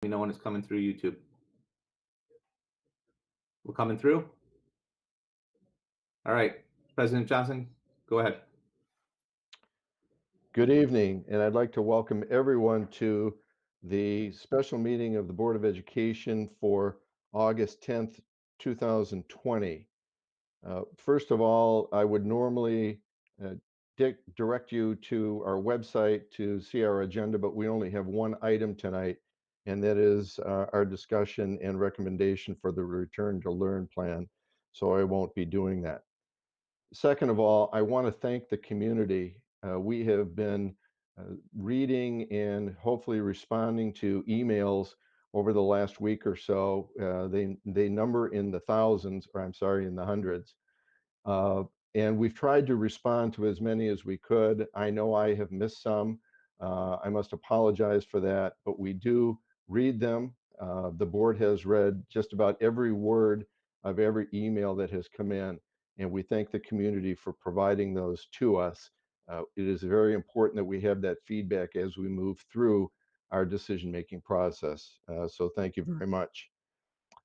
me know when it's coming through YouTube. We're coming through? All right, President Johnson, go ahead. Good evening, and I'd like to welcome everyone to the special meeting of the Board of Education for August 10th, 2020. First of all, I would normally direct you to our website to see our agenda, but we only have one item tonight, and that is our discussion and recommendation for the Return to Learn plan, so I won't be doing that. Second of all, I want to thank the community. We have been reading and hopefully responding to emails over the last week or so. They number in the thousands, or I'm sorry, in the hundreds. And we've tried to respond to as many as we could. I know I have missed some. I must apologize for that, but we do read them. The board has read just about every word of every email that has come in, and we thank the community for providing those to us. It is very important that we have that feedback as we move through our decision-making process. So thank you very much.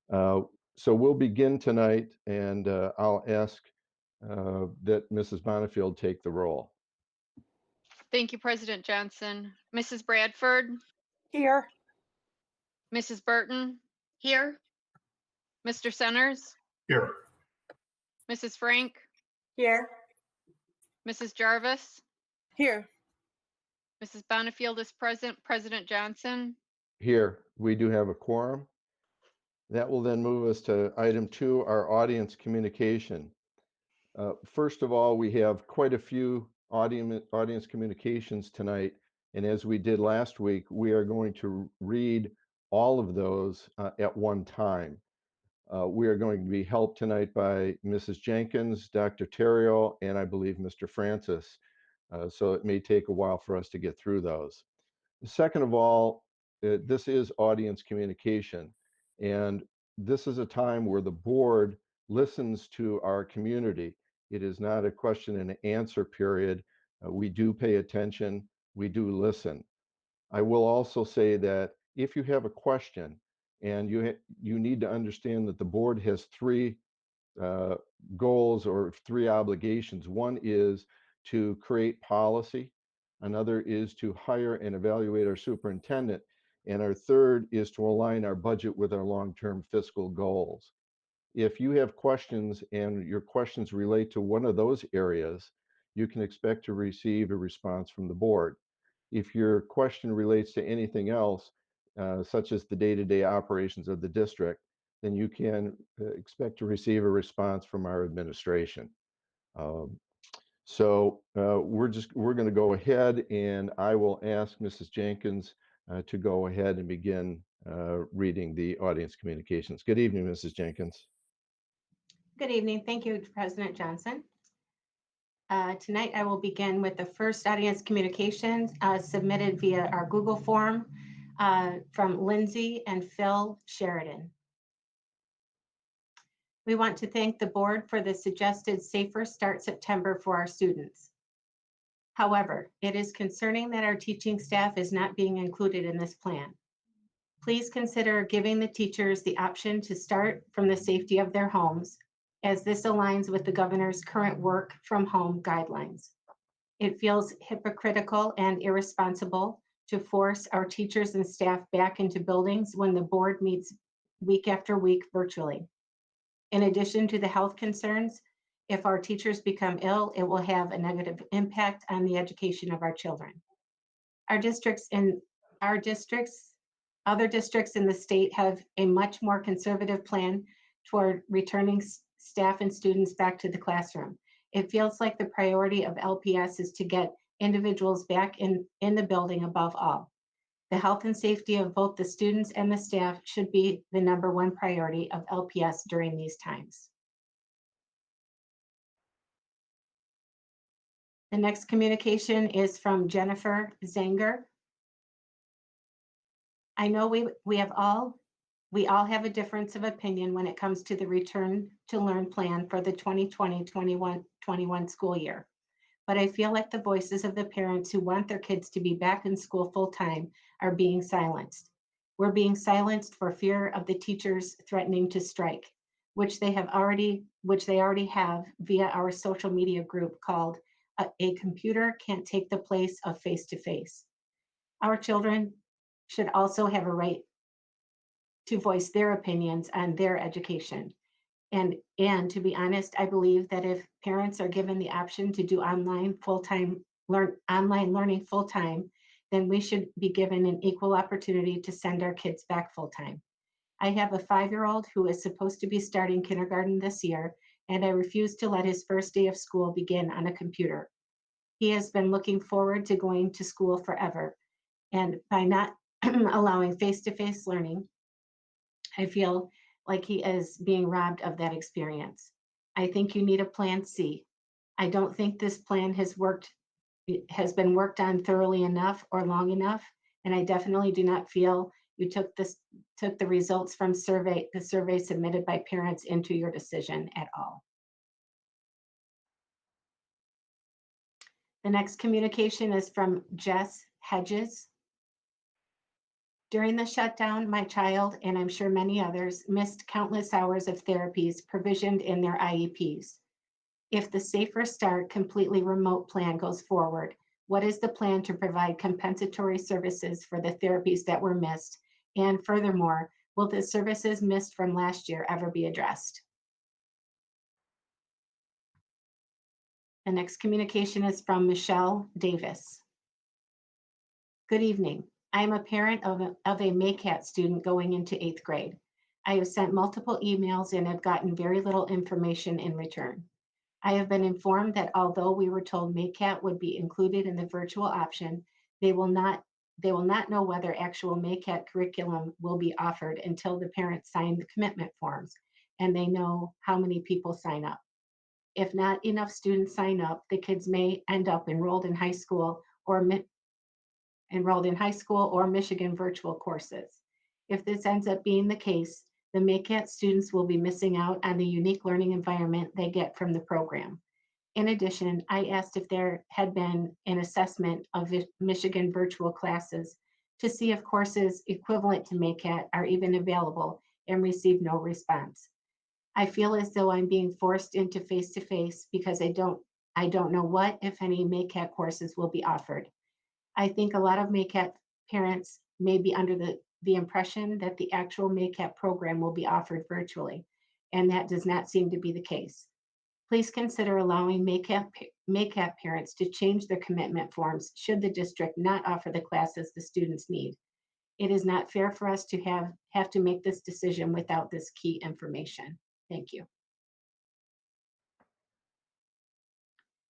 So we'll begin tonight, and I'll ask that Mrs. Bonifield take the roll. Thank you, President Johnson. Mrs. Bradford, Here. Mrs. Burton, Here. Mr. Centers, Here. Mrs. Frank, Here. Mrs. Jarvis, Here. Mrs. Bonifield is present. President Johnson, Here, we do have a quorum. That will then move us to item 2, our audience communication. First of all, we have quite a few audience communications tonight, and as we did last week, we are going to read all of those at one time. We are going to be helped tonight by Mrs. Jenkins, Dr. Terrio, and I believe Mr. Francis. So it may take a while for us to get through those. Second of all, this is audience communication, and this is a time where the board listens to our community. It is not a question and answer period. We do pay attention. We do listen. I will also say that if you have a question and you need to understand that the board has 3 goals or 3 obligations. One is to create policy. Another is to hire and evaluate our superintendent. And our third is to align our budget with our long-term fiscal goals. If you have questions and your questions relate to one of those areas, you can expect to receive a response from the board. If your question relates to anything else, such as the day-to-day operations of the district, then you can expect to receive a response from our administration. So we're going to go ahead, and I will ask Mrs. Jenkins to go ahead and begin reading the audience communications. Good evening, Mrs. Jenkins. Good evening. Thank you, President Johnson. Tonight, I will begin with the first audience communications submitted via our Google form from Lindsay and Phil Sheridan. We want to thank the board for the suggested Safer Start September for our students. However, it is concerning that our teaching staff is not being included in this plan. Please consider giving the teachers the option to start from the safety of their homes, as this aligns with the governor's current work from home guidelines. It feels hypocritical and irresponsible to force our teachers and staff back into buildings when the board meets week after week virtually. In addition to the health concerns, if our teachers become ill, it will have a negative impact on the education of our children. Other districts in the state have a much more conservative plan toward returning staff and students back to the classroom. It feels like the priority of LPS is to get individuals back in the building above all. The health and safety of both the students and the staff should be the #1 priority of LPS during these times. The next communication is from Jennifer Zanger. I know we all have a difference of opinion when it comes to the Return to Learn plan for the 2020-21 school year. But I feel like the voices of the parents who want their kids to be back in school full-time are being silenced. We're being silenced for fear of the teachers threatening to strike, which they already have via our social media group called A Computer Can't Take the Place of Face-to-Face. Our children should also have a right to voice their opinions on their education. And to be honest, I believe that if parents are given the option to do online learning full-time, then we should be given an equal opportunity to send our kids back full-time. I have a 5-year-old who is supposed to be starting kindergarten this year, and I refuse to let his first day of school begin on a computer. He has been looking forward to going to school forever, and by not allowing face-to-face learning, I feel like he is being robbed of that experience. I think you need a plan C. I don't think this plan has been worked on thoroughly enough or long enough, and I definitely do not feel you took the results from the survey submitted by parents into your decision at all. The next communication is from Jess Hedges. During the shutdown, my child, and I'm sure many others, missed countless hours of therapies provisioned in their IEPs. If the Safer Start completely remote plan goes forward, what is the plan to provide compensatory services for the therapies that were missed? And furthermore, will the services missed from last year ever be addressed? The next communication is from Michelle Davis. Good evening. I am a parent of a MACAT student going into 8th grade. I have sent multiple emails and have gotten very little information in return. I have been informed that although we were told MACAT would be included in the virtual option, they will not know whether actual MACAT curriculum will be offered until the parents sign the commitment forms and they know how many people sign up. If not enough students sign up, the kids may end up enrolled in high school or Michigan virtual courses. If this ends up being the case, the MACAT students will be missing out on the unique learning environment they get from the program. In addition, I asked if there had been an assessment of Michigan virtual classes to see if courses equivalent to MACAT are even available and received no response. I feel as though I'm being forced into face-to-face because I don't know what, if any, MACAT courses will be offered. I think a lot of MACAT parents may be under the impression that the actual MACAT program will be offered virtually, and that does not seem to be the case. Please consider allowing MACAT parents to change their commitment forms should the district not offer the classes the students need. It is not fair for us to have to make this decision without this key information. Thank you.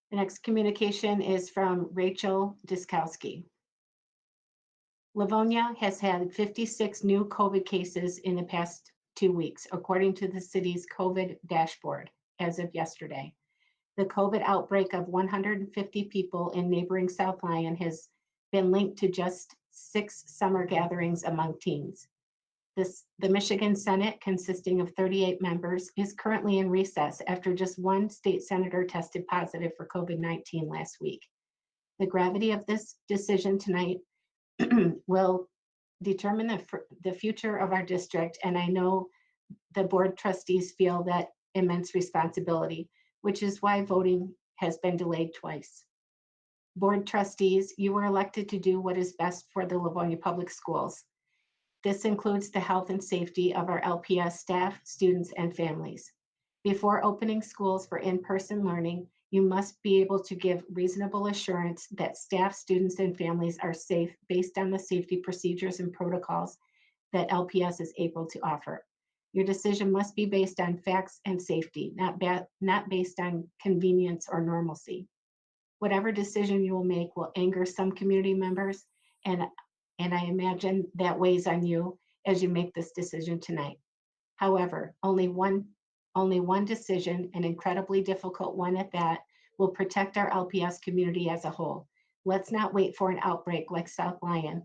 The next communication is from Rachel Diskowski. Livonia has had 56 new COVID cases in the past 2 weeks, according to the city's COVID dashboard as of yesterday. The COVID outbreak of 150 people in neighboring South Lyon has been linked to just 6 summer gatherings among teens. The Michigan Senate, consisting of 38 members, is currently in recess after just 1 state senator tested positive for COVID-19 last week. The gravity of this decision tonight will determine the future of our district, and I know the board trustees feel that immense responsibility, which is why voting has been delayed twice. Board trustees, you were elected to do what is best for the Livonia Public Schools. This includes the health and safety of our LPS staff, students, and families. Before opening schools for in-person learning, you must be able to give reasonable assurance that staff, students, and families are safe based on the safety procedures and protocols that LPS is able to offer. Your decision must be based on facts and safety, not based on convenience or normalcy. Whatever decision you will make will anger some community members, and I imagine that weighs on you as you make this decision tonight. However, only one decision, an incredibly difficult one at that, will protect our LPS community as a whole. Let's not wait for an outbreak like South Lyon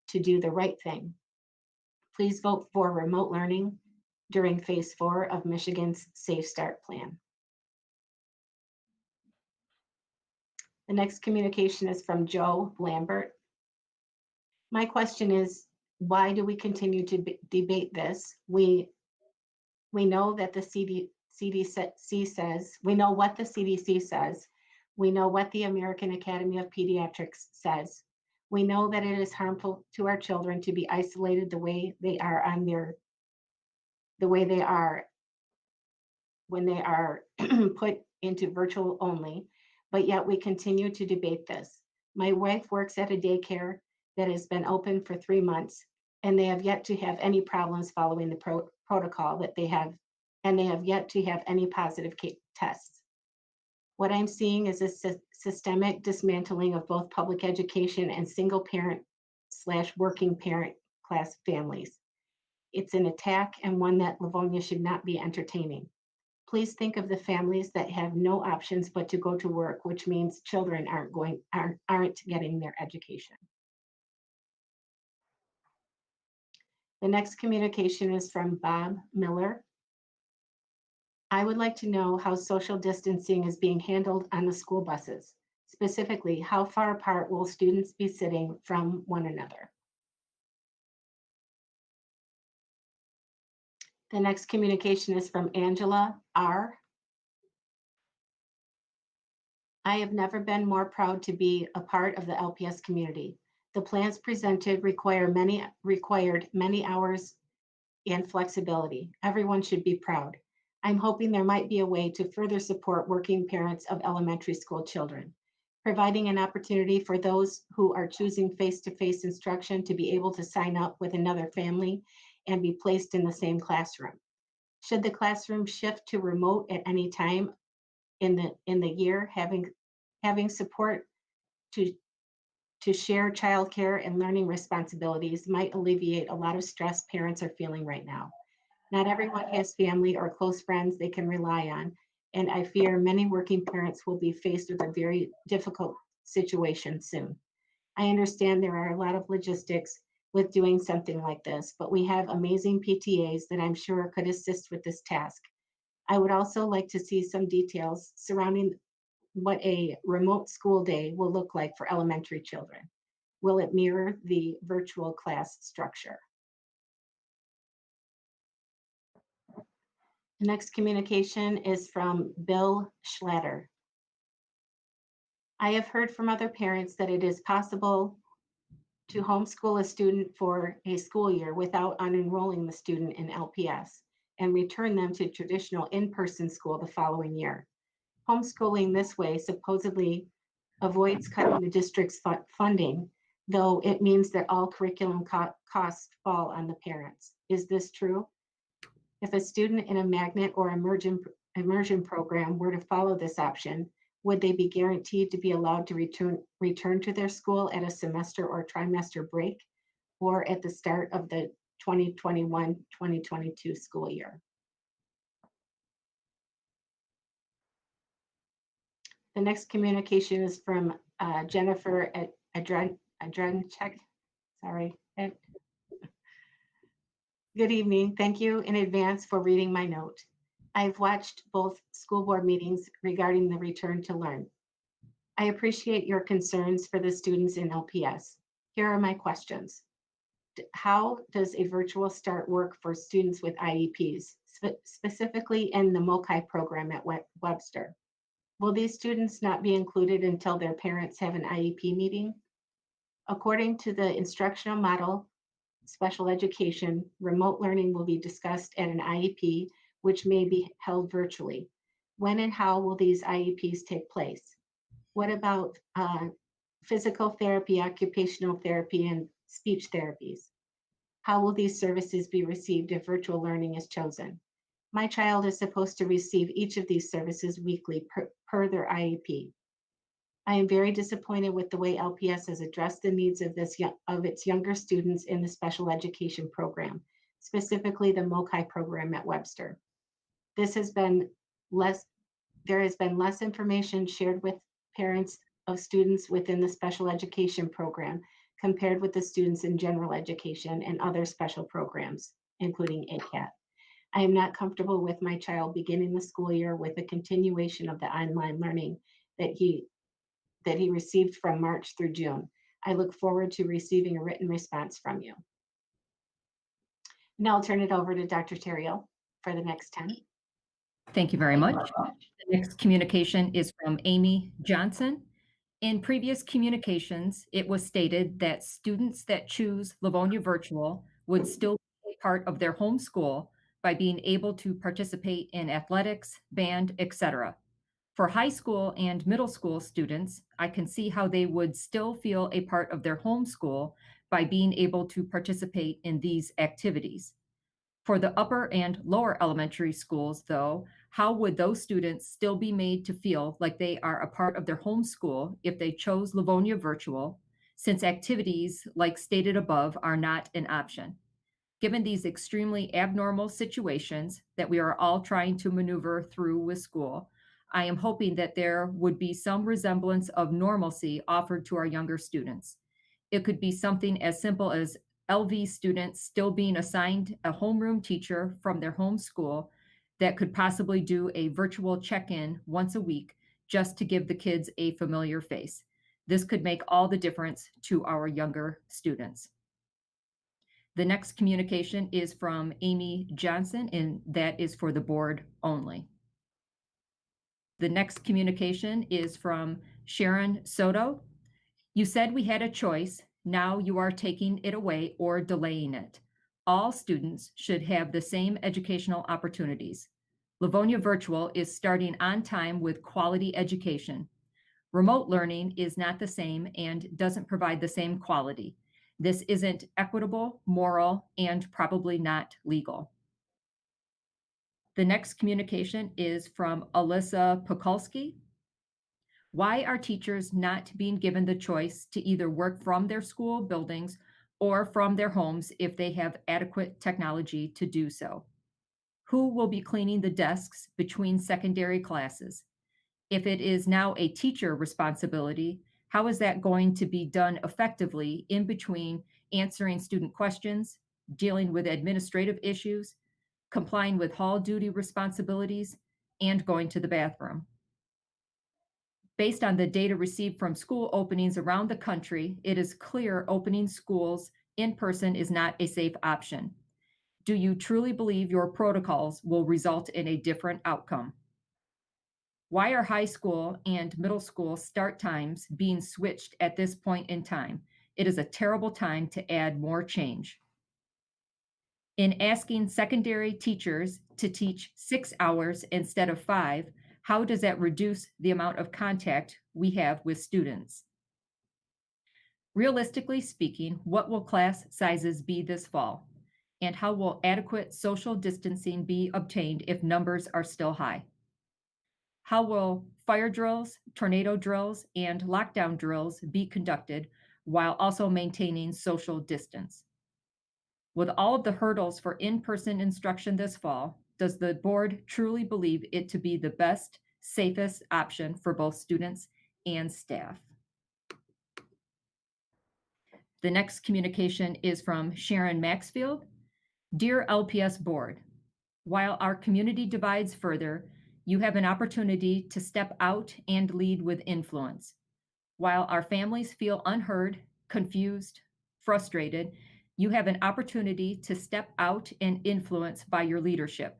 to do the right thing. Please vote for remote learning during phase 4 of Michigan's Safe Start plan. The next communication is from Joe Lambert. My question is, Why do we continue to debate this? We know that the CDC says, we know what the CDC says. We know what the American Academy of Pediatrics says. We know that it is harmful to our children to be isolated the way they are when they are put into virtual only, but yet we continue to debate this. My wife works at a daycare that has been open for 3 months, and they have yet to have any problems following the protocol that they have, and they have yet to have any positive tests. What I'm seeing is a systemic dismantling of both public education and single parent / working parent class families. It's an attack and one that Livonia should not be entertaining. Please think of the families that have no options but to go to work, which means children aren't getting their education. The next communication is from Bob Miller. I would like to know how social distancing is being handled on the school buses. Specifically, how far apart will students be sitting from one another? The next communication is from Angela R. I have never been more proud to be a part of the LPS community. The plans presented required many hours and flexibility. Everyone should be proud. I'm hoping there might be a way to further support working parents of elementary school children, providing an opportunity for those who are choosing face-to-face instruction to be able to sign up with another family and be placed in the same classroom. Should the classroom shift to remote at any time in the year, having support to share childcare and learning responsibilities might alleviate a lot of stress parents are feeling right now. Not everyone has family or close friends they can rely on, and I fear many working parents will be faced with a very difficult situation soon. I understand there are a lot of logistics with doing something like this, but we have amazing PTAs that I'm sure could assist with this task. I would also like to see some details surrounding what a remote school day will look like for elementary children. Will it mirror the virtual class structure? The next communication is from Bill Schlatter. I have heard from other parents that it is possible to homeschool a student for a school year without unenrolling the student in LPS and return them to traditional in-person school the following year. Homeschooling this way supposedly avoids cutting the district's funding, though it means that all curriculum costs fall on the parents. Is this true? If a student in a magnet or immersion program were to follow this option, would they be guaranteed to be allowed to return to their school at a semester or trimester break or at the start of the 2021-2022 school year? The next communication is from Jennifer Adrenchek. Sorry. Good evening. Thank you in advance for reading my note. I've watched both school board meetings regarding the return to learn. I appreciate your concerns for the students in LPS. Here are my questions. How does a virtual start work for students with IEPs, specifically in the MOCI program at Webster? Will these students not be included until their parents have an IEP meeting? According to the instructional model, special education, remote learning will be discussed at an IEP, which may be held virtually. When and how will these IEPs take place? What about physical therapy, occupational therapy, and speech therapies? How will these services be received if virtual learning is chosen? My child is supposed to receive each of these services weekly per their IEP. I am very disappointed with the way LPS has addressed the needs of its younger students in the special education program, specifically the MOCI program at Webster. There has been less information shared with parents of students within the special education program compared with the students in general education and other special programs, including ACAT. I am not comfortable with my child beginning the school year with a continuation of the online learning that he received from March through June. I look forward to receiving a written response from you. Now I'll turn it over to Dr. Terrio for the next 10. Thank you very much. The next communication is from Amy Johnson. In previous communications, it was stated that students that choose Livonia Virtual would still be a part of their home school by being able to participate in athletics, band, etc. For high school and middle school students, I can see how they would still feel a part of their home school by being able to participate in these activities. For the upper and lower elementary schools, though, how would those students still be made to feel like they are a part of their home school if they chose Livonia Virtual, since activities like stated above are not an option? Given these extremely abnormal situations that we are all trying to maneuver through with school, I am hoping that there would be some resemblance of normalcy offered to our younger students. It could be something as simple as LV students still being assigned a homeroom teacher from their home school that could possibly do a virtual check-in once a week just to give the kids a familiar face. This could make all the difference to our younger students. The next communication is from Amy Johnson, and that is for the board only. The next communication is from Sharon Soto. You said we had a choice. Now you are taking it away or delaying it. All students should have the same educational opportunities. Livonia Virtual is starting on time with quality education. Remote learning is not the same and doesn't provide the same quality. This isn't equitable, moral, and probably not legal. The next communication is from Alyssa Pokulski. Why are teachers not being given the choice to either work from their school buildings or from their homes if they have adequate technology to do so? Who will be cleaning the desks between secondary classes? If it is now a teacher responsibility, how is that going to be done effectively in between answering student questions, dealing with administrative issues, complying with hall duty responsibilities, and going to the bathroom? Based on the data received from school openings around the country, it is clear opening schools in person is not a safe option. Do you truly believe your protocols will result in a different outcome? Why are high school and middle school start times being switched at this point in time? It is a terrible time to add more change. In asking secondary teachers to teach 6 hours instead of 5, how does that reduce the amount of contact we have with students? Realistically speaking, what will class sizes be this fall? And how will adequate social distancing be obtained if numbers are still high? How will fire drills, tornado drills, and lockdown drills be conducted while also maintaining social distance? With all of the hurdles for in-person instruction this fall, does the board truly believe it to be the best, safest option for both students and staff? The next communication is from Sharon Maxfield. Dear LPS Board, while our community divides further, you have an opportunity to step out and lead with influence. While our families feel unheard, confused, frustrated, you have an opportunity to step out and influence by your leadership.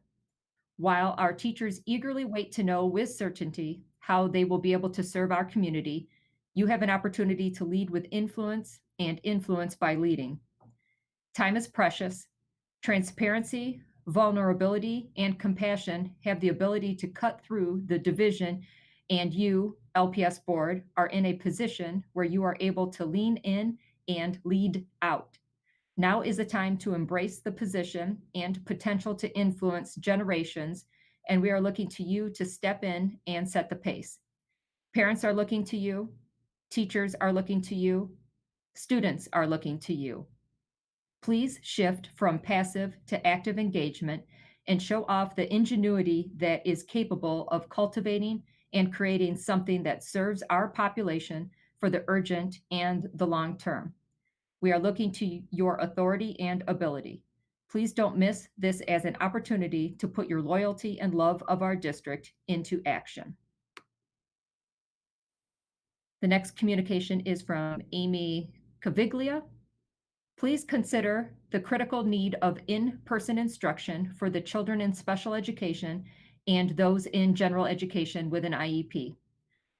While our teachers eagerly wait to know with certainty how they will be able to serve our community, you have an opportunity to lead with influence and influence by leading. Time is precious. Transparency, vulnerability, and compassion have the ability to cut through the division, and you, LPS Board, are in a position where you are able to lean in and lead out. Now is the time to embrace the position and potential to influence generations, and we are looking to you to step in and set the pace. Parents are looking to you, teachers are looking to you, students are looking to you. Please shift from passive to active engagement and show off the ingenuity that is capable of cultivating and creating something that serves our population for the urgent and the long term. We are looking to your authority and ability. Please don't miss this as an opportunity to put your loyalty and love of our district into action. The next communication is from Amy Caviglia. Please consider the critical need of in-person instruction for the children in special education and those in general education with an IEP.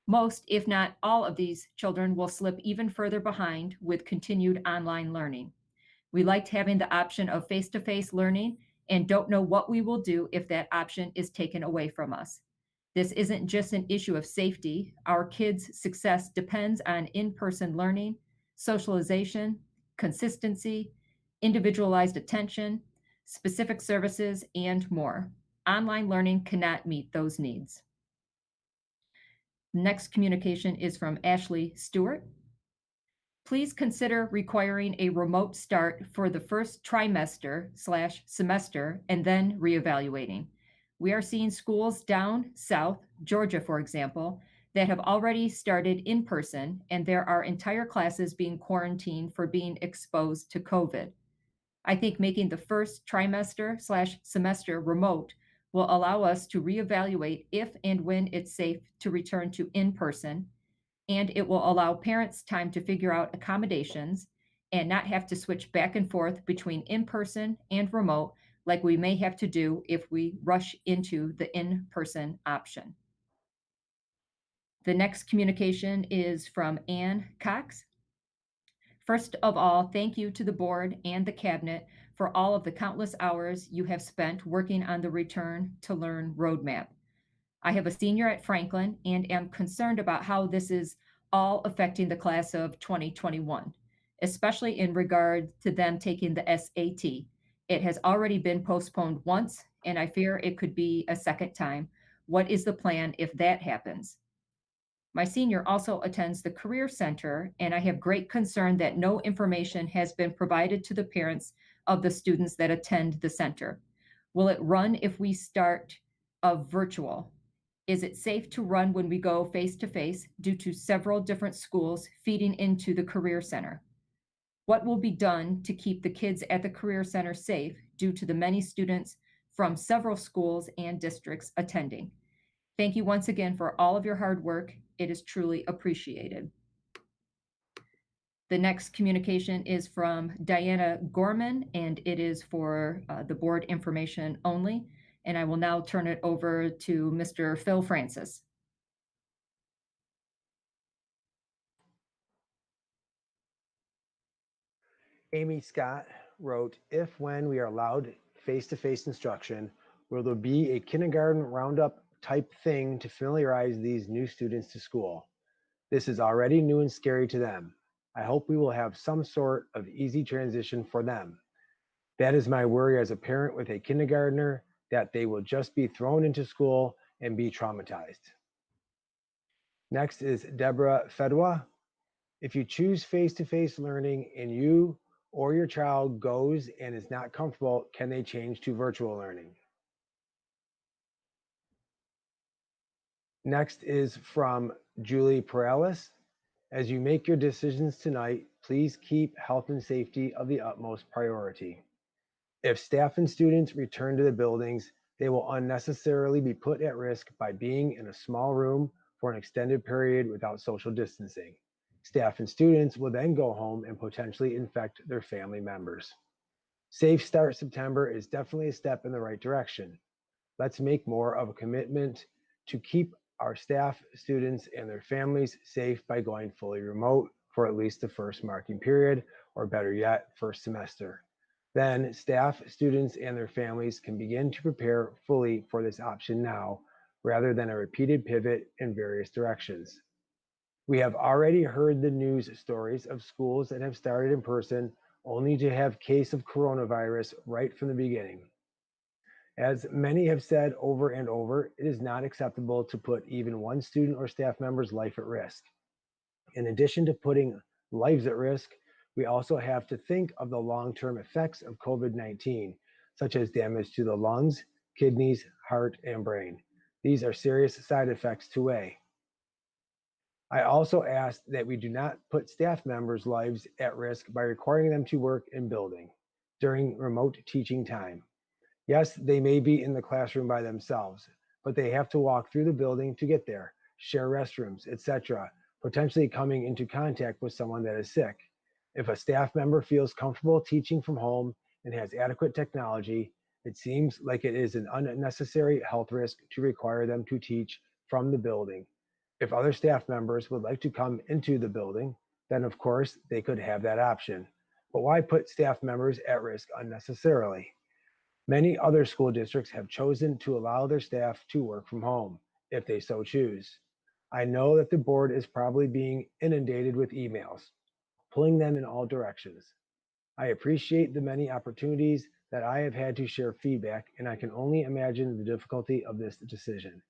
Most, if not all, of these children will slip even further behind with continued online learning. We liked having the option of face-to-face learning and don't know what we will do if that option is taken away from us. This isn't just an issue of safety. Our kids' success depends on in-person learning, socialization, consistency, individualized attention, specific services, and more. Online learning cannot meet those needs. Next communication is from Ashley Stewart. Please consider requiring a remote start for the first trimester/semester and then reevaluating. We are seeing schools down south, Georgia, for example, that have already started in person, and there are entire classes being quarantined for being exposed to COVID. I think making the first trimester/semester remote will allow us to reevaluate if and when it's safe to return to in-person, and it will allow parents time to figure out accommodations and not have to switch back and forth between in-person and remote like we may have to do if we rush into the in-person option. The next communication is from Ann Cox. First of all, thank you to the board and the cabinet for all of the countless hours you have spent working on the Return to Learn roadmap. I have a senior at Franklin and am concerned about how this is all affecting the class of 2021, especially in regard to them taking the SAT. It has already been postponed once, and I fear it could be a second time. What is the plan if that happens? My senior also attends the Career Center, and I have great concern that no information has been provided to the parents of the students that attend the center. Will it run if we start virtual? Is it safe to run when we go face-to-face due to several different schools feeding into the Career Center? What will be done to keep the kids at the Career Center safe due to the many students from several schools and districts attending? Thank you once again for all of your hard work. It is truly appreciated. The next communication is from Diana Gorman, and it is for the board information only. And I will now turn it over to Mr. Phil Francis. Amy Scott wrote, if when we are allowed face-to-face instruction, will there be a kindergarten roundup type thing to familiarize these new students to school? This is already new and scary to them. I hope we will have some sort of easy transition for them. That is my worry as a parent with a kindergartner, that they will just be thrown into school and be traumatized. Next is Deborah Fedwa. If you choose face-to-face learning and you or your child goes and is not comfortable, can they change to virtual learning? Next is from Julie Perales. As you make your decisions tonight, please keep health and safety of the utmost priority. If staff and students return to the buildings, they will unnecessarily be put at risk by being in a small room for an extended period without social distancing. Staff and students will then go home and potentially infect their family members. Safe Start September is definitely a step in the right direction. Let's make more of a commitment to keep our staff, students, and their families safe by going fully remote for at least the first marking period, or better yet, first semester. Then staff, students, and their families can begin to prepare fully for this option now, rather than a repeated pivot in various directions. We have already heard the news stories of schools that have started in person only to have case of coronavirus right from the beginning. As many have said over and over, it is not acceptable to put even one student or staff member's life at risk. In addition to putting lives at risk, we also have to think of the long-term effects of COVID-19, such as damage to the lungs, kidneys, heart, and brain. These are serious side effects to weigh. I also asked that we do not put staff members' lives at risk by requiring them to work in building during remote teaching time. Yes, they may be in the classroom by themselves, but they have to walk through the building to get there, share restrooms, etc., potentially coming into contact with someone that is sick. If a staff member feels comfortable teaching from home and has adequate technology, it seems like it is an unnecessary health risk to require them to teach from the building. If other staff members would like to come into the building, then of course they could have that option. But why put staff members at risk unnecessarily? Many other school districts have chosen to allow their staff to work from home if they so choose. I know that the board is probably being inundated with emails, pulling them in all directions. I appreciate the many opportunities that I have had to share feedback, and I can only imagine the difficulty of this decision.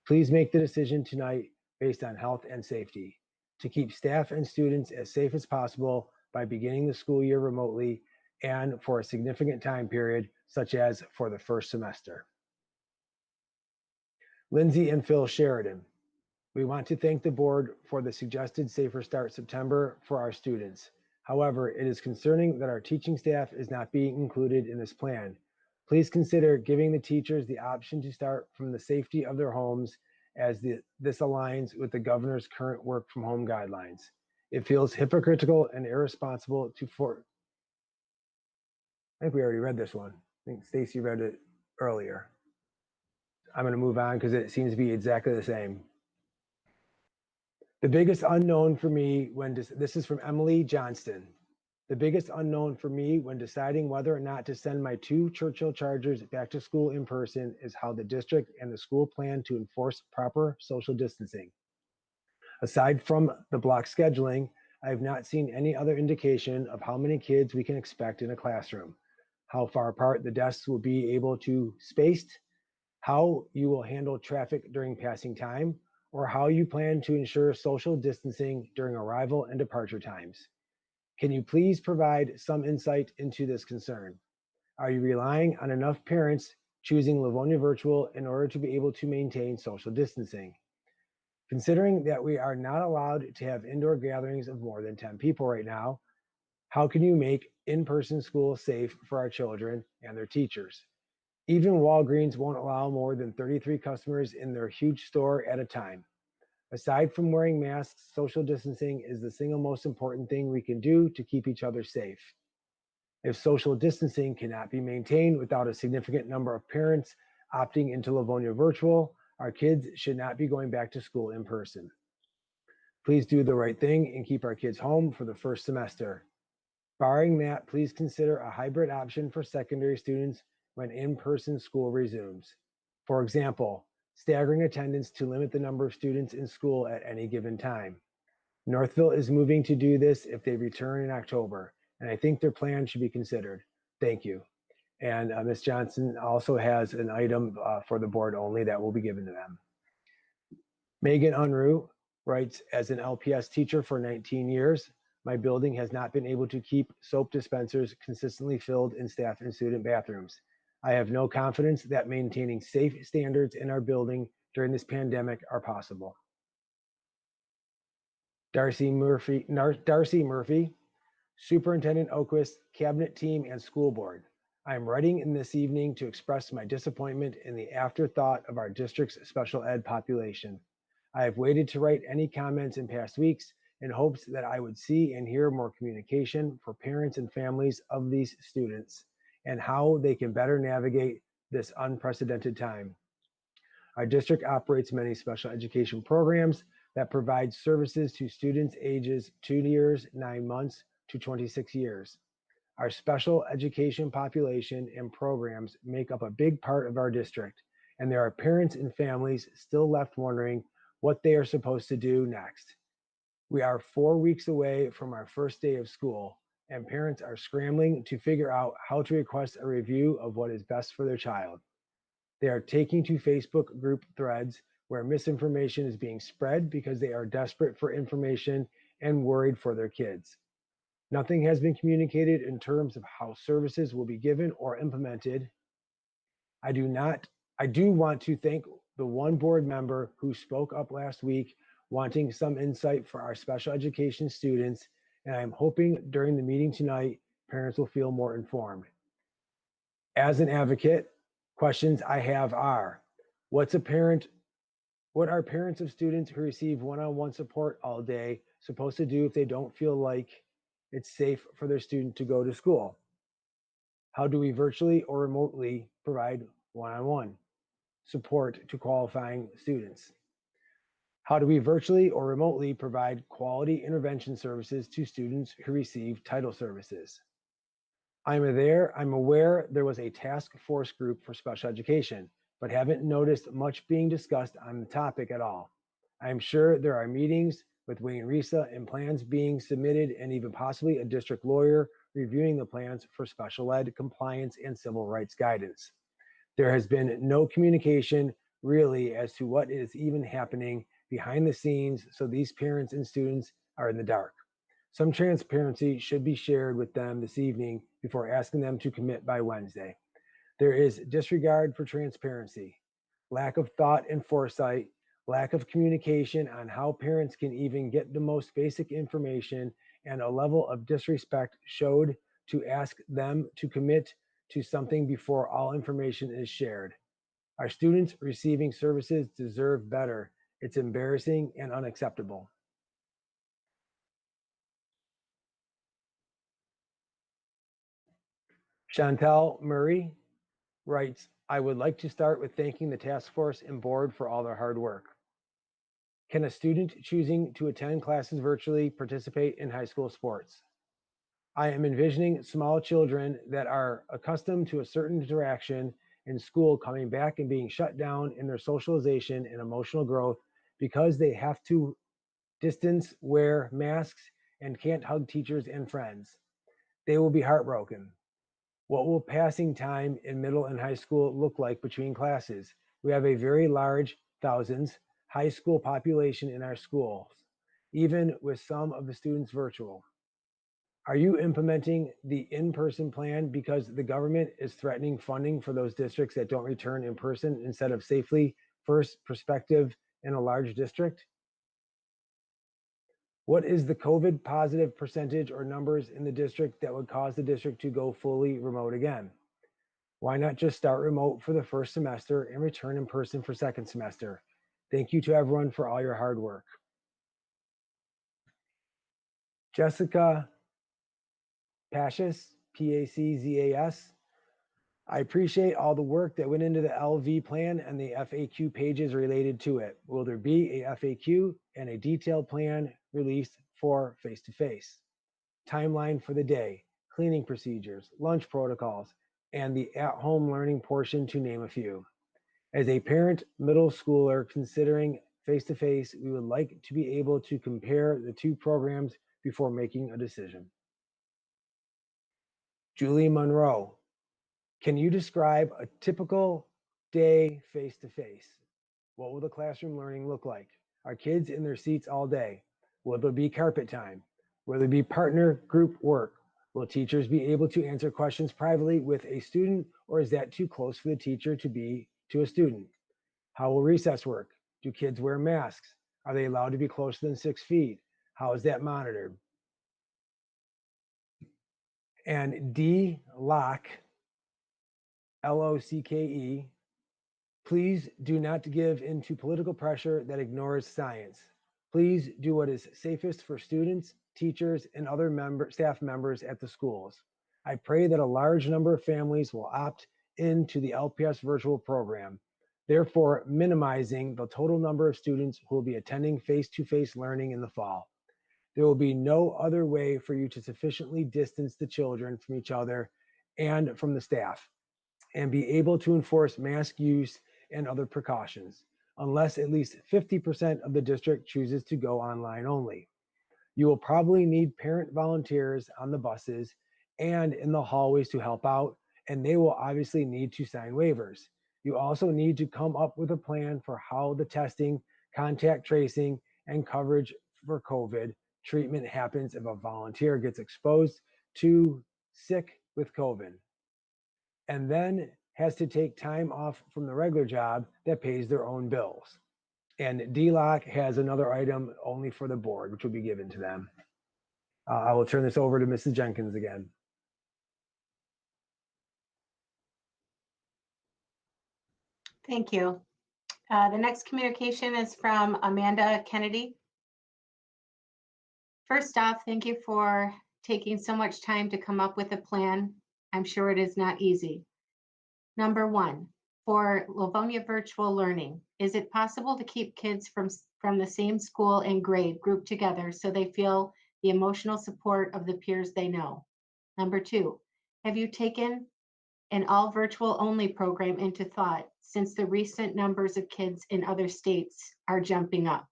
Please make the decision tonight based on health and safety to keep staff and students as safe as possible by beginning the school year remotely and for a significant time period, such as for the first semester. Lindsay and Phil Sheridan. We want to thank the board for the suggested Safer Start September for our students. However, it is concerning that our teaching staff is not being included in this plan. Please consider giving the teachers the option to start from the safety of their homes as this aligns with the governor's current work from home guidelines. It feels hypocritical and irresponsible I think we already read this one. I think Stacy read it earlier. I'm going to move on because it seems to be exactly the same. The biggest unknown for me this is from Emily Johnston. The biggest unknown for me when deciding whether or not to send my 2 Churchill Chargers back to school in person is how the district and the school plan to enforce proper social distancing. Aside from the block scheduling, I have not seen any other indication of how many kids we can expect in a classroom, how far apart the desks will be able to spaced, how you will handle traffic during passing time, or how you plan to ensure social distancing during arrival and departure times. Can you please provide some insight into this concern? Are you relying on enough parents choosing Livonia Virtual in order to be able to maintain social distancing? Considering that we are not allowed to have indoor gatherings of more than 10 people right now, how can you make in-person school safe for our children and their teachers? Even Walgreens won't allow more than 33 customers in their huge store at a time. Aside from wearing masks, social distancing is the single most important thing we can do to keep each other safe. If social distancing cannot be maintained without a significant number of parents opting into Livonia Virtual, our kids should not be going back to school in person. Please do the right thing and keep our kids home for the first semester. Barring that, please consider a hybrid option for secondary students when in-person school resumes. For example, staggering attendance to limit the number of students in school at any given time. Northville is moving to do this if they return in October, and I think their plan should be considered. Thank you. And Ms. Johnson also has an item for the board only that will be given to them. Megan Unruh writes, as an LPS teacher for 19 years, my building has not been able to keep soap dispensers consistently filled in staff and student bathrooms. I have no confidence that maintaining safe standards in our building during this pandemic are possible. Darcy Murphy, Superintendent Oquist, Cabinet Team, and School Board. I am writing in this evening to express my disappointment in the afterthought of our district's special ed population. I have waited to write any comments in past weeks in hopes that I would see and hear more communication for parents and families of these students and how they can better navigate this unprecedented time. Our district operates many special education programs that provide services to students ages 2 years, 9 months to 26 years. Our special education population and programs make up a big part of our district, and there are parents and families still left wondering what they are supposed to do next. We are 4 weeks away from our first day of school, and parents are scrambling to figure out how to request a review of what is best for their child. They are taking to Facebook group threads where misinformation is being spread because they are desperate for information and worried for their kids. Nothing has been communicated in terms of how services will be given or implemented. I do want to thank the one board member who spoke up last week wanting some insight for our special education students, and I'm hoping during the meeting tonight, parents will feel more informed. As an advocate, questions I have are, what are parents of students who receive one-on-one support all day supposed to do if they don't feel like it's safe for their student to go to school? How do we virtually or remotely provide one-on-one support to qualifying students? How do we virtually or remotely provide quality intervention services to students who receive title services? I'm aware there was a task force group for special education, but haven't noticed much being discussed on the topic at all. I'm sure there are meetings with Wayne Risa and plans being submitted, and even possibly a district lawyer reviewing the plans for special ed compliance and civil rights guidance. There has been no communication really as to what is even happening behind the scenes, so these parents and students are in the dark. Some transparency should be shared with them this evening before asking them to commit by Wednesday. There is disregard for transparency, lack of thought and foresight, lack of communication on how parents can even get the most basic information, and a level of disrespect showed to ask them to commit to something before all information is shared. Our students receiving services deserve better. It's embarrassing and unacceptable. Chantel Murray writes, I would like to start with thanking the task force and board for all their hard work. Can a student choosing to attend classes virtually participate in high school sports? I am envisioning small children that are accustomed to a certain interaction in school coming back and being shut down in their socialization and emotional growth because they have to distance, wear masks, and can't hug teachers and friends. They will be heartbroken. What will passing time in middle and high school look like between classes? We have a very large, thousands, high school population in our schools, even with some of the students virtual. Are you implementing the in-person plan because the government is threatening funding for those districts that don't return in person instead of safely first perspective in a large district? What is the COVID positive percentage or numbers in the district that would cause the district to go fully remote again? Why not just start remote for the first semester and return in person for second semester? Thank you to everyone for all your hard work. Jessica Pachas, P-A-C-Z-A-S. I appreciate all the work that went into the LV plan and the FAQ pages related to it. Will there be a FAQ and a detailed plan released for face-to-face? Timeline for the day, cleaning procedures, lunch protocols, and the at-home learning portion, to name a few. As a parent middle schooler considering face-to-face, we would like to be able to compare the two programs before making a decision. Julie Monroe, can you describe a typical day face-to-face? What will the classroom learning look like? Are kids in their seats all day? Will there be carpet time? Will there be partner group work? Will teachers be able to answer questions privately with a student, or is that too close for the teacher to be to a student? How will recess work? Do kids wear masks? Are they allowed to be closer than 6 feet? How is that monitored? And D. Locke, L-O-C-K-E, please do not give into political pressure that ignores science. Please do what is safest for students, teachers, and other staff members at the schools. I pray that a large number of families will opt into the LPS virtual program, therefore minimizing the total number of students who will be attending face-to-face learning in the fall. There will be no other way for you to sufficiently distance the children from each other and from the staff, and be able to enforce mask use and other precautions, unless at least 50% of the district chooses to go online only. You will probably need parent volunteers on the buses and in the hallways to help out, and they will obviously need to sign waivers. You also need to come up with a plan for how the testing, contact tracing, and coverage for COVID treatment happens if a volunteer gets exposed to sick with COVID, and then has to take time off from the regular job that pays their own bills. And DLOC has another item only for the board, which will be given to them. I will turn this over to Mrs. Jenkins again. Thank you. The next communication is from Amanda Kennedy. First off, thank you for taking so much time to come up with a plan. I'm sure it is not easy. Number one, for Livonia virtual learning, is it possible to keep kids from the same school and grade grouped together so they feel the emotional support of the peers they know? Number two, have you taken an all virtual only program into thought since the recent numbers of kids in other states are jumping up?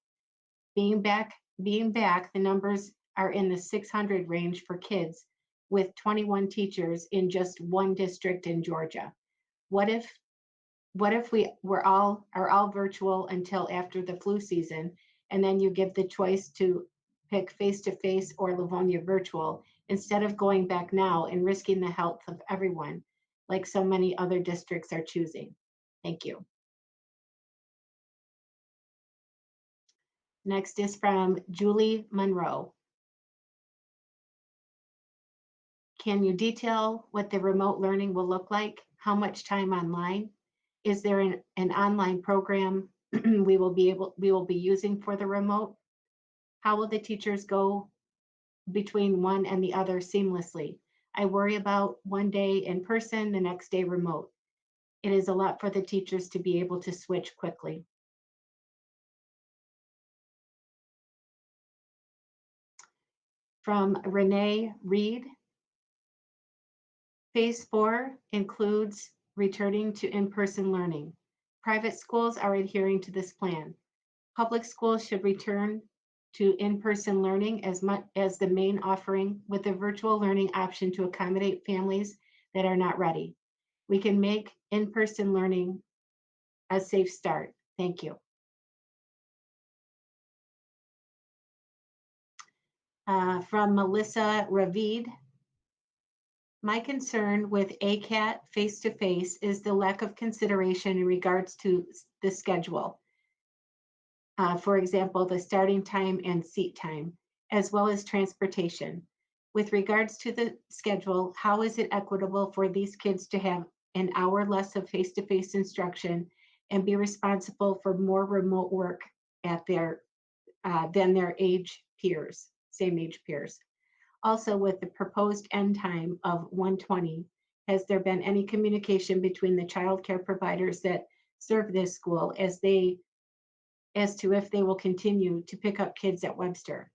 Being back, the numbers are in the 600 range for kids with 21 teachers in just one district in Georgia. What if we are all virtual until after the flu season, and then you give the choice to pick face-to-face or Livonia virtual instead of going back now and risking the health of everyone, like so many other districts are choosing? Thank you. Next is from Julie Monroe. Can you detail what the remote learning will look like? How much time online? Is there an online program we will be using for the remote? How will the teachers go between one and the other seamlessly? I worry about one day in person, the next day remote. It is a lot for the teachers to be able to switch quickly. From Renee Reed. Phase 4 includes returning to in-person learning. Private schools are adhering to this plan. Public schools should return to in-person learning as much as the main offering, with a virtual learning option to accommodate families that are not ready. We can make in-person learning a safe start. Thank you. From Melissa Ravid. My concern with ACAT face-to-face is the lack of consideration in regards to the schedule. For example, the starting time and seat time, as well as transportation. With regards to the schedule, how is it equitable for these kids to have an hour less of face-to-face instruction and be responsible for more remote work at than their same age peers? Also, with the proposed end time of 1:20, has there been any communication between the child care providers that serve this school as to if they will continue to pick up kids at Webster?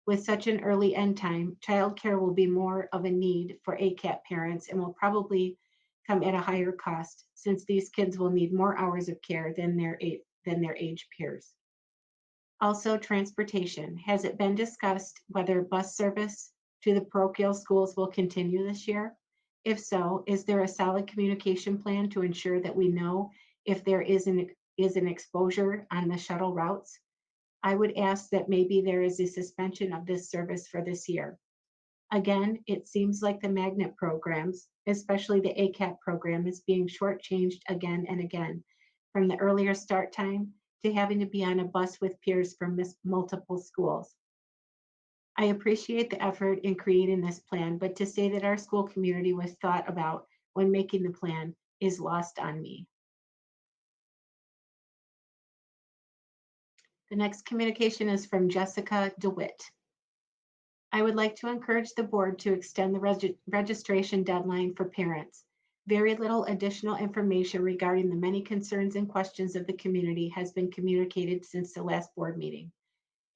With such an early end time, childcare will be more of a need for ACAT parents and will probably come at a higher cost, since these kids will need more hours of care than their age peers. Also, transportation. Has it been discussed whether bus service to the parochial schools will continue this year? If so, is there a solid communication plan to ensure that we know if there is an exposure on the shuttle routes? I would ask that maybe there is a suspension of this service for this year. Again, it seems like the magnet programs, especially the ACAT program, is being shortchanged again and again, from the earlier start time to having to be on a bus with peers from multiple schools. I appreciate the effort in creating this plan, but to say that our school community was thought about when making the plan is lost on me. The next communication is from Jessica DeWitt. I would like to encourage the board to extend the registration deadline for parents. Very little additional information regarding the many concerns and questions of the community has been communicated since the last board meeting.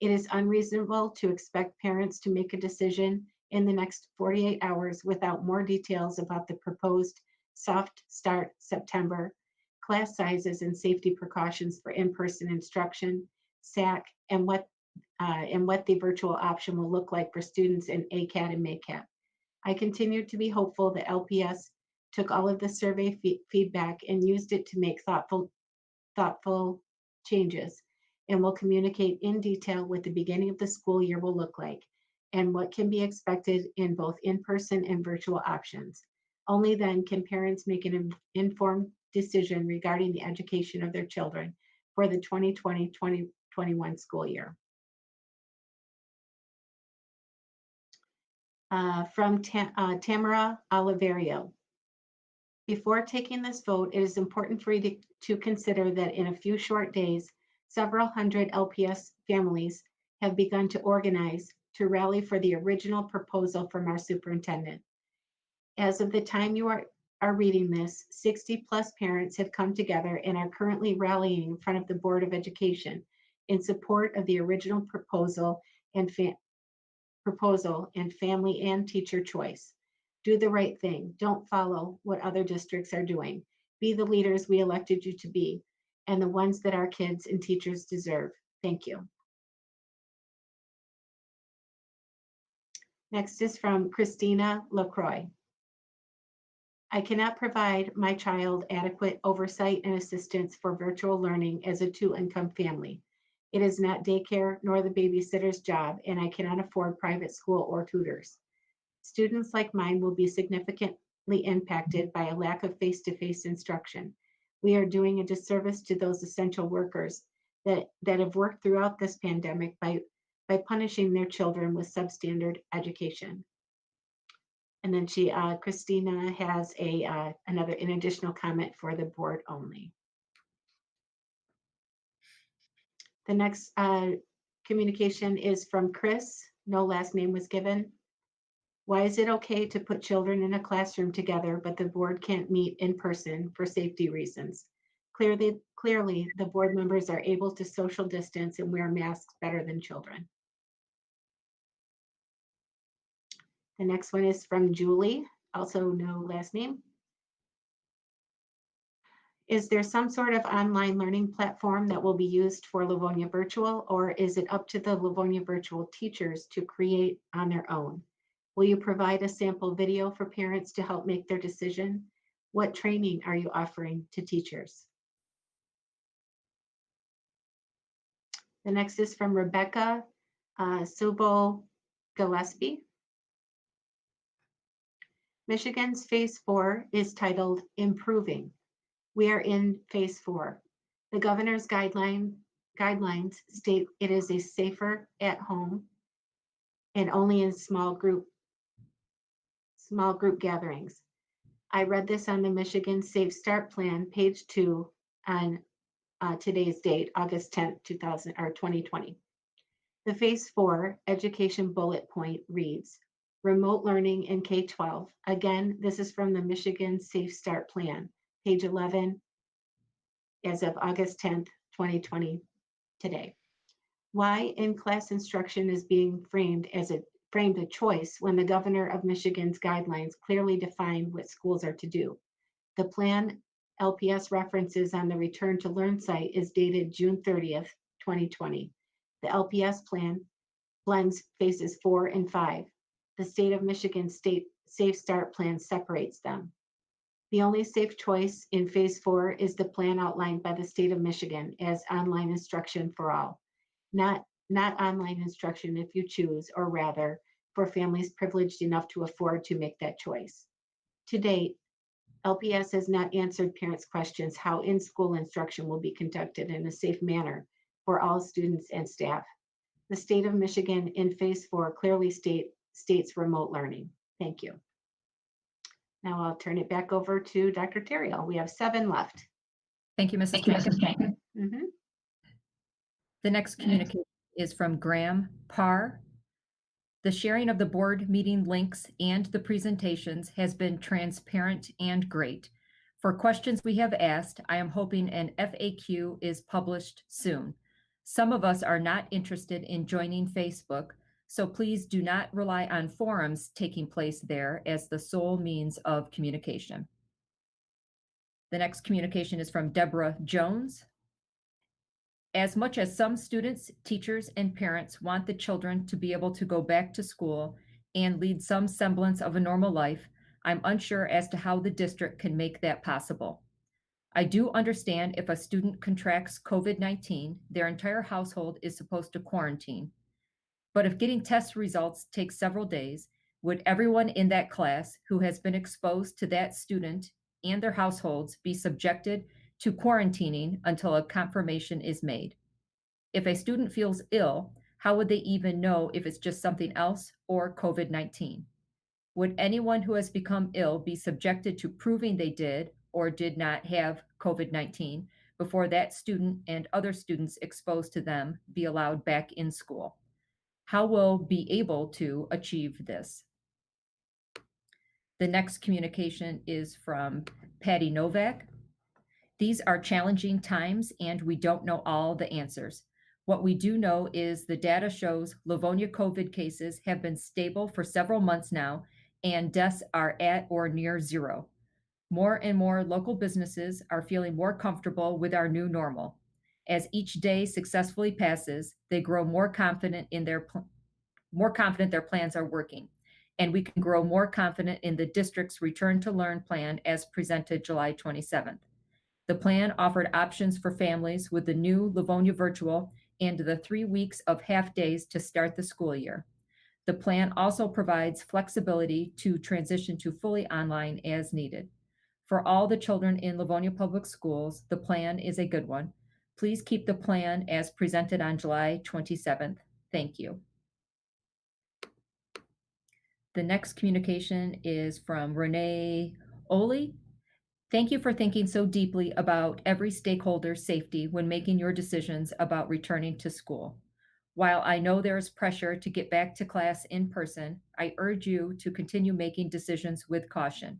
It is unreasonable to expect parents to make a decision in the next 48 hours without more details about the proposed soft start September, class sizes and safety precautions for in-person instruction, SAC, and what the virtual option will look like for students in ACAT and MACAT. I continue to be hopeful that LPS took all of the survey feedback and used it to make thoughtful changes, and will communicate in detail what the beginning of the school year will look like and what can be expected in both in-person and virtual options. Only then can parents make an informed decision regarding the education of their children for the 2020-2021 school year. From Tamara Oliverio. Before taking this vote, it is important for you to consider that in a few short days, several hundred LPS families have begun to organize to rally for the original proposal from our superintendent. As of the time you are reading this, 60+ parents have come together and are currently rallying in front of the Board of Education in support of the original proposal and family and teacher choice. Do the right thing. Don't follow what other districts are doing. Be the leaders we elected you to be and the ones that our kids and teachers deserve. Thank you. Next is from Christina LaCroix. I cannot provide my child adequate oversight and assistance for virtual learning as a two-income family. It is not daycare nor the babysitter's job, and I cannot afford private school or tutors. Students like mine will be significantly impacted by a lack of face-to-face instruction. We are doing a disservice to those essential workers that have worked throughout this pandemic by punishing their children with substandard education. And then Christina has an additional comment for the board only. The next communication is from Chris. No last name was given. Why is it okay to put children in a classroom together, but the board can't meet in person for safety reasons? Clearly, the board members are able to social distance and wear masks better than children. The next one is from Julie, also no last name. Is there some sort of online learning platform that will be used for Livonia Virtual, or is it up to the Livonia Virtual teachers to create on their own? Will you provide a sample video for parents to help make their decision? What training are you offering to teachers? The next is from Rebecca Subo Gillespie. Michigan's Phase 4 is titled Improving. We are in Phase 4. The governor's guidelines state it is a safer at home and only in small group gatherings. I read this on the Michigan Safe Start Plan, page 2, on today's date, August 10th, 2020. The Phase 4 education bullet point reads, remote learning in K-12. Again, this is from the Michigan Safe Start Plan, page 11, as of August 10th, 2020, today. Why in-class instruction is being framed a choice when the governor of Michigan's guidelines clearly define what schools are to do. The plan LPS references on the Return to Learn site is dated June 30th, 2020. The LPS plan blends phases 4 and 5. The state of Michigan state Safe Start Plan separates them. The only safe choice in Phase 4 is the plan outlined by the state of Michigan as online instruction for all, not online instruction if you choose, or rather, for families privileged enough to afford to make that choice. To date, LPS has not answered parents' questions how in-school instruction will be conducted in a safe manner for all students and staff. The state of Michigan in Phase 4 clearly states remote learning. Thank you. Now I'll turn it back over to Dr. Terrell. We have 7 left. Thank you, Mrs. Jenkins. Mhm. The next communication is from Graham Parr. The sharing of the board meeting links and the presentations has been transparent and great. For questions we have asked, I am hoping an FAQ is published soon. Some of us are not interested in joining Facebook, so please do not rely on forums taking place there as the sole means of communication. The next communication is from Deborah Jones. As much as some students, teachers, and parents want the children to be able to go back to school and lead some semblance of a normal life, I'm unsure as to how the district can make that possible. I do understand if a student contracts COVID-19, their entire household is supposed to quarantine. But if getting test results takes several days, would everyone in that class who has been exposed to that student and their households be subjected to quarantining until a confirmation is made? If a student feels ill, how would they even know if it's just something else or COVID-19? Would anyone who has become ill be subjected to proving they did or did not have COVID-19 before that student and other students exposed to them be allowed back in school? How will be able to achieve this? The next communication is from Patty Novak. These are challenging times and we don't know all the answers. What we do know is the data shows Livonia COVID cases have been stable for several months now and deaths are at or near zero. More and more local businesses are feeling more comfortable with our new normal. As each day successfully passes, they grow more confident their plans are working, and we can grow more confident in the district's return to learn plan as presented July 27th. The plan offered options for families with the new Livonia virtual and the 3 weeks of half days to start the school year. The plan also provides flexibility to transition to fully online as needed. For all the children in Livonia Public Schools, the plan is a good one. Please keep the plan as presented on July 27th. Thank you. The next communication is from Renee Oli. Thank you for thinking so deeply about every stakeholder's safety when making your decisions about returning to school. While I know there is pressure to get back to class in person, I urge you to continue making decisions with caution.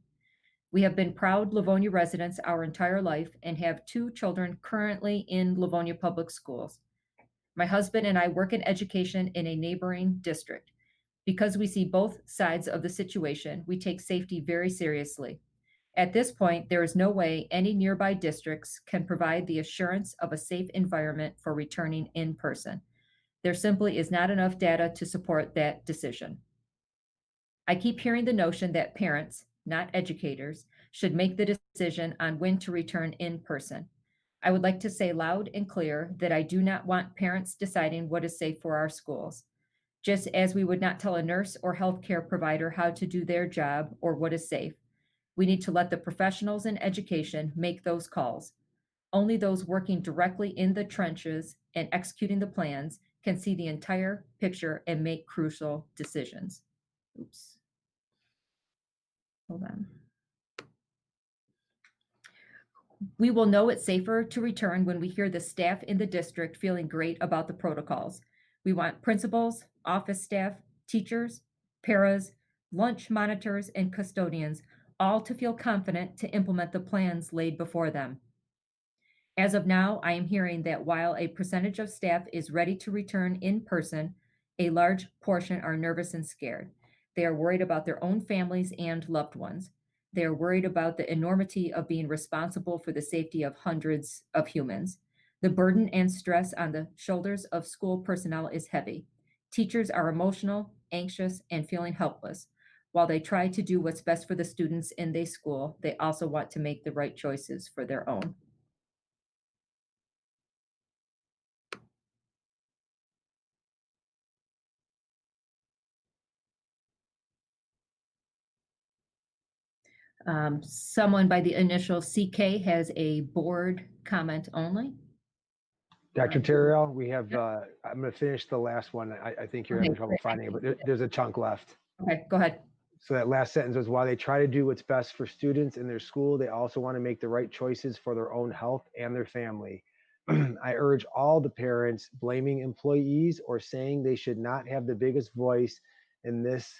We have been proud Livonia residents our entire life and have 2 children currently in Livonia Public Schools. My husband and I work in education in a neighboring district. Because we see both sides of the situation, we take safety very seriously. At this point, there is no way any nearby districts can provide the assurance of a safe environment for returning in person. There simply is not enough data to support that decision. I keep hearing the notion that parents, not educators, should make the decision on when to return in person. I would like to say loud and clear that I do not want parents deciding what is safe for our schools. Just as we would not tell a nurse or healthcare provider how to do their job or what is safe, we need to let the professionals in education make those calls. Only those working directly in the trenches and executing the plans can see the entire picture and make crucial decisions. Oops. Hold on. We will know it's safer to return when we hear the staff in the district feeling great about the protocols. We want principals, office staff, teachers, paras, lunch monitors, and custodians all to feel confident to implement the plans laid before them. As of now, I am hearing that while a percentage of staff is ready to return in person, a large portion are nervous and scared. They are worried about their own families and loved ones. They are worried about the enormity of being responsible for the safety of hundreds of humans. The burden and stress on the shoulders of school personnel is heavy. Teachers are emotional, anxious, and feeling helpless. While they try to do what's best for the students in their school, they also want to make the right choices for their own. Someone by the initial CK has a board comment only. Dr. Terrell, we have, I'm going to finish the last one. I think you're having Okay, trouble great. finding it, but there's a chunk left. Okay, go ahead. So that last sentence was, while they try to do what's best for students in their school, they also want to make the right choices for their own health and their family. I urge all the parents blaming employees or saying they should not have the biggest voice in this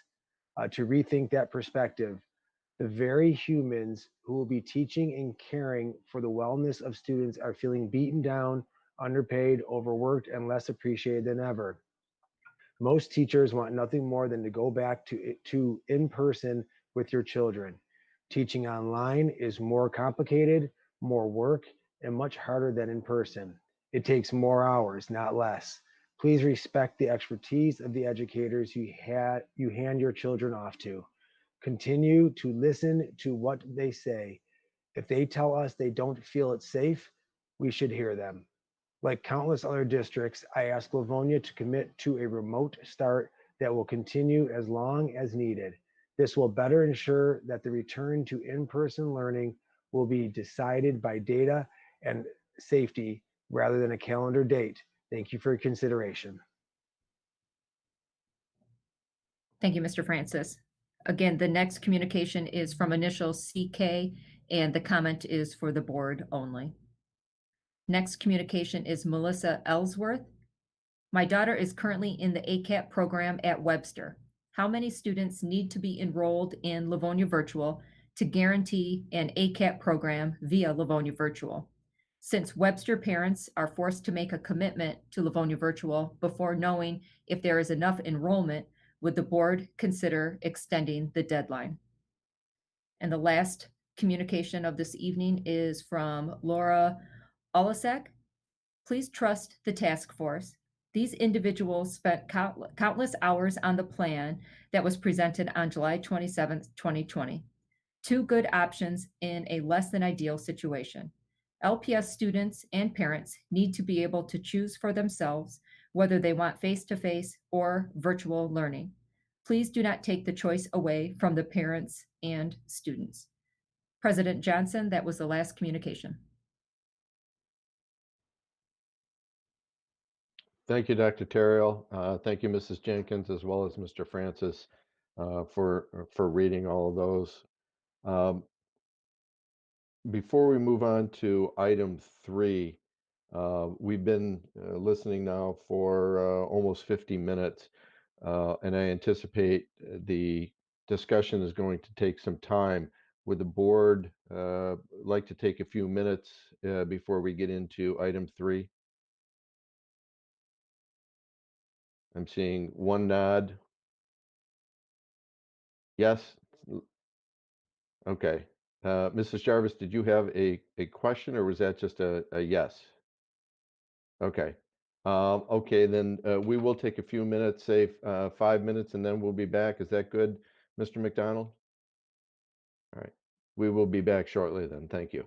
to rethink that perspective. The very humans who will be teaching and caring for the wellness of students are feeling beaten down, underpaid, overworked, and less appreciated than ever. Most teachers want nothing more than to go back to in person with your children. Teaching online is more complicated, more work, and much harder than in person. It takes more hours, not less. Please respect the expertise of the educators you hand your children off to. Continue to listen to what they say. If they tell us they don't feel it's safe, we should hear them. Like countless other districts, I ask Livonia to commit to a remote start that will continue as long as needed. This will better ensure that the return to in-person learning will be decided by data and safety rather than a calendar date. Thank you for your consideration. Thank you, Mr. Francis. Again, the next communication is from initial CK, and the comment is for the board only. Next communication is Melissa Ellsworth. My daughter is currently in the ACAP program at Webster. How many students need to be enrolled in Livonia Virtual to guarantee an ACAP program via Livonia Virtual? Since Webster parents are forced to make a commitment to Livonia Virtual before knowing if there is enough enrollment, would the board consider extending the deadline? And the last communication of this evening is from Laura Olasek. Please trust the task force. These individuals spent countless hours on the plan that was presented on July 27th, 2020. Two good options in a less than ideal situation. LPS students and parents need to be able to choose for themselves whether they want face-to-face or virtual learning. Please do not take the choice away from the parents and students. President Johnson, that was the last communication. Thank you, Dr. Terrell. Thank you, Mrs. Jenkins, as well as Mr. Francis, for reading all of those. Before we move on to item 3, we've been listening now for almost 50 minutes, and I anticipate the discussion is going to take some time. Would the board like to take a few minutes before we get into item 3? I'm seeing one nod. Yes? Okay. Mrs. Jarvis, did you have a question, or was that just a yes? Okay. Okay, then we will take a few minutes, say 5 minutes, and then we'll be back. Is that good, Mr. McDonald? All right. We will be back shortly then. Thank you.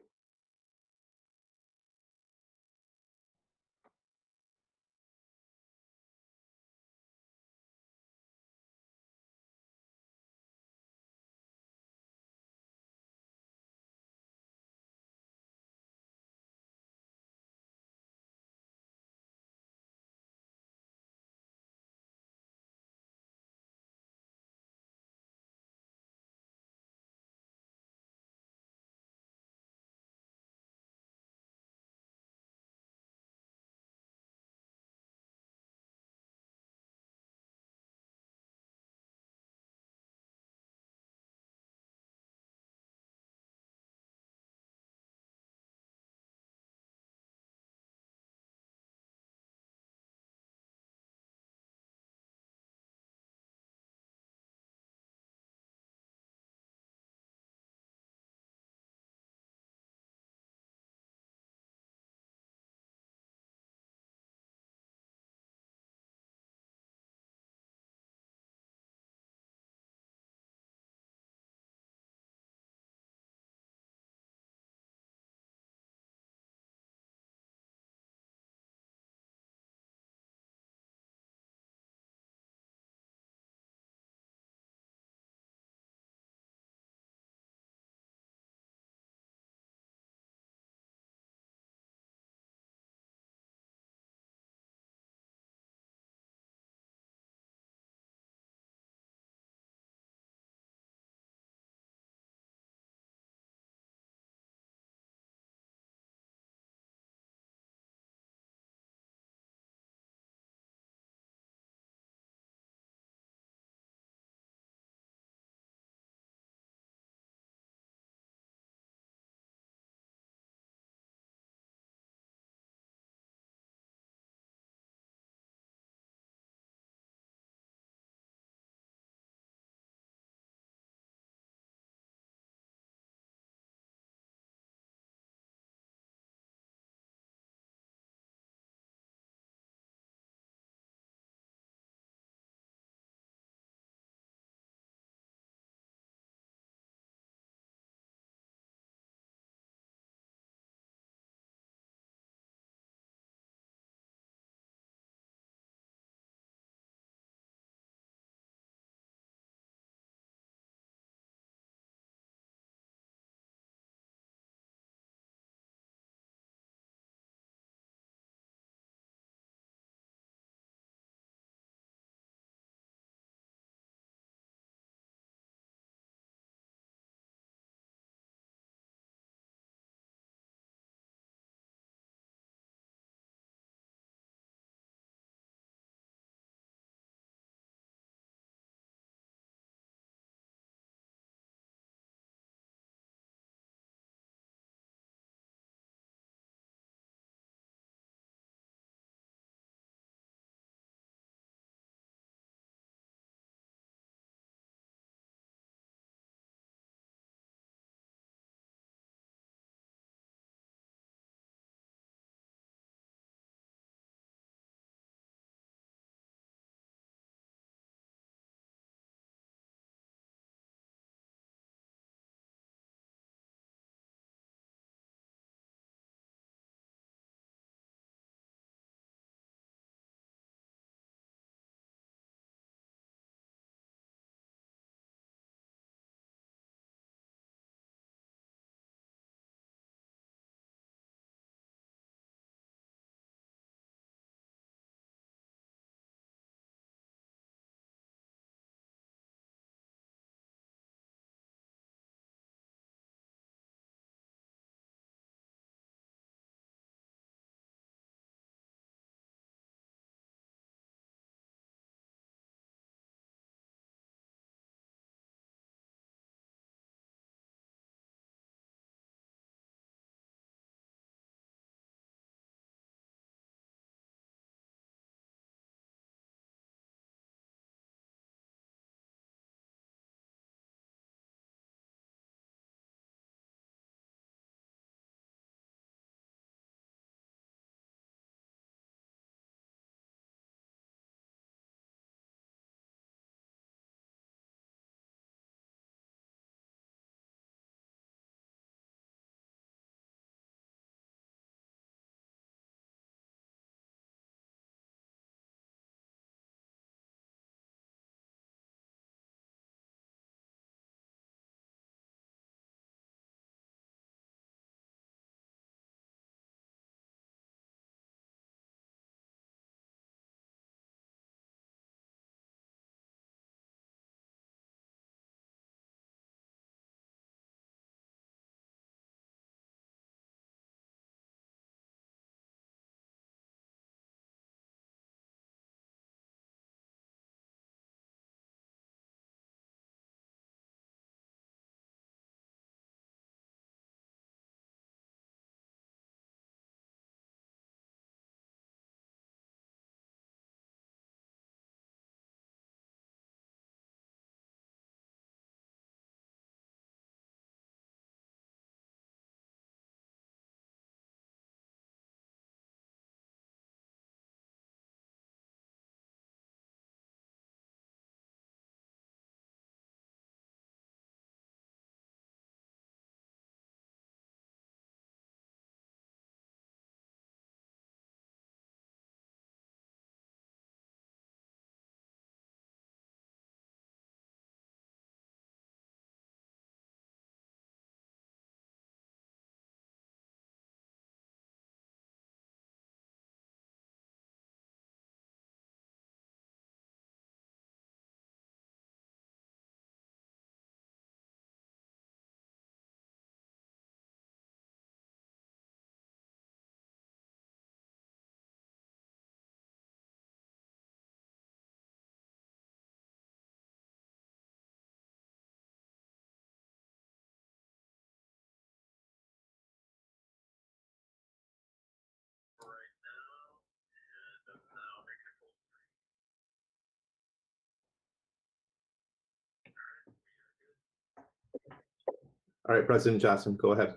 All right, President Johnson, go ahead.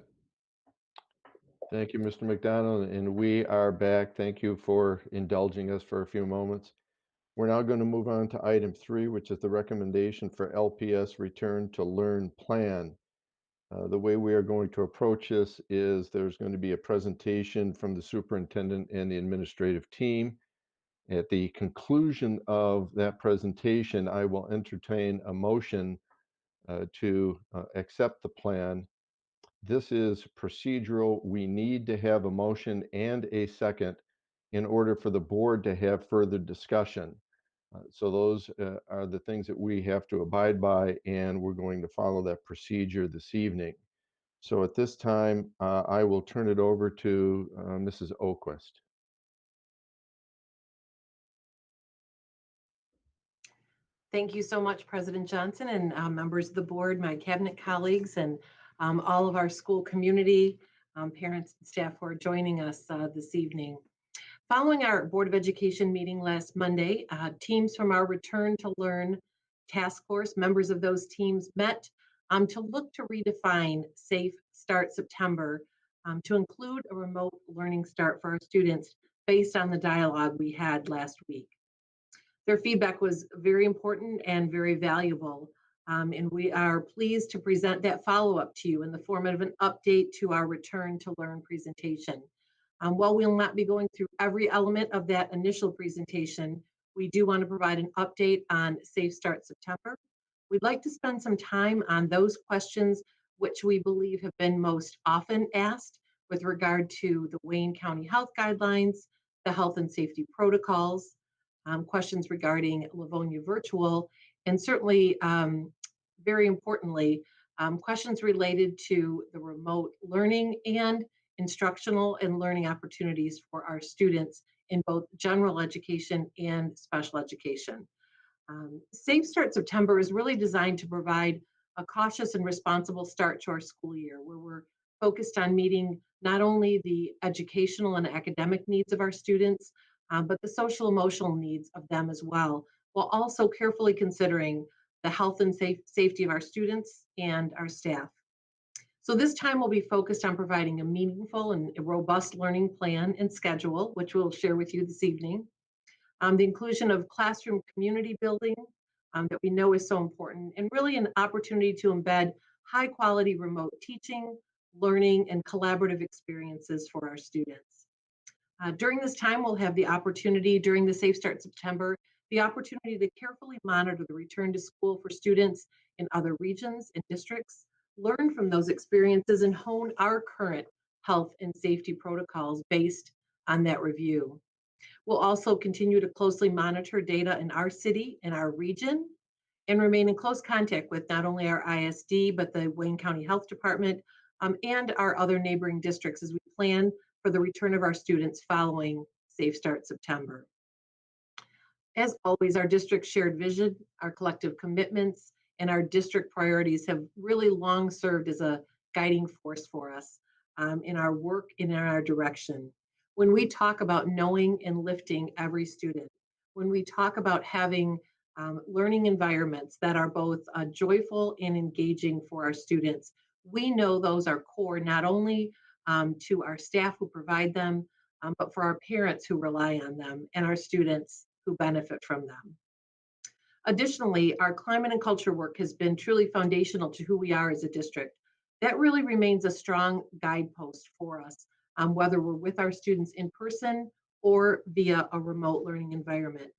Thank you, Mr. McDonald, and we are back. Thank you for indulging us for a few moments. We're now going to move on to item 3, which is the recommendation for LPS Return to Learn plan. The way we are going to approach this is there's going to be a presentation from the superintendent and the administrative team. At the conclusion of that presentation, I will entertain a motion to accept the plan. This is procedural. We need to have a motion and a second in order for the board to have further discussion. So those are the things that we have to abide by, and we're going to follow that procedure this evening. So at this time, I will turn it over to Mrs. Oquist. Thank you so much, President Johnson, and members of the board, my cabinet colleagues, and all of our school community, parents and staff who are joining us this evening. Following our Board of Education meeting last Monday, teams from our Return to Learn task force, members of those teams met to look to redefine Safe Start September to include a remote learning start for our students based on the dialogue we had last week. Their feedback was very important and very valuable, and we are pleased to present that follow-up to you in the form of an update to our Return to Learn presentation. While we will not be going through every element of that initial presentation, we do want to provide an update on Safe Start September. We'd like to spend some time on those questions which we believe have been most often asked with regard to the Wayne County Health Guidelines, the health and safety protocols, questions regarding Livonia Virtual, and certainly, very importantly, questions related to the remote learning and instructional and learning opportunities for our students in both general education and special education. Safe Start September is really designed to provide a cautious and responsible start to our school year, where we're focused on meeting not only the educational and academic needs of our students, but the social emotional needs of them as well, while also carefully considering the health and safety of our students and our staff. So this time will be focused on providing a meaningful and a robust learning plan and schedule, which we'll share with you this evening. The inclusion of classroom community building that we know is so important, and really an opportunity to embed high quality remote teaching, learning, and collaborative experiences for our students. During this time, we'll have the opportunity during the Safe Start September, the opportunity to carefully monitor the return to school for students in other regions and districts, learn from those experiences, and hone our current health and safety protocols based on that review. We'll also continue to closely monitor data in our city and our region and remain in close contact with not only our ISD, but the Wayne County Health Department and our other neighboring districts as we plan for the return of our students following Safe Start September. As always, our district shared vision, our collective commitments, and our district priorities have really long served as a guiding force for us in our work and in our direction. When we talk about knowing and lifting every student, when we talk about having learning environments that are both joyful and engaging for our students, we know those are core not only to our staff who provide them, but for our parents who rely on them and our students who benefit from them. Additionally, our climate and culture work has been truly foundational to who we are as a district. That really remains a strong guidepost for us, whether we're with our students in person or via a remote learning environment.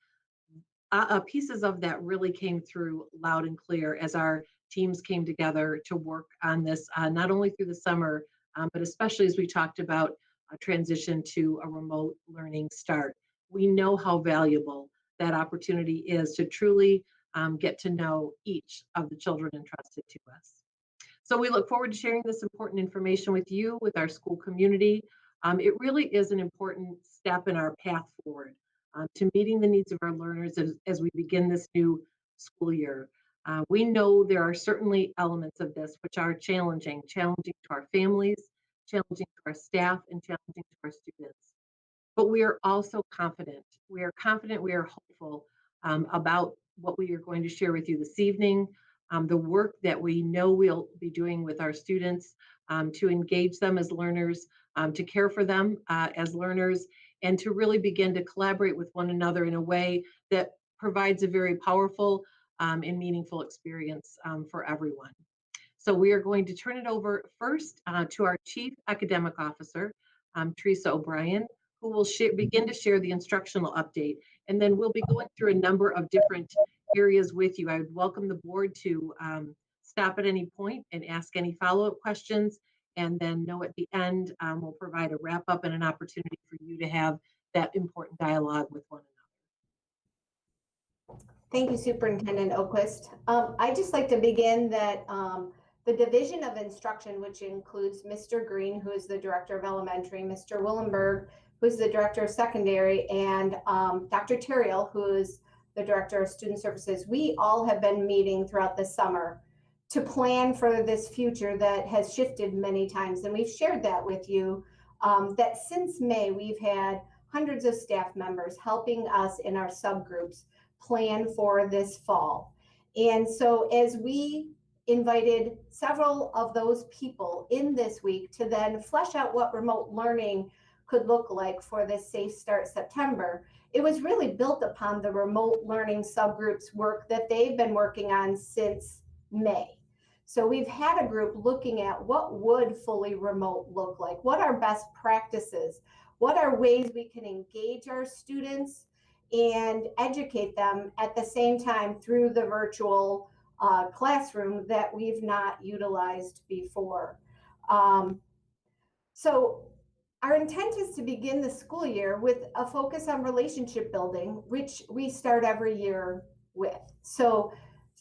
Pieces of that really came through loud and clear as our teams came together to work on this, not only through the summer, but especially as we talked about a transition to a remote learning start. We know how valuable that opportunity is to truly get to know each of the children entrusted to us. So we look forward to sharing this important information with you, with our school community. It really is an important step in our path forward to meeting the needs of our learners as we begin this new school year. We know there are certainly elements of this which are challenging to our families, challenging to our staff, and challenging to our students. But we are also confident. We are confident, we are hopeful about what we are going to share with you this evening. the work that we know we'll be doing with our students, to engage them as learners, to care for them as learners, and to really begin to collaborate with one another in a way that provides a very powerful and meaningful experience for everyone. So we are going to turn it over first to our Chief Academic Officer, Teresa O'Brien, who will begin to share the instructional update. And then we'll be going through a number of different areas with you. I would welcome the board to stop at any point and ask any follow-up questions. And then know at the end, we'll provide a wrap up and an opportunity for you to have that important dialogue with one another. Thank you, Superintendent Oquist. I'd just like to begin that the Division of Instruction, which includes Mr. Green, who is the Director of Elementary, Mr. Willenberg, who is the Director of Secondary, and Dr. Terriel, who is the Director of Student Services, we all have been meeting throughout the summer to plan for this future that has shifted many times. And we've shared that with you, that since May, we've had hundreds of staff members helping us in our subgroups plan for this fall. And so as we invited several of those people in this week to then flesh out what remote learning could look like for this Safe Start September, it was really built upon the remote learning subgroups work that they've been working on since May. So we've had a group looking at what would fully remote look like, what are best practices, what are ways we can engage our students and educate them at the same time through the virtual classroom that we've not utilized before. So our intent is to begin the school year with a focus on relationship building, which we start every year with. So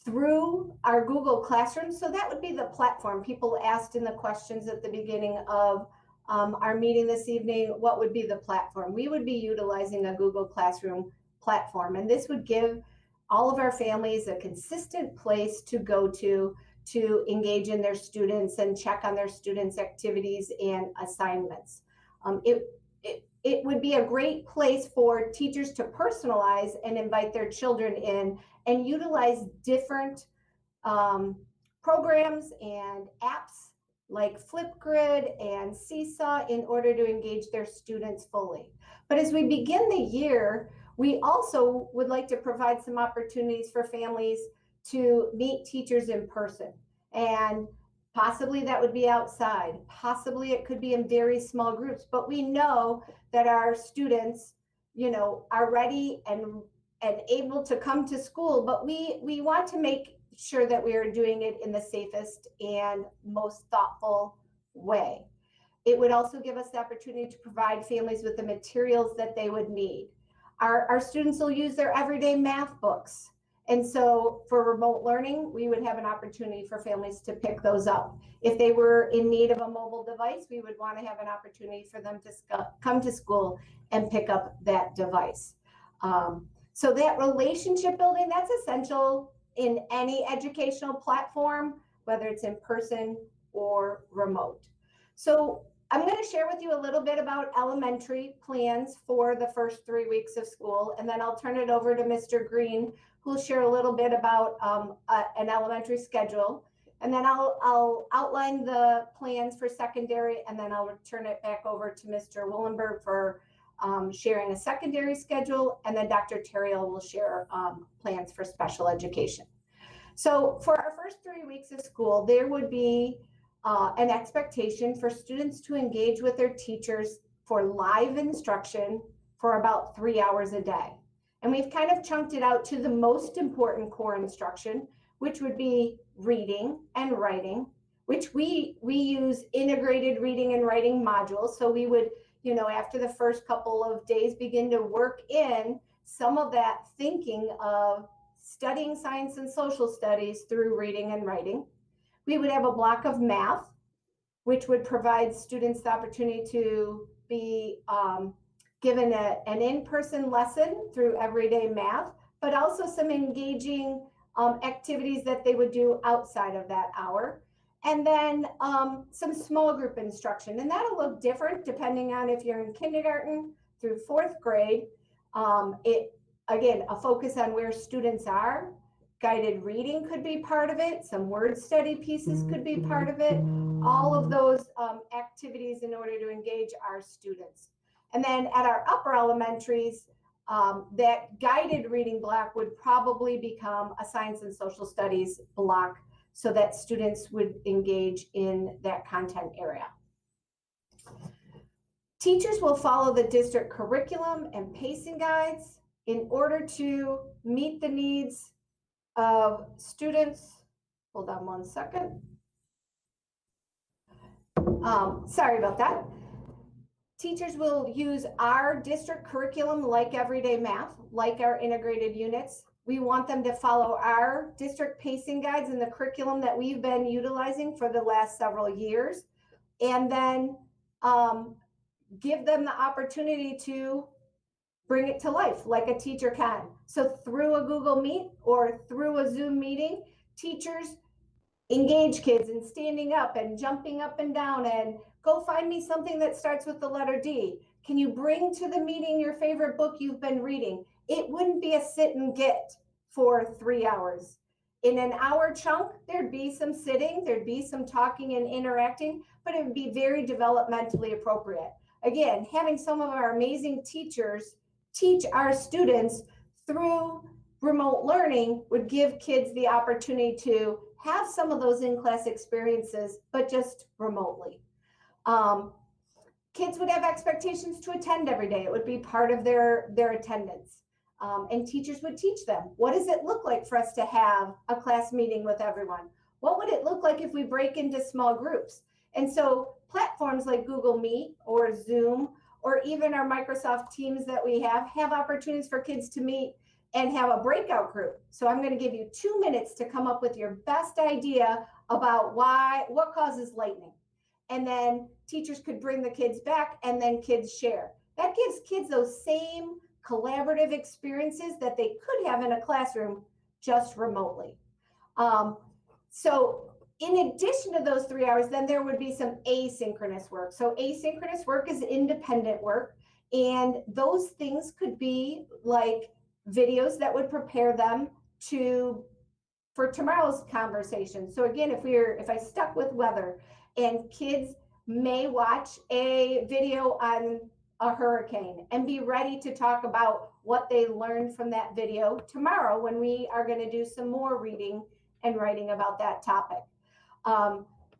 through our Google Classroom, so that would be the platform. People asked in the questions at the beginning of our meeting this evening, what would be the platform? We would be utilizing a Google Classroom platform, and this would give all of our families a consistent place to go to engage in their students and check on their students' activities and assignments. It would be a great place for teachers to personalize and invite their children in and utilize different programs and apps like Flipgrid and Seesaw in order to engage their students fully. But as we begin the year, we also would like to provide some opportunities for families to meet teachers in person. And possibly that would be outside. Possibly it could be in very small groups, but we know that our students, are ready and able to come to school, but we want to make sure that we are doing it in the safest and most thoughtful way. It would also give us the opportunity to provide families with the materials that they would need. Our students will use their everyday math books. And so for remote learning, we would have an opportunity for families to pick those up. If they were in need of a mobile device, we would want to have an opportunity for them to come to school and pick up that device. So that relationship building, that's essential in any educational platform, whether it's in person or remote. So I'm going to share with you a little bit about elementary plans for the first 3 weeks of school, and then I'll turn it over to Mr. Green, who'll share a little bit about an elementary schedule. And then I'll outline the plans for secondary, and then I'll turn it back over to Mr. Willenberg for sharing a secondary schedule, and then Dr. Terriel will share plans for special education. So for our first 3 weeks of school, there would be an expectation for students to engage with their teachers for live instruction for about 3 hours a day. And we've kind of chunked it out to the most important core instruction, which would be reading and writing, which we use integrated reading and writing modules. So we would, after the first couple of days, begin to work in some of that thinking of studying science and social studies through reading and writing. We would have a block of math, which would provide students the opportunity to be given an in-person lesson through everyday math, but also some engaging activities that they would do outside of that hour. And then some small group instruction. And that'll look different depending on if you're in kindergarten through 4th grade. Again, a focus on where students are guided reading could be part of it. Some word study pieces could be part of it. All of those activities in order to engage our students. And then at our upper elementaries, that guided reading block would probably become a science and social studies block so that students would engage in that content area. Teachers will follow the district curriculum and pacing guides in order to meet the needs of students. Hold on one second. Sorry about that. Teachers will use our district curriculum like everyday math, like our integrated units. We want them to follow our district pacing guides and the curriculum that we've been utilizing for the last several years. And then give them the opportunity to bring it to life like a teacher can. So through a Google Meet or through a Zoom meeting, teachers engage kids in standing up and jumping up and down and go find me something that starts with the letter D. Can you bring to the meeting your favorite book you've been reading? It wouldn't be a sit and get for 3 hours. In an hour chunk, there'd be some sitting, there'd be some talking and interacting, but it would be very developmentally appropriate. Again, having some of our amazing teachers teach our students through remote learning would give kids the opportunity to have some of those in-class experiences, but just remotely. Kids would have expectations to attend every day. It would be part of their attendance. And teachers would teach them, what does it look like for us to have a class meeting with everyone? What would it look like if we break into small groups? And so platforms like Google Meet or Zoom, or even our Microsoft Teams that we have opportunities for kids to meet and have a breakout group. So I'm going to give you 2 minutes to come up with your best idea about what causes lightning. And then teachers could bring the kids back and then kids share. That gives kids those same collaborative experiences that they could have in a classroom just remotely. So in addition to those 3 hours, then there would be some asynchronous work. So asynchronous work is independent work. And those things could be like videos that would prepare them for tomorrow's conversation. So again, if I stuck with weather and kids may watch a video on a hurricane and be ready to talk about what they learned from that video tomorrow when we are going to do some more reading and writing about that topic.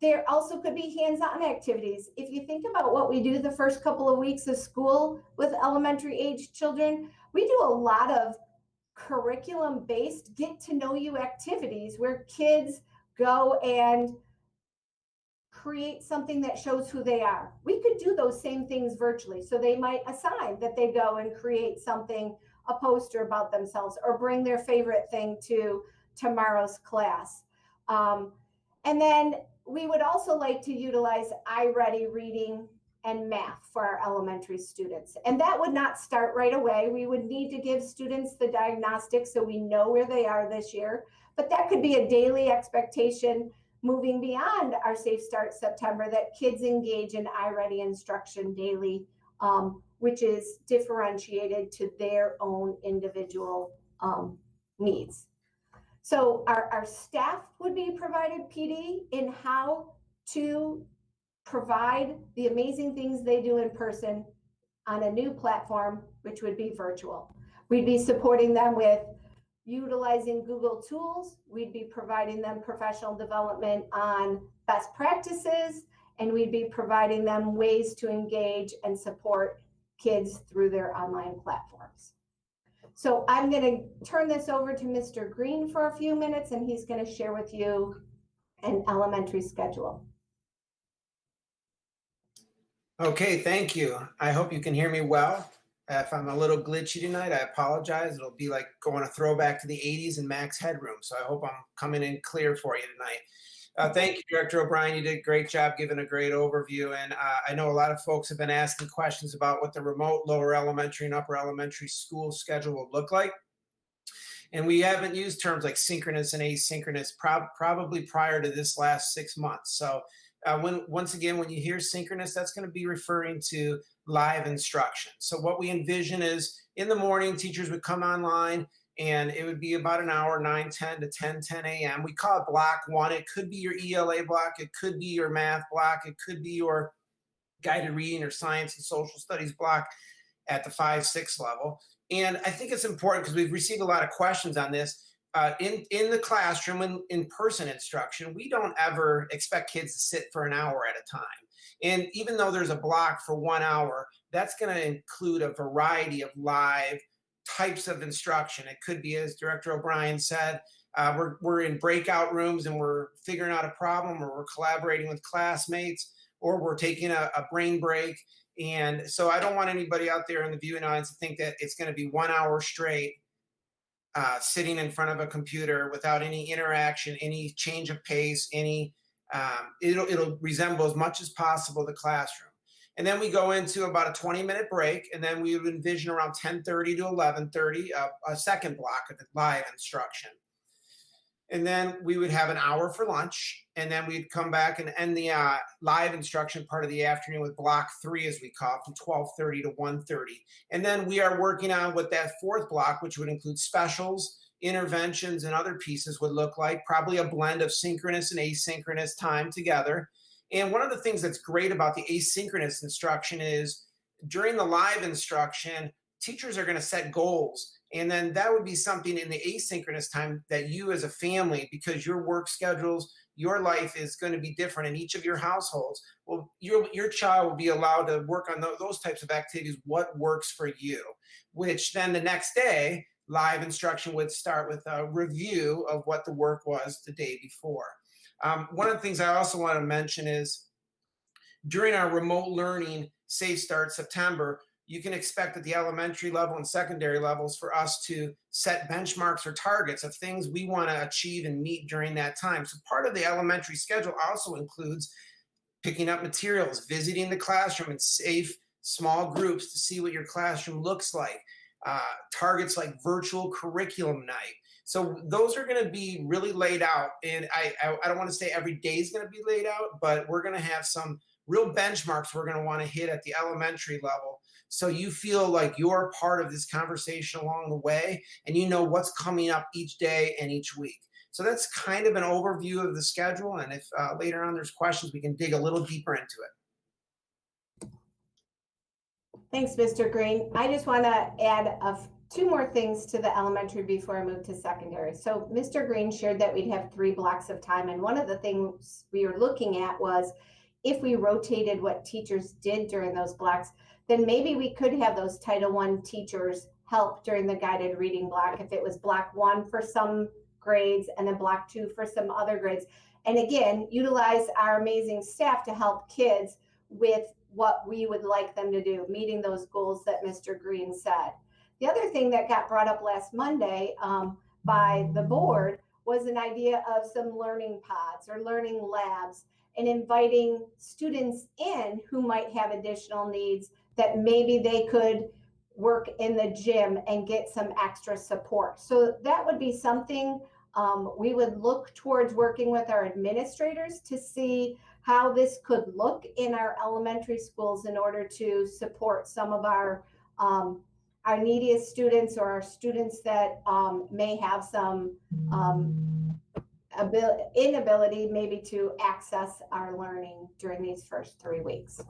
There also could be hands-on activities. If you think about what we do the first couple of weeks of school with elementary age children, we do a lot of curriculum-based get-to-know-you activities where kids go and create something that shows who they are. We could do those same things virtually. So they might assign that they go and create something, a poster about themselves, or bring their favorite thing to tomorrow's class. And then we would also like to utilize iReady reading and math for our elementary students. And that would not start right away. We would need to give students the diagnostic so we know where they are this year. But that could be a daily expectation moving beyond our Safe Start September, that kids engage in iReady instruction daily, which is differentiated to their own individual needs. So our staff would be provided PD in how to provide the amazing things they do in person on a new platform, which would be virtual. We'd be supporting them with utilizing Google tools. We'd be providing them professional development on best practices, and we'd be providing them ways to engage and support kids through their online platforms. So I'm going to turn this over to Mr. Green for a few minutes, and he's going to share with you an elementary schedule. Okay, thank you. I hope you can hear me well. If I'm a little glitchy tonight, I apologize. It'll be like going a throwback to the 80s and Max Headroom. So I hope I'm coming in clear for you tonight. Thank you, Director O'Brien. You did a great job giving a great overview. And I know a lot of folks have been asking questions about what the remote lower elementary and upper elementary school schedule will look like. And we haven't used terms like synchronous and asynchronous probably prior to this last 6 months. So once again, when you hear synchronous, that's going to be referring to live instruction. So what we envision is in the morning, teachers would come online And it would be about an hour, 9:10 to 10:10 a.m. We call it block one. It could be your ELA block. It could be your math block. It could be your guided reading or science and social studies block at the 5-6 level. And I think it's important because we've received a lot of questions on this. In the classroom, in person instruction, we don't ever expect kids to sit for an hour at a time. And even though there's a block for 1 hour, that's going to include a variety of live types of instruction. It could be, as Director O'Brien said, we're in breakout rooms and we're figuring out a problem, or we're collaborating with classmates, or we're taking a brain break. And so I don't want anybody out there in the viewing audience to think that it's going to be 1 hour straight sitting in front of a computer without any interaction, any change of pace, it'll resemble as much as possible the classroom. And then we go into about a 20-minute break, and then we would envision around 10:30 to 11:30 a second block of live instruction. And then we would have an hour for lunch, and then we'd come back and end the live instruction part of the afternoon with block 3, as we call it, from 12:30 to 1:30. And then we are working on what that fourth block, which would include specials, interventions, and other pieces, would look like, probably a blend of synchronous and asynchronous time together. And one of the things that's great about the asynchronous instruction is during the live instruction, teachers are going to set goals. And then that would be something in the asynchronous time that you as a family, because your work schedules, your life is going to be different in each of your households. Well, your child will be allowed to work on those types of activities, what works for you, which then the next day, live instruction would start with a review of what the work was the day before. One of the things I also want to mention is during our remote learning Safe Start September, you can expect at the elementary level and secondary levels for us to set benchmarks or targets of things we want to achieve and meet during that time. So part of the elementary schedule also includes picking up materials, visiting the classroom in safe, small groups to see what your classroom looks like, targets like virtual curriculum night. So those are going to be really laid out. And I don't want to say every day is going to be laid out, but we're going to have some real benchmarks we're going to want to hit at the elementary level. So you feel like you're part of this conversation along the way, and you know what's coming up each day and each week. So that's kind of an overview of the schedule. And if later on there's questions, we can dig a little deeper into it. Thanks, Mr. Green. I just want to add two more things to the elementary before I move to secondary. So Mr. Green shared that we'd have 3 blocks of time. And one of the things we were looking at was if we rotated what teachers did during those blocks, then maybe we could have those Title I teachers help during the guided reading block if it was block 1 for some grades and then block 2 for some other grades. And again, utilize our amazing staff to help kids with what we would like them to do, meeting those goals that Mr. Green said. The other thing that got brought up last Monday by the board was an idea of some learning pods or learning labs, and inviting students in who might have additional needs that maybe they could work in the gym and get some extra support. So that would be something we would look towards working with our administrators to see how this could look in our elementary schools in order to support some of our neediest students, or our students that may have some inability maybe to access our learning during these first 3 weeks.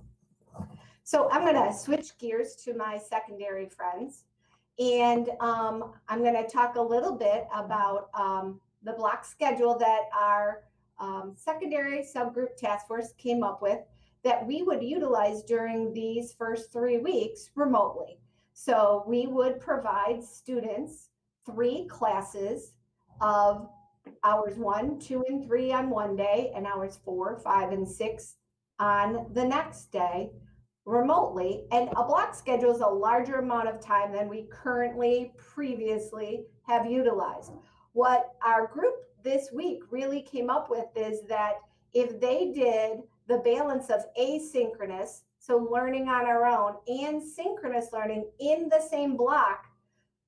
So I'm going to switch gears to my secondary friends, and I'm going to talk a little bit about the block schedule that our secondary subgroup task force came up with that we would utilize during these first 3 weeks remotely. So we would provide students 3 classes of hours 1, 2, and 3 on one day, and hours 4, 5, and 6 on the next day remotely. And a block schedule is a larger amount of time than we previously have utilized. What our group this week really came up with is that if they did the balance of asynchronous, so learning on our own, and synchronous learning in the same block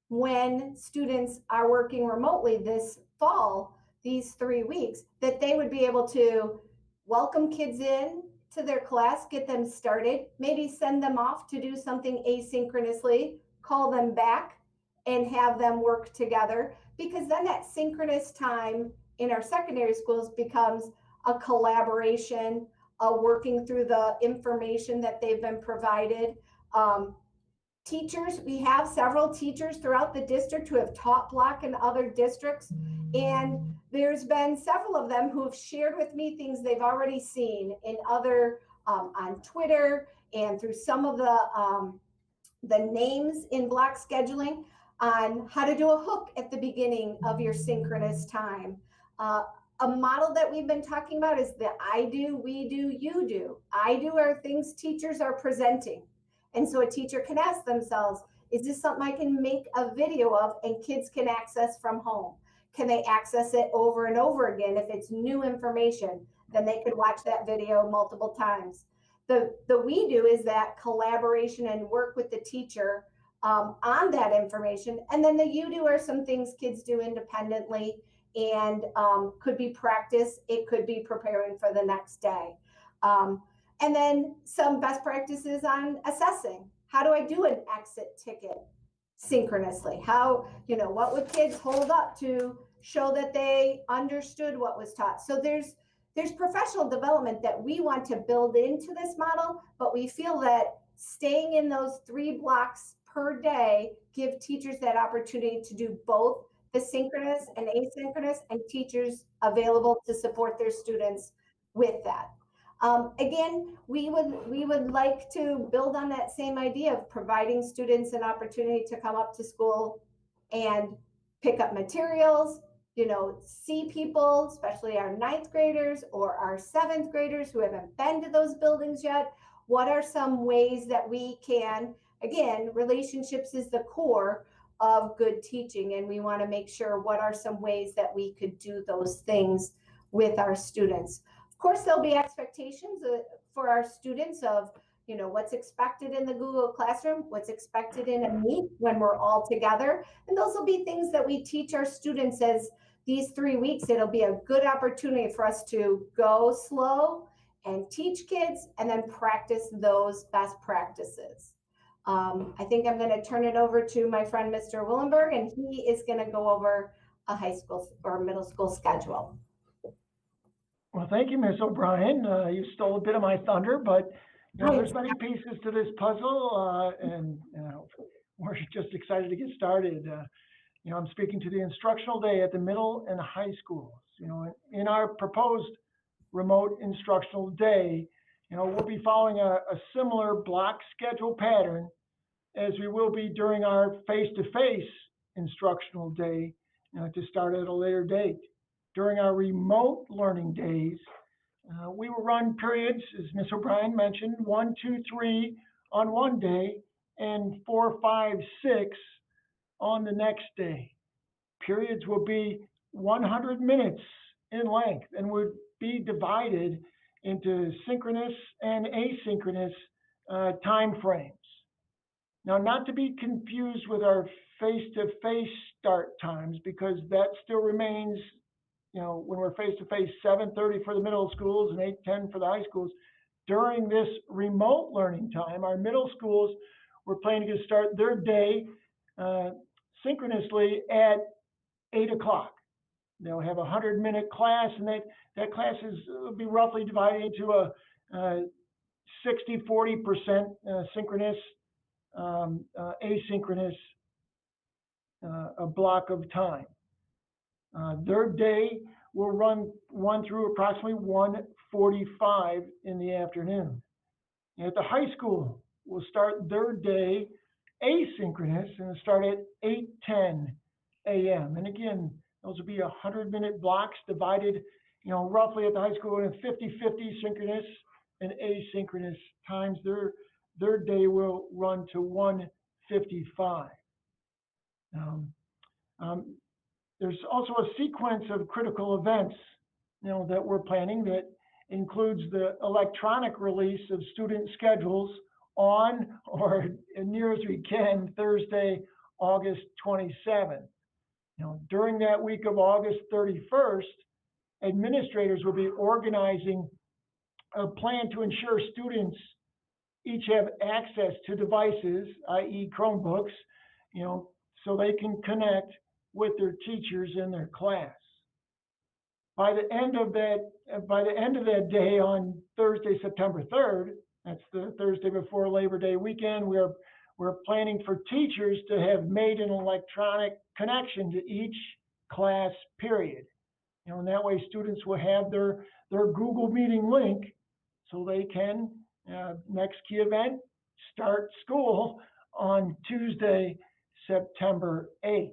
when students are working remotely this fall, these 3 weeks, that they would be able to welcome kids in to their class, get them started, maybe send them off to do something asynchronously, call them back, and have them work together, because then that synchronous time in our secondary schools becomes a collaboration, a working through the information that they've been provided. Teachers, we have several teachers throughout the district who have taught block in other districts, and there's been several of them who have shared with me things they've already seen in other on Twitter and through some of the names in block scheduling on how to do a hook at the beginning of your synchronous time. A model that we've been talking about is the I do, we do, you do. I do are things teachers are presenting. And so a teacher can ask themselves, is this something I can make a video of and kids can access from home? Can they access it over and over again? If it's new information, then they could watch that video multiple times. The we do is that collaboration and work with the teacher on that information. And then the you do are some things kids do independently and could be practice. It could be preparing for the next day. And then some best practices on assessing. How do I do an exit ticket synchronously? How, what would kids hold up to show that they understood what was taught? So there's professional development that we want to build into this model, but we feel that staying in those 3 blocks per day give teachers that opportunity to do both the synchronous and asynchronous, and teachers available to support their students with that. Again, we would like to build on that same idea of providing students an opportunity to come up to school and pick up materials, see people, especially our 9th graders or our 7th graders who haven't been to those buildings yet. What are some ways that we can, again, relationships is the core of good teaching, and we want to make sure what are some ways that we could do those things with our students. Of course, there'll be expectations for our students of, what's expected in the Google Classroom, what's expected in a Meet when we're all together. And those will be things that we teach our students as these 3 weeks. It'll be a good opportunity for us to go slow and teach kids and then practice those best practices. I think I'm going to turn it over to my friend, Mr. Willenberg, and he is going to go over a high school or middle school schedule. Well, thank you, Ms. O'Brien. You stole a bit of my thunder, but there's many pieces to this puzzle, and we're just excited to get started. I'm speaking to the instructional day at the middle and high schools. In our proposed remote instructional day, we'll be following a similar block schedule pattern as we will be during our face-to-face instructional day, to start at a later date. During our remote learning days, we will run periods, as Ms. O'Brien mentioned, 1, 2, 3 on one day and 4, 5, 6 on the next day. Periods will be 100 minutes in length and would be divided into synchronous and asynchronous time frames. Now, not to be confused with our face-to-face start times, because that still remains, when we're face-to-face, 7:30 for the middle schools and 8:10 for the high schools. During this remote learning time, our middle schools, we're planning to start their day synchronously at 8 o'clock. They'll have a 100-minute class, and that class will be roughly divided into a 60-40% synchronous, asynchronous a block of time. Their day will run through approximately 1:45 in the afternoon. And at the high school, we'll start their day asynchronous and start at 8:10 a.m. And again, those will be 100-minute blocks divided, roughly at the high school in 50-50 synchronous and asynchronous times. Their day will run to 1:55. There's also a sequence of critical events, that we're planning that includes the electronic release of student schedules on or as near as we can Thursday, August 27th. During that week of August 31st, administrators will be organizing a plan to ensure students each have access to devices, i.e. Chromebooks, so they can connect with their teachers in their class. By the end of that day on Thursday, September 3rd, that's the Thursday before Labor Day weekend, we're planning for teachers to have made an electronic connection to each class period. And that way students will have their Google Meeting link so they can, next key event, start school on Tuesday, September 8th.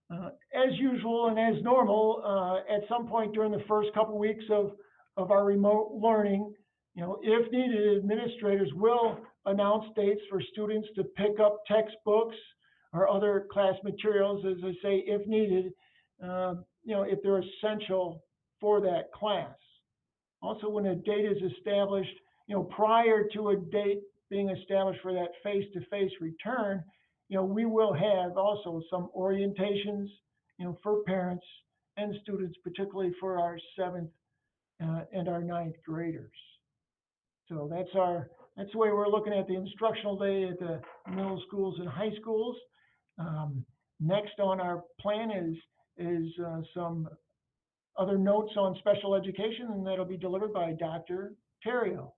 As usual and as normal, at some point during the first couple weeks of our remote learning, if needed, administrators will announce dates for students to pick up textbooks or other class materials, as I say, if needed, if they're essential for that class. Also, when a date is established, prior to a date being established for that face-to-face return, we will have also some orientations, for parents and students, particularly for our 7th and our 9th graders. So that's the way we're looking at the instructional day at the middle schools and high schools. Next on our plan is some other notes on special education, and that'll be delivered by Dr. Terrio.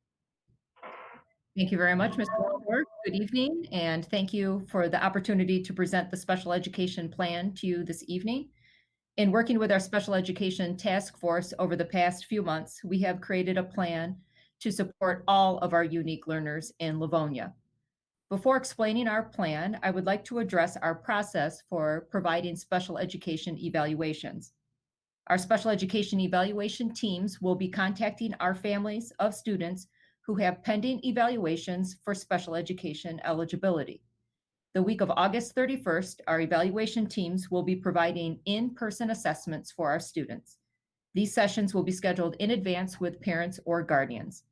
Thank you very much, Mr. Ward. Good evening, and thank you for the opportunity to present the special education plan to you this evening. In working with our special education task force over the past few months, we have created a plan to support all of our unique learners in Livonia. Before explaining our plan, I would like to address our process for providing special education evaluations. Our special education evaluation teams will be contacting our families of students who have pending evaluations for special education eligibility. The week of August 31st, our evaluation teams will be providing in-person assessments for our students. These sessions will be scheduled in advance with parents or guardians.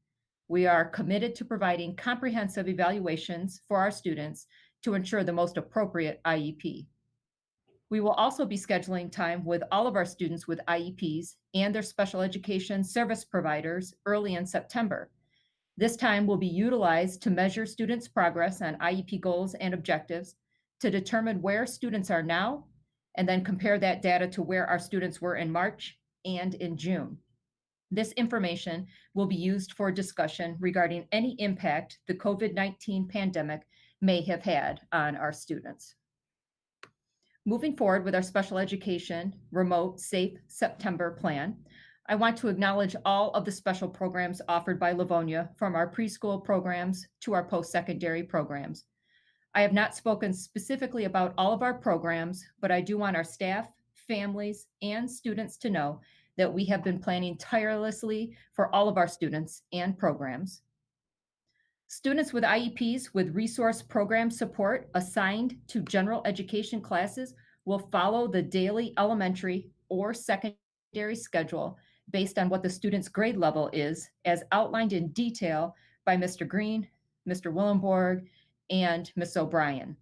We are committed to providing comprehensive evaluations for our students to ensure the most appropriate IEP. We will also be scheduling time with all of our students with IEPs and their special education service providers early in September. This time will be utilized to measure students' progress on IEP goals and objectives, to determine where students are now, and then compare that data to where our students were in March and in June. This information will be used for discussion regarding any impact the COVID-19 pandemic may have had on our students. Moving forward with our special education remote safe September plan, I want to acknowledge all of the special programs offered by Livonia, from our preschool programs to our post-secondary programs. I have not spoken specifically about all of our programs, but I do want our staff, families, and students to know that we have been planning tirelessly for all of our students and programs. Students with IEPs with resource program support assigned to general education classes will follow the daily elementary or secondary schedule based on what the student's grade level is, as outlined in detail by Mr. Green, Mr. Willenborg, and Ms. O'Brien.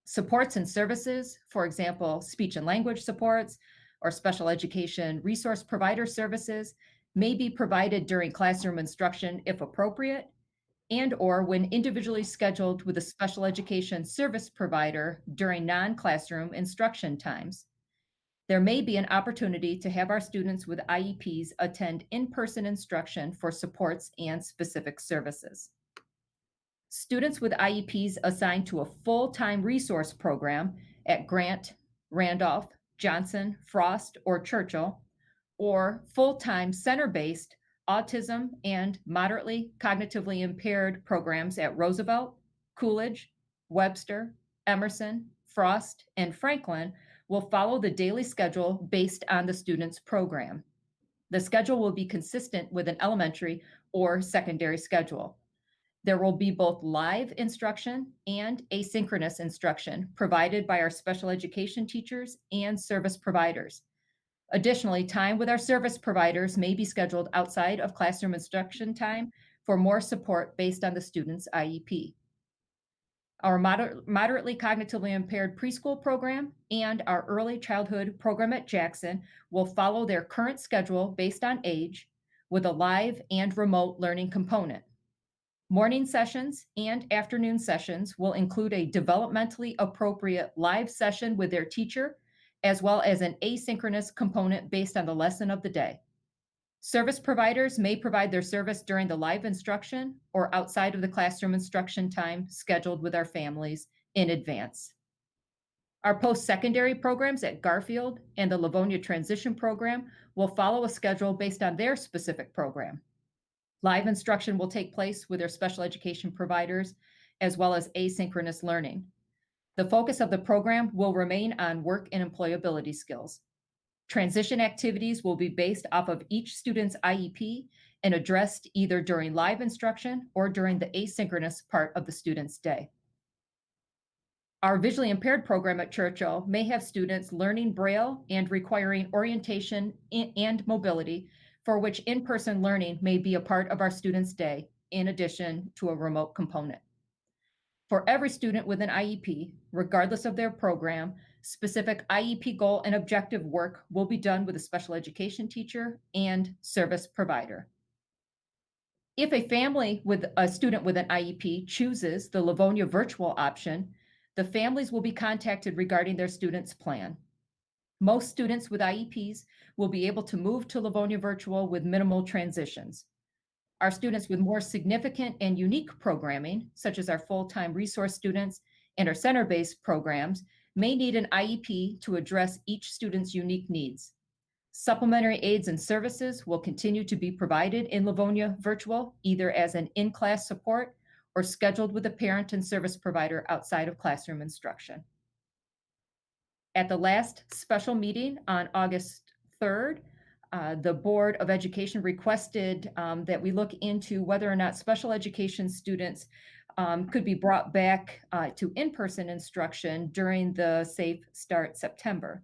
Supports and services, for example, speech and language supports or special education resource provider services, may be provided during classroom instruction if appropriate, and or when individually scheduled with a special education service provider during non-classroom instruction times. There may be an opportunity to have our students with IEPs attend in-person instruction for supports and specific services. Students with IEPs assigned to a full-time resource program at Grant, Randolph, Johnson, Frost, or Churchill, or full-time center-based autism and moderately cognitively impaired programs at Roosevelt, Coolidge, Webster, Emerson, Frost, and Franklin will follow the daily schedule based on the student's program. The schedule will be consistent with an elementary or secondary schedule. There will be both live instruction and asynchronous instruction provided by our special education teachers and service providers. Additionally, time with our service providers may be scheduled outside of classroom instruction time for more support based on the student's IEP. Our moderately cognitively impaired preschool program and our early childhood program at Jackson will follow their current schedule based on age, with a live and remote learning component. Morning sessions and afternoon sessions will include a developmentally appropriate live session with their teacher, as well as an asynchronous component based on the lesson of the day. Service providers may provide their service during the live instruction or outside of the classroom instruction time scheduled with our families in advance. Our post-secondary programs at Garfield and the Livonia Transition Program will follow a schedule based on their specific program. Live instruction will take place with their special education providers, as well as asynchronous learning. The focus of the program will remain on work and employability skills. Transition activities will be based off of each student's IEP and addressed either during live instruction or during the asynchronous part of the student's day. Our visually impaired program at Churchill may have students learning Braille and requiring orientation and mobility, for which in-person learning may be a part of our students' day, in addition to a remote component. For every student with an IEP, regardless of their program, specific IEP goal and objective work will be done with a special education teacher and service provider. If a family with a student with an IEP chooses the Livonia virtual option, the families will be contacted regarding their student's plan. Most students with IEPs will be able to move to Livonia virtual with minimal transitions. Our students with more significant and unique programming, such as our full-time resource students and our center-based programs, may need an IEP to address each student's unique needs. Supplementary aids and services will continue to be provided in Livonia virtual, either as an in-class support or scheduled with a parent and service provider outside of classroom instruction. At the last special meeting on August 3rd, the Board of Education requested that we look into whether or not special education students could be brought back to in-person instruction during the Safe Start September.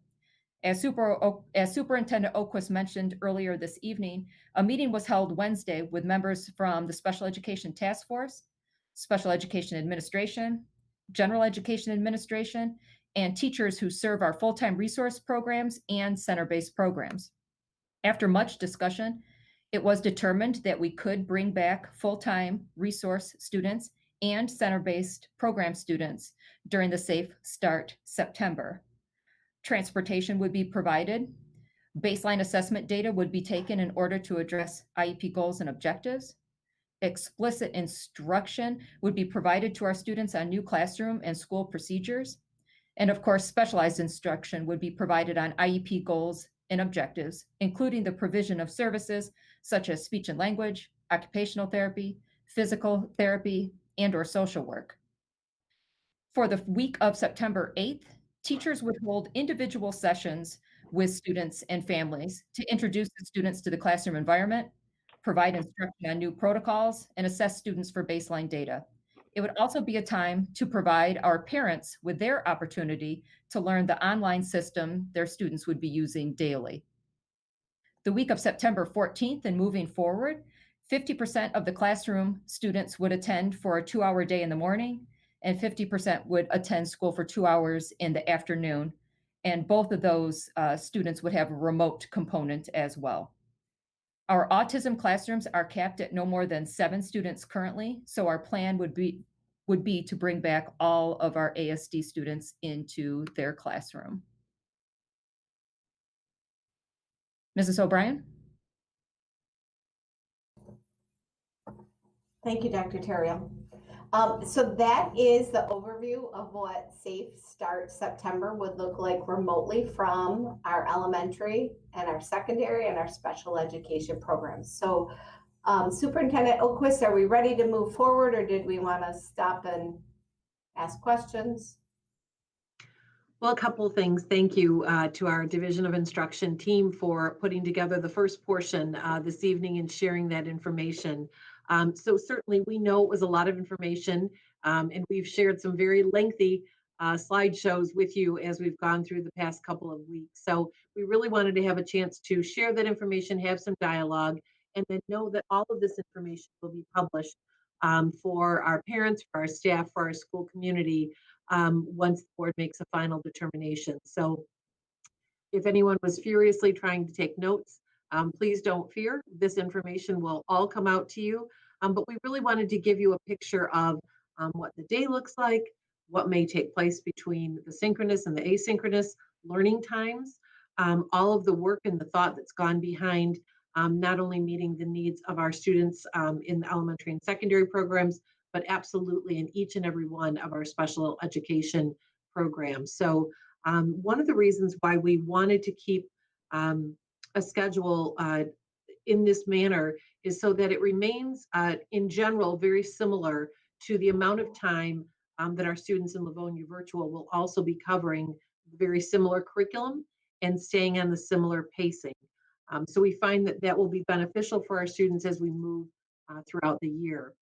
As Superintendent Oquist mentioned earlier this evening, a meeting was held Wednesday with members from the Special Education Task Force, Special Education Administration, General Education Administration, and teachers who serve our full-time resource programs and center-based programs. After much discussion, it was determined that we could bring back full-time resource students and center-based program students during the Safe Start September. Transportation would be provided. Baseline assessment data would be taken in order to address IEP goals and objectives. Explicit instruction would be provided to our students on new classroom and school procedures. And of course, specialized instruction would be provided on IEP goals and objectives, including the provision of services such as speech and language, occupational therapy, physical therapy, and/or social work. For the week of September 8th, teachers would hold individual sessions with students and families to introduce the students to the classroom environment, provide instruction on new protocols, and assess students for baseline data. It would also be a time to provide our parents with their opportunity to learn the online system their students would be using daily. The week of September 14th and moving forward, 50% of the classroom students would attend for a 2-hour day in the morning, and 50% would attend school for 2 hours in the afternoon. And both of those students would have a remote component as well. Our autism classrooms are capped at no more than 7 students currently, so our plan would be to bring back all of our ASD students into their classroom. Mrs. O'Brien? Thank you, Dr. Terrell. So that is the overview of what Safe Start September would look like remotely from our elementary and our secondary and our special education programs. So Superintendent Oquist, are we ready to move forward, or did we want to stop and ask questions? Well, a couple of things. Thank you to our Division of Instruction team for putting together the first portion this evening and sharing that information. So certainly we know it was a lot of information, and we've shared some very lengthy slideshows with you as we've gone through the past couple of weeks. So we really wanted to have a chance to share that information, have some dialogue, and then know that all of this information will be published for our parents, for our staff, for our school community once the board makes a final determination. So if anyone was furiously trying to take notes, please don't fear. This information will all come out to you but we really wanted to give you a picture of what the day looks like, what may take place between the synchronous and the asynchronous learning times, all of the work and the thought that's gone behind not only meeting the needs of our students in the elementary and secondary programs, but absolutely in each and every one of our special education programs. So one of the reasons why we wanted to keep a schedule in this manner is so that it remains in general very similar to the amount of time that our students in Livonia Virtual will also be covering very similar curriculum and staying on the similar pacing. So we find that that will be beneficial for our students as we move throughout the year.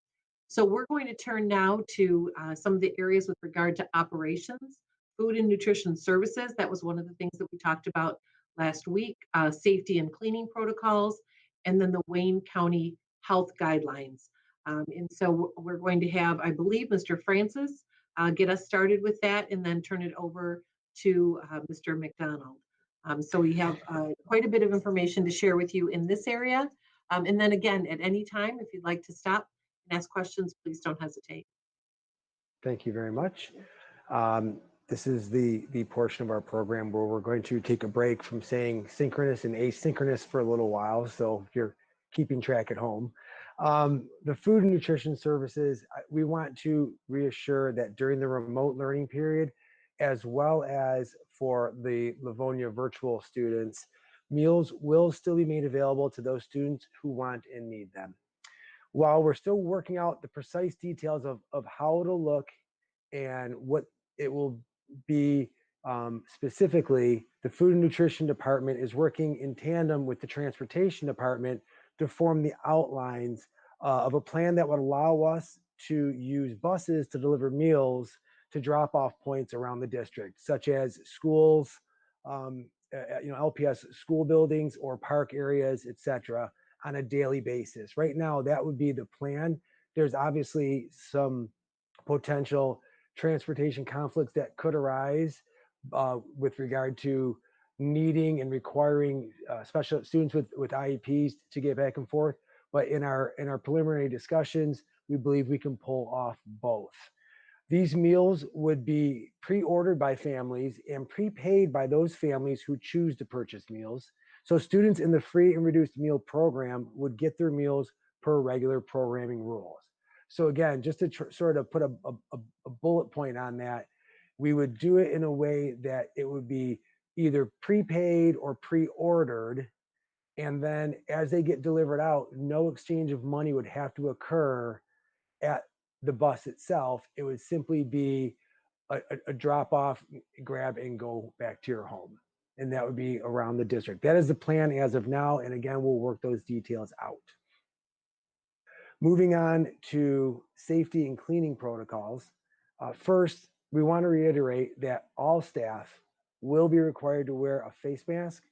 So we're going to turn now to some of the areas with regard to operations, food and nutrition services. That was one of the things that we talked about last week, safety and cleaning protocols, and then the Wayne County health guidelines. And so we're going to have, I believe, Mr. Francis get us started with that and then turn it over to Mr. McDonald. So we have quite a bit of information to share with you in this area. And then again, at any time, if you'd like to stop and ask questions, please don't hesitate. Thank you very much. This is the portion of our program where we're going to take a break from saying synchronous and asynchronous for a little while. So if you're keeping track at home. The food and nutrition services, we want to reassure that during the remote learning period, as well as for the Livonia virtual students, meals will still be made available to those students who want and need them. While we're still working out the precise details of how it'll look and what it will be specifically, the food and nutrition department is working in tandem with the transportation department to form the outlines of a plan that would allow us to use buses to deliver meals to drop-off points around the district, such as schools, LPS school buildings or park areas, etc., on a daily basis. Right now, that would be the plan. There's obviously some potential transportation conflicts that could arise with regard to needing and requiring special students with IEPs to get back and forth. But in our preliminary discussions, we believe we can pull off both. These meals would be pre-ordered by families and prepaid by those families who choose to purchase meals. So students in the free and reduced meal program would get their meals per regular programming rules. So again, just to sort of put a bullet point on that, we would do it in a way that it would be either prepaid or pre-ordered. And then as they get delivered out, no exchange of money would have to occur at the bus itself. It would simply be a drop off, grab and go back to your home. And that would be around the district. That is the plan as of now. And again, we'll work those details out. Moving on to safety and cleaning protocols. First, we want to reiterate that all staff will be required to wear a face mask,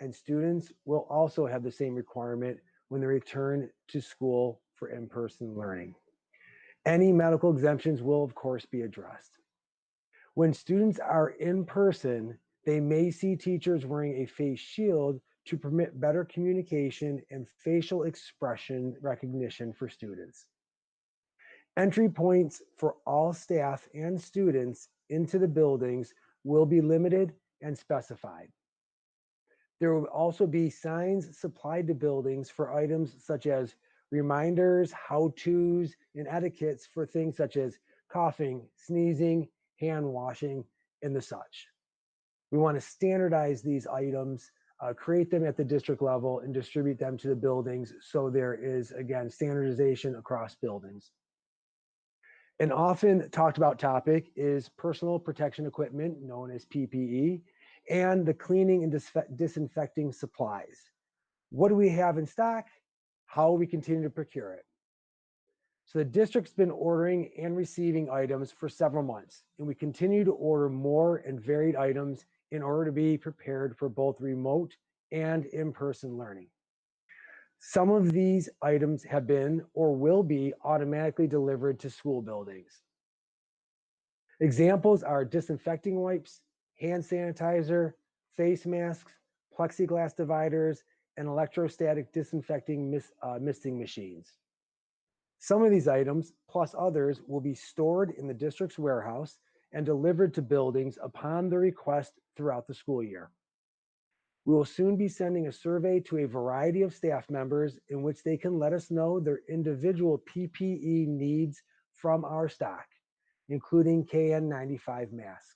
and students will also have the same requirement when they return to school for in-person learning. Any medical exemptions will, of course, be addressed. When students are in person, they may see teachers wearing a face shield to permit better communication and facial expression recognition for students. Entry points for all staff and students into the buildings will be limited and specified. There will also be signs supplied to buildings for items such as reminders, how-tos, and etiquettes for things such as coughing, sneezing, hand washing, and the such. We want to standardize these items, create them at the district level, and distribute them to the buildings so there is, again, standardization across buildings. An often talked about topic is personal protection equipment, known as PPE, and the cleaning and disinfecting supplies. What do we have in stock? How will we continue to procure it? So the district's been ordering and receiving items for several months, and we continue to order more and varied items in order to be prepared for both remote and in-person learning. Some of these items have been or will be automatically delivered to school buildings. Examples are disinfecting wipes, hand sanitizer, face masks, plexiglass dividers, and electrostatic disinfecting misting machines. Some of these items, plus others, will be stored in the district's warehouse and delivered to buildings upon the request throughout the school year. We will soon be sending a survey to a variety of staff members in which they can let us know their individual PPE needs from our stock, including KN95 masks.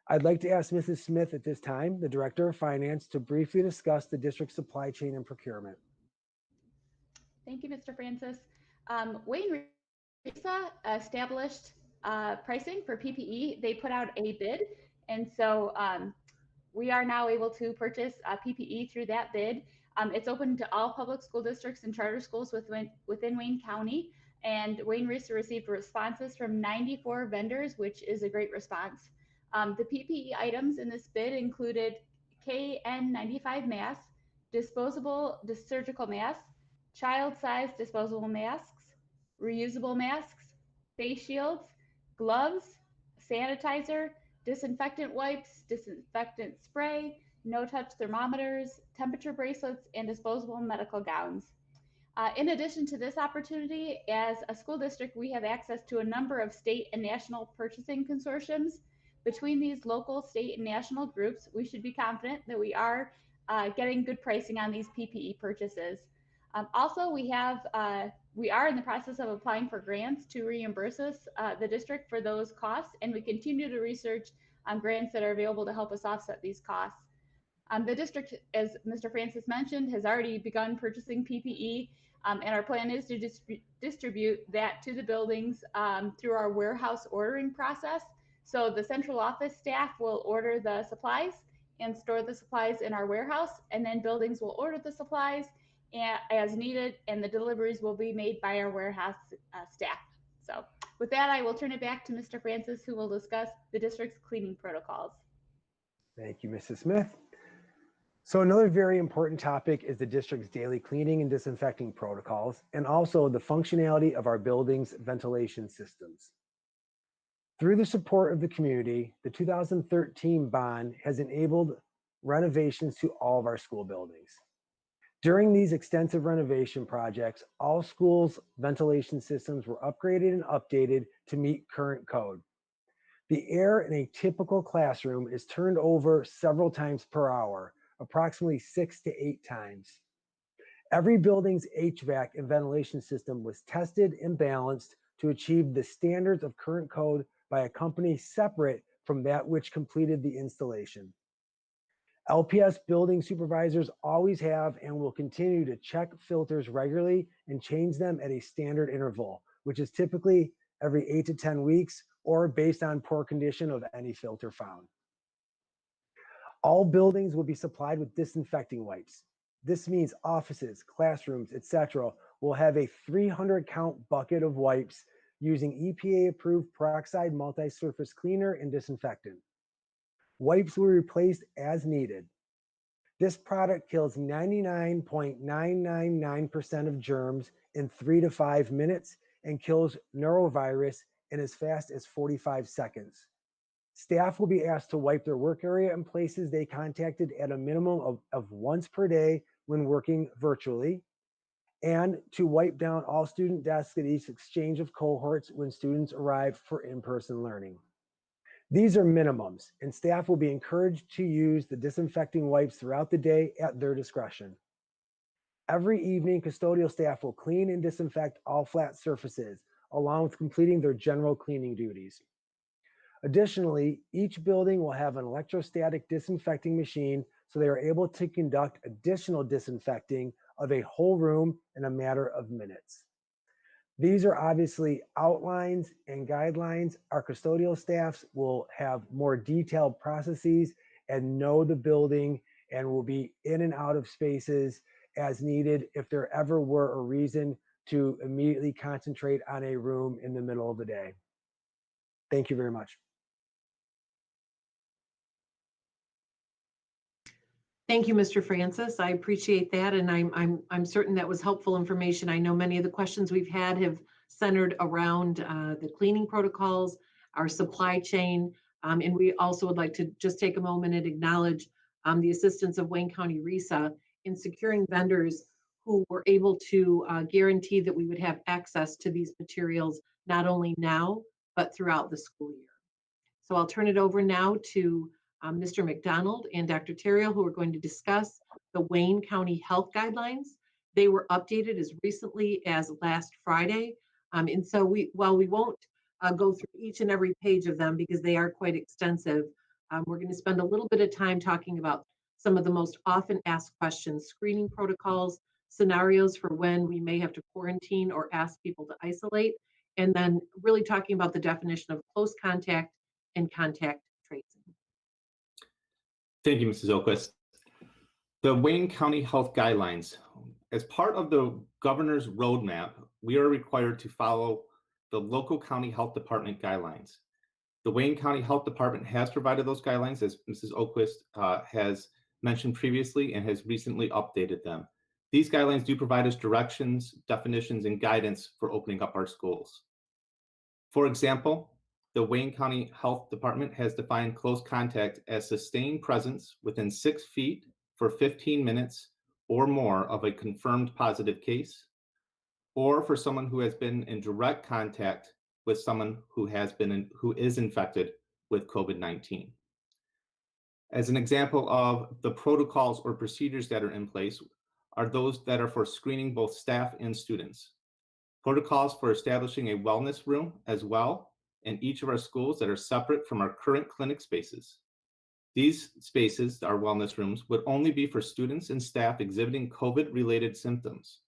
I'd like to ask Mrs. Smith at this time, the Director of Finance, to briefly discuss the district's supply chain and procurement. Thank you, Mr. Francis. Wayne Risa established pricing for PPE. They put out a bid, and so we are now able to purchase PPE through that bid. It's open to all public school districts and charter schools within Wayne County, and Wayne Risa received responses from 94 vendors, which is a great response. The PPE items in this bid included KN95 masks, disposable surgical masks, child-sized disposable masks, reusable masks, face shields, gloves, sanitizer, disinfectant wipes, disinfectant spray, no-touch thermometers, temperature bracelets, and disposable medical gowns. In addition to this opportunity, as a school district, we have access to a number of state and national purchasing consortiums. Between these local, state, and national groups, we should be confident that we are getting good pricing on these PPE purchases. Also, we are in the process of applying for grants to reimburse us, the district, for those costs, and we continue to research grants that are available to help us offset these costs. The district, as Mr. Francis mentioned, has already begun purchasing PPE, and our plan is to distribute that to the buildings through our warehouse ordering process. So the central office staff will order the supplies and store the supplies in our warehouse, and then buildings will order the supplies as needed, and the deliveries will be made by our warehouse staff. So with that, I will turn it back to Mr. Francis, who will discuss the district's cleaning protocols. Thank you, Mrs. Smith. So another very important topic is the district's daily cleaning and disinfecting protocols, and also the functionality of our building's ventilation systems. Through the support of the community, the 2013 bond has enabled renovations to all of our school buildings. During these extensive renovation projects, all schools' ventilation systems were upgraded and updated to meet current code. The air in a typical classroom is turned over several times per hour, approximately 6 to 8 times. Every building's HVAC and ventilation system was tested and balanced to achieve the standards of current code by a company separate from that which completed the installation. LPS building supervisors always have and will continue to check filters regularly and change them at a standard interval, which is typically every 8 to 10 weeks or based on poor condition of any filter found. All buildings will be supplied with disinfecting wipes. This means offices, classrooms, etc. will have a 300 count bucket of wipes using EPA-approved peroxide multi-surface cleaner and disinfectant. Wipes will be replaced as needed. This product kills 99.999% of germs in 3 to 5 minutes and kills norovirus in as fast as 45 seconds. Staff will be asked to wipe their work area and places they contacted at a minimum of once per day when working virtually, and to wipe down all student desks at each exchange of cohorts when students arrive for in-person learning. These are minimums, and staff will be encouraged to use the disinfecting wipes throughout the day at their discretion. Every evening, custodial staff will clean and disinfect all flat surfaces, along with completing their general cleaning duties. Additionally, each building will have an electrostatic disinfecting machine, so they are able to conduct additional disinfecting of a whole room in a matter of minutes. These are obviously outlines and guidelines. Our custodial staffs will have more detailed processes and know the building and will be in and out of spaces as needed if there ever were a reason to immediately concentrate on a room in the middle of the day. Thank you very much. Thank you, Mr. Francis. I appreciate that, and I'm certain that was helpful information. I know many of the questions we've had have centered around the cleaning protocols, our supply chain, and we also would like to just take a moment and acknowledge the assistance of Wayne County RESA in securing vendors who were able to guarantee that we would have access to these materials not only now, but throughout the school year. So I'll turn it over now to Mr. McDonald and Dr. Terrell, who are going to discuss the Wayne County Health Guidelines. They were updated as recently as last Friday. And so while we won't go through each and every page of them because they are quite extensive, we're going to spend a little bit of time talking about some of the most often asked questions, screening protocols, scenarios for when we may have to quarantine or ask people to isolate, and then really talking about the definition of close contact and contact tracing. Thank you, Mrs. Oquist. The Wayne County Health Guidelines. As part of the governor's roadmap, we are required to follow the local county health department guidelines. The Wayne County Health Department has provided those guidelines, as Mrs. Oquist has mentioned previously, and has recently updated them. These guidelines do provide us directions, definitions, and guidance for opening up our schools. For example, the Wayne County Health Department has defined close contact as sustained presence within 6 feet for 15 minutes or more of a confirmed positive case, or for someone who has been in direct contact with someone who is infected with COVID-19. As an example of the protocols or procedures that are in place are those that are for screening both staff and students. Protocols for establishing a wellness room as well in each of our schools that are separate from our current clinic spaces. These spaces, our wellness rooms, would only be for students and staff exhibiting COVID-related symptoms.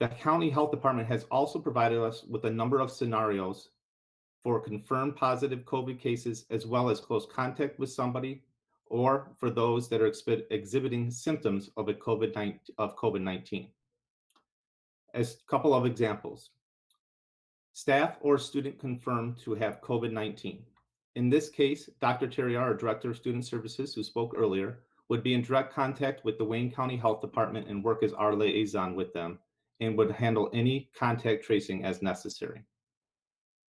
The County Health Department has also provided us with a number of scenarios for confirmed positive COVID cases, as well as close contact with somebody, or for those that are exhibiting symptoms of COVID-19. As a couple of examples, staff or student confirmed to have COVID-19. In this case, Dr. Terry, our Director of Student Services, who spoke earlier, would be in direct contact with the Wayne County Health Department and work as our liaison with them, and would handle any contact tracing as necessary.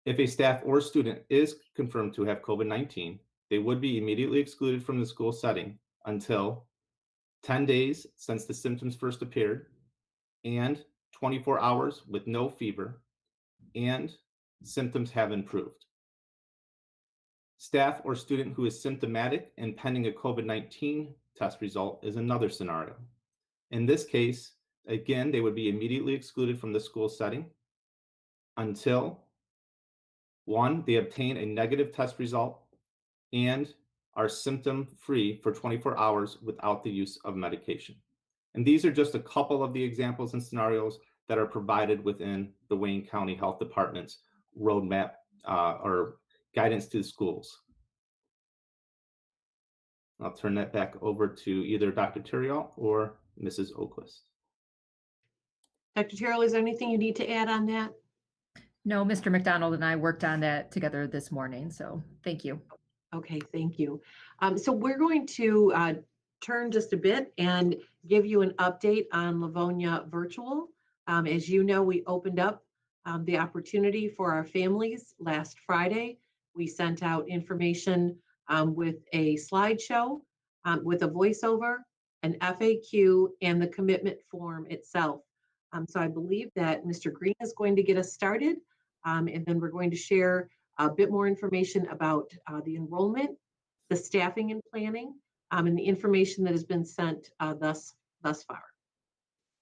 If a staff or student is confirmed to have COVID-19, they would be immediately excluded from the school setting until 10 days since the symptoms first appeared, and 24 hours with no fever, and symptoms have improved. Staff or student who is symptomatic and pending a COVID-19 test result is another scenario. In this case, again, they would be immediately excluded from the school setting until, one, they obtain a negative test result and are symptom-free for 24 hours without the use of medication. And these are just a couple of the examples and scenarios that are provided within the Wayne County Health Department's roadmap or guidance to the schools. I'll turn that back over to either Dr. Terrell or Mrs. Oquist. Dr. Terrell, is there anything you need to add on that? No, Mr. McDonald and I worked on that together this morning, so thank you. Okay, thank you. So we're going to turn just a bit and give you an update on Livonia Virtual. As you know, we opened up the opportunity for our families last Friday. We sent out information with a slideshow, with a voiceover, an FAQ, and the commitment form itself. So I believe that Mr. Green is going to get us started, and then we're going to share a bit more information about the enrollment, the staffing and planning, and the information that has been sent thus far.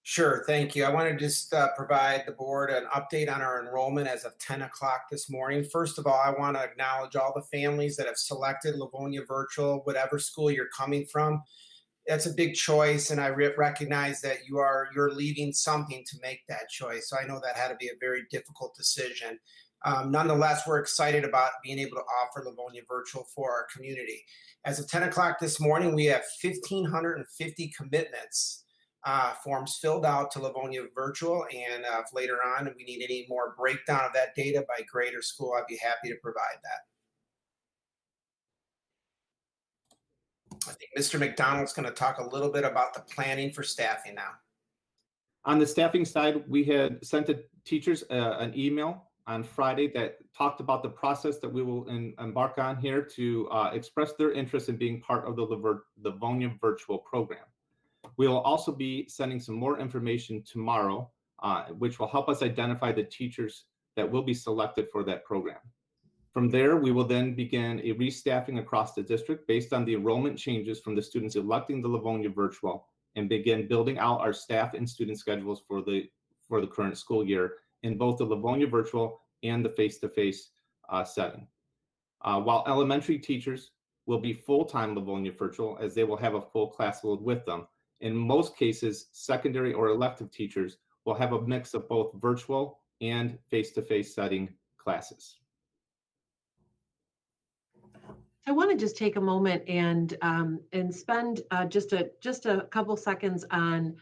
Sure, thank you. I want to just provide the board an update on our enrollment as of 10 o'clock this morning. First of all, I want to acknowledge all the families that have selected Livonia Virtual, whatever school you're coming from. That's a big choice, and I recognize that you're leaving something to make that choice. So I know that had to be a very difficult decision. Nonetheless, we're excited about being able to offer Livonia Virtual for our community. As of 10 o'clock this morning, we have 1,550 commitments forms filled out to Livonia Virtual, and if later on we need any more breakdown of that data by grade or school, I'd be happy to provide that. I think Mr. McDonald's going to talk a little bit about the planning for staffing now. On the staffing side, we had sent the teachers an email on Friday that talked about the process that we will embark on here to express their interest in being part of the Livonia Virtual program. We will also be sending some more information tomorrow, which will help us identify the teachers that will be selected for that program. From there, we will then begin a restaffing across the district based on the enrollment changes from the students electing the Livonia virtual, and begin building out our staff and student schedules for the current school year in both the Livonia virtual and the face-to-face setting. While elementary teachers will be full-time Livonia virtual, as they will have a full class load with them. In most cases, secondary or elective teachers will have a mix of both virtual and face-to-face setting classes. I want to just take a moment and spend just a couple seconds on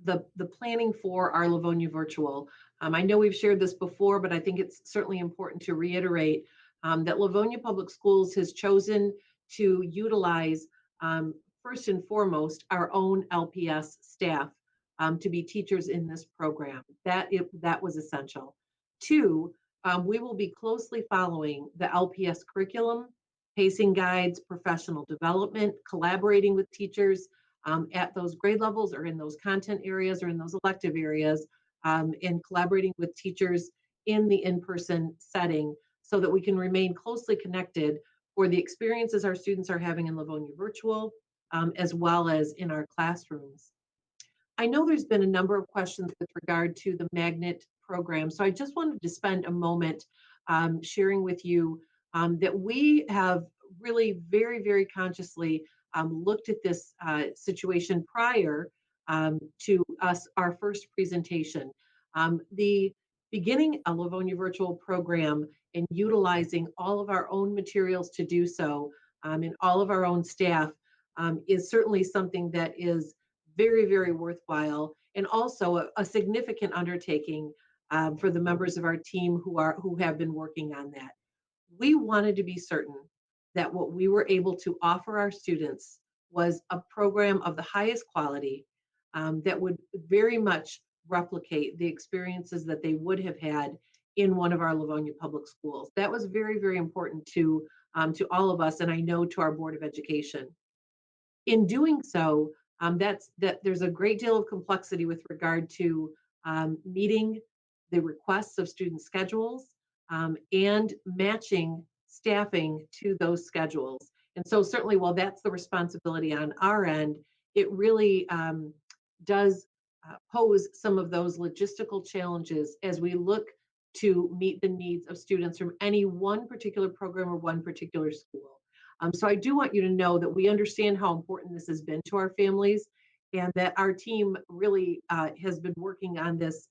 the planning for our Livonia virtual. I know we've shared this before, but I think it's certainly important to reiterate that Livonia Public Schools has chosen to utilize first and foremost our own LPS staff to be teachers in this program. That was essential. Two, we will be closely following the LPS curriculum, pacing guides, professional development, collaborating with teachers at those grade levels or in those content areas or in those elective areas, and collaborating with teachers in the in-person setting so that we can remain closely connected for the experiences our students are having in Livonia virtual, as well as in our classrooms. I know there's been a number of questions with regard to the magnet program, so I just wanted to spend a moment sharing with you that we have really very, very consciously looked at this situation prior to our first presentation. The beginning a Livonia virtual program and utilizing all of our own materials to do so and all of our own staff is certainly something that is very, very worthwhile and also a significant undertaking for the members of our team who have been working on that. We wanted to be certain that what we were able to offer our students was a program of the highest quality that would very much replicate the experiences that they would have had in one of our Livonia public schools. That was very, very important to all of us, and I know to our Board of Education. In doing so, there's a great deal of complexity with regard to meeting the requests of student schedules and matching staffing to those schedules. And so certainly while that's the responsibility on our end, it really does pose some of those logistical challenges as we look to meet the needs of students from any one particular program or one particular school. So I do want you to know that we understand how important this has been to our families and that our team really has been working on this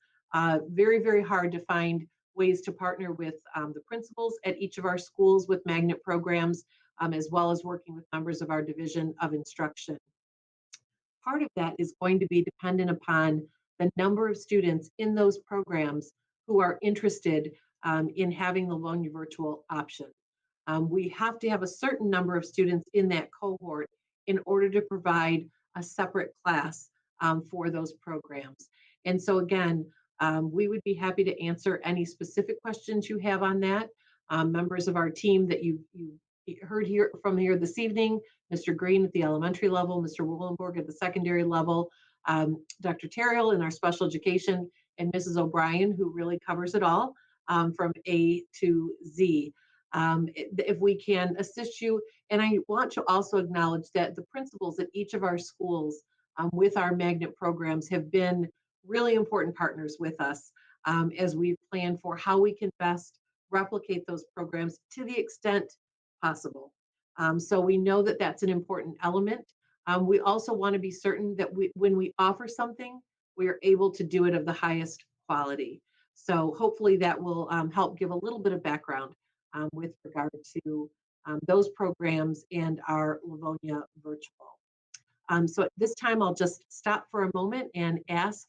very, very hard to find ways to partner with the principals at each of our schools with magnet programs, as well as working with members of our Division of Instruction. Part of that is going to be dependent upon the number of students in those programs who are interested in having the Livonia virtual option. We have to have a certain number of students in that cohort in order to provide a separate class for those programs. And so again, we would be happy to answer any specific questions you have on that. Members of our team that you heard from here this evening, Mr. Green at the elementary level, Mr. Willenborg at the secondary level, Dr. Terrill in our special education, and Mrs. O'Brien, who really covers it all from A to Z. If we can assist you, and I want to also acknowledge that the principals at each of our schools with our magnet programs have been really important partners with us as we've planned for how we can best replicate those programs to the extent possible. So we know that that's an important element. We also want to be certain that when we offer something, we are able to do it of the highest quality. So hopefully that will help give a little bit of background with regard to those programs and our Livonia virtual. So at this time, I'll just stop for a moment and ask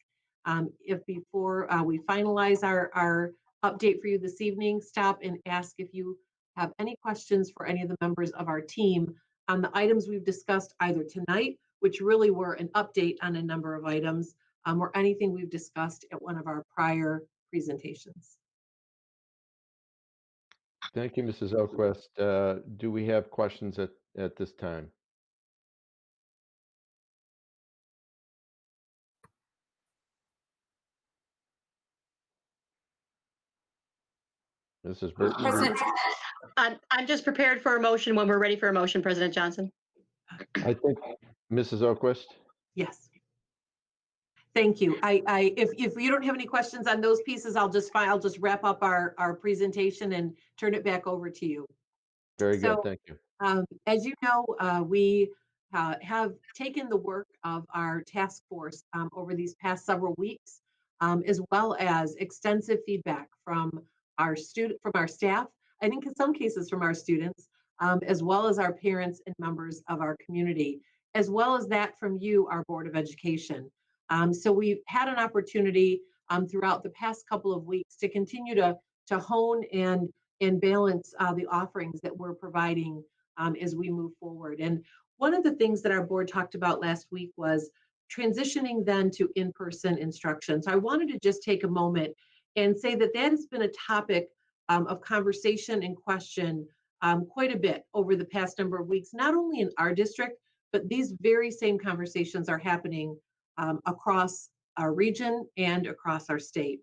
if before we finalize our update for you this evening, stop and ask if you have any questions for any of the members of our team on the items we've discussed either tonight, which really were an update on a number of items, or anything we've discussed at one of our prior presentations. Thank you, Mrs. Elquist. Do we have questions at this time? Mrs. Burton. President, I'm just prepared for a motion when we're ready for a motion, President Johnson. I think Mrs. Oquist. Yes. Thank you. If you don't have any questions on those pieces, I'll just wrap up our presentation and turn it back over to you. Very good. So, Thank you. As you know, we have taken the work of our task force over these past several weeks, as well as extensive feedback from our staff, I think in some cases from our students, as well as our parents and members of our community, as well as that from you, our Board of Education. So we've had an opportunity throughout the past couple of weeks to continue to hone and balance the offerings that we're providing as we move forward. And one of the things that our board talked about last week was transitioning then to in-person instruction. So I wanted to just take a moment and say that that has been a topic of conversation and question quite a bit over the past number of weeks, not only in our district, but these very same conversations are happening across our region and across our state.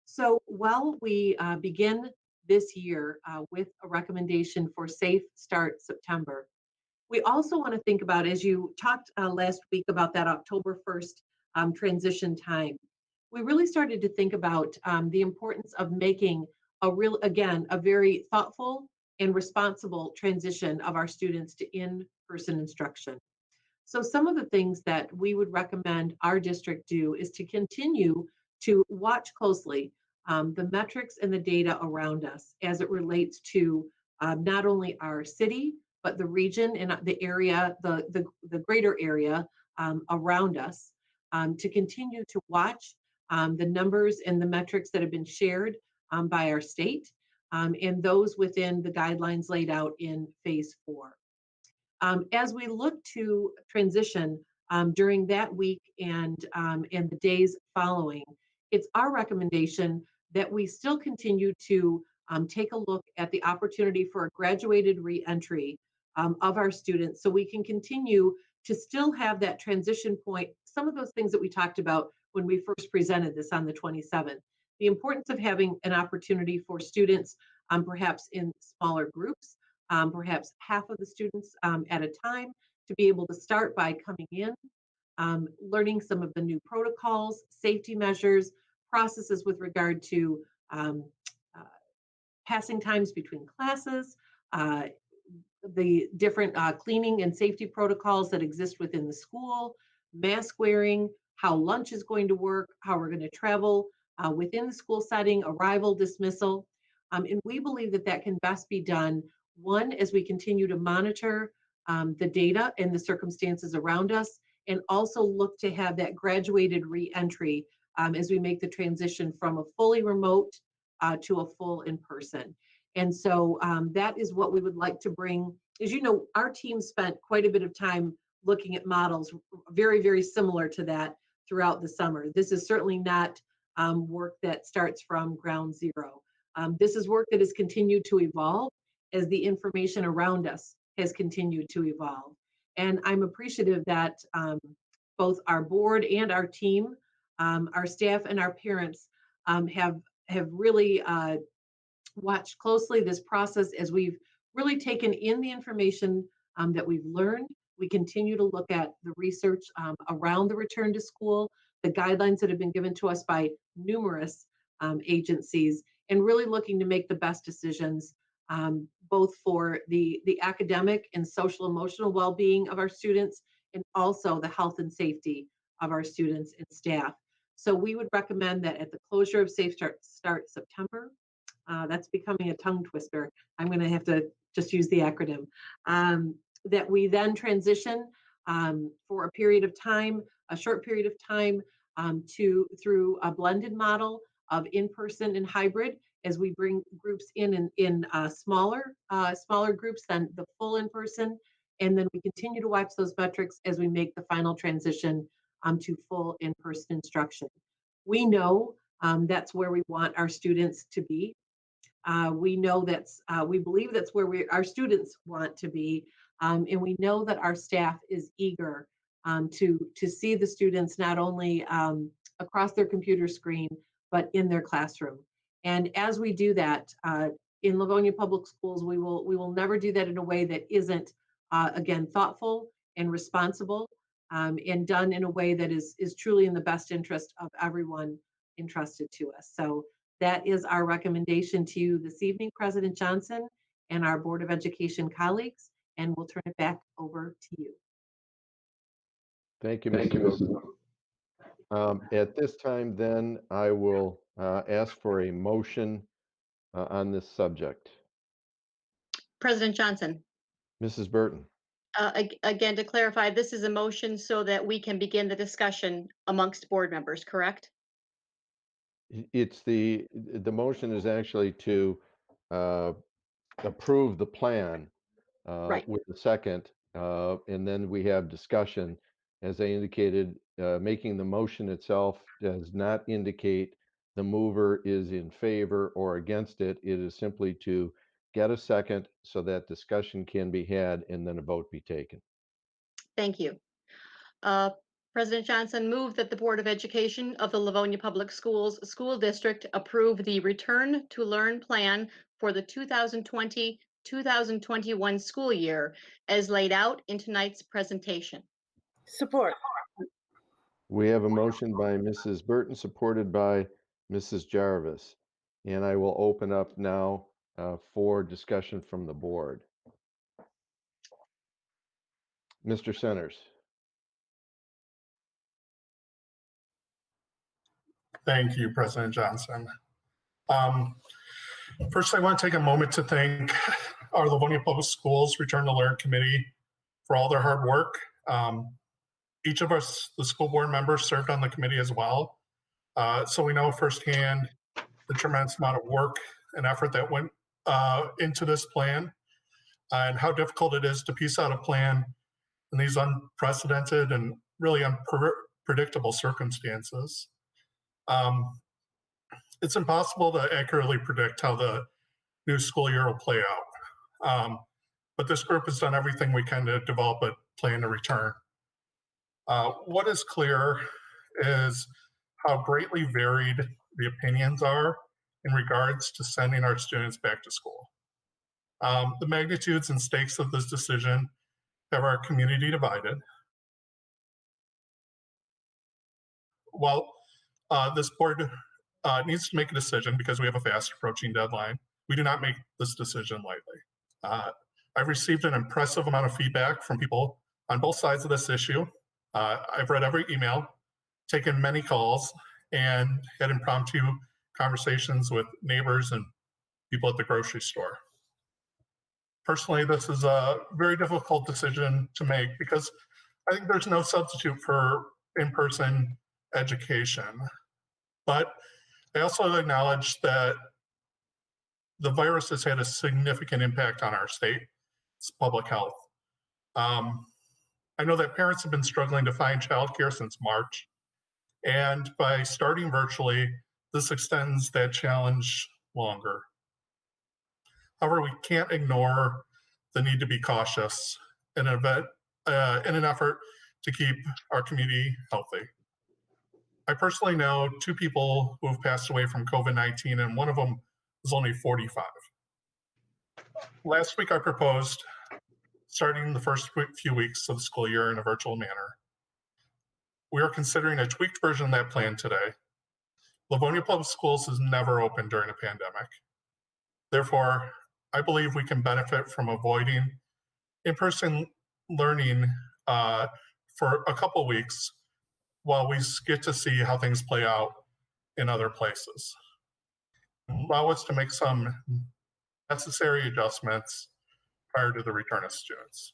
So while we begin this year with a recommendation for Safe Start September, we also want to think about, as you talked last week about that October 1st transition time, we really started to think about the importance of making a very thoughtful and responsible transition of our students to in-person instruction. So some of the things that we would recommend our district do is to continue to watch closely the metrics and the data around us as it relates to not only our city, but the region and the area, the greater area around us, to continue to watch the numbers and the metrics that have been shared by our state and those within the guidelines laid out in phase 4. As we look to transition during that week and the days following, it's our recommendation that we still continue to take a look at the opportunity for a graduated re-entry of our students so we can continue to still have that transition point, some of those things that we talked about when we first presented this on the 27th. The importance of having an opportunity for students perhaps in smaller groups, perhaps half of the students at a time, to be able to start by coming in, learning some of the new protocols, safety measures, processes with regard to passing times between classes, the different cleaning and safety protocols that exist within the school, mask wearing, how lunch is going to work, how we're going to travel within the school setting, arrival, dismissal. And we believe that that can best be done, one, as we continue to monitor the data and the circumstances around us, and also look to have that graduated re-entry as we make the transition from a fully remote to a full in-person. And so that is what we would like to bring. As you know, our team spent quite a bit of time looking at models very, very similar to that throughout the summer. This is certainly not work that starts from ground zero. This is work that has continued to evolve as the information around us has continued to evolve. And I'm appreciative that both our board and our team, our staff and our parents have really watched closely this process as we've really taken in the information that we've learned. We continue to look at the research around the return to school, the guidelines that have been given to us by numerous agencies, and really looking to make the best decisions both for the academic and social emotional well-being of our students, and also the health and safety of our students and staff. So we would recommend that at the closure of Safe Start September, that's becoming a tongue twister. I'm going to have to just use the acronym, that we then transition for a period of time, a short period of time, through a blended model of in-person and hybrid, as we bring groups in smaller groups than the full in-person. And then we continue to watch those metrics as we make the final transition to full in-person instruction. We know that's where we want our students to be. We know we believe that's where our students want to be. And we know that our staff is eager to see the students not only across their computer screen, but in their classroom. And as we do that, in Livonia Public Schools, we will never do that in a way that isn't, again, thoughtful and responsible, and done in a way that is truly in the best interest of everyone entrusted to us. So that is our recommendation to you this evening, President Johnson, and our Board of Education colleagues, and we'll turn it back over to you. Thank you, Mrs. At this time, then, I will ask for a motion on this subject. President Johnson, Mrs. Burton. again, to clarify, this is a motion so that we can begin the discussion amongst board members, correct? It's the motion is actually to approve the plan Right. with the second, and then we have discussion. As I indicated, making the motion itself does not indicate the mover is in favor or against it. It is simply to get a second so that discussion can be had and then a vote be taken. Thank you. President Johnson, move that the Board of Education of the Livonia Public Schools School District approve the Return to Learn plan for the 2020-2021 school year as laid out in tonight's presentation. Support. We have a motion by Mrs. Burton, supported by Mrs. Jarvis. And I will open up now for discussion from the board. Mr. Centers. Thank you, President Johnson. First, I want to take a moment to thank our Livonia Public Schools Return to Learn Committee for all their hard work. Each of us, the school board members, served on the committee as well. So we know firsthand the tremendous amount of work and effort that went into this plan, and how difficult it is to piece out a plan in these unprecedented and really unpredictable circumstances. It's impossible to accurately predict how the new school year will play out. But this group has done everything we can to develop a plan to return. What is clear is how greatly varied the opinions are in regards to sending our students back to school. The magnitudes and stakes of this decision have our community divided. While this board needs to make a decision because we have a fast approaching deadline, we do not make this decision lightly. I've received an impressive amount of feedback from people on both sides of this issue. I've read every email, taken many calls, and had impromptu conversations with neighbors and people at the grocery store. Personally, this is a very difficult decision to make because I think there's no substitute for in-person education. But I also acknowledge that the virus has had a significant impact on our state's public health. I know that parents have been struggling to find childcare since March, and by starting virtually, this extends that challenge longer. However, we can't ignore the need to be cautious in an effort to keep our community healthy. I personally know 2 people who have passed away from COVID-19, and one of them was only 45. Last week, I proposed starting the first few weeks of the school year in a virtual manner. We are considering a tweaked version of that plan today. Livonia Public Schools is never open during a pandemic. Therefore, I believe we can benefit from avoiding in-person learning for a couple weeks while we get to see how things play out in other places. Allow us to make some necessary adjustments prior to the return of students.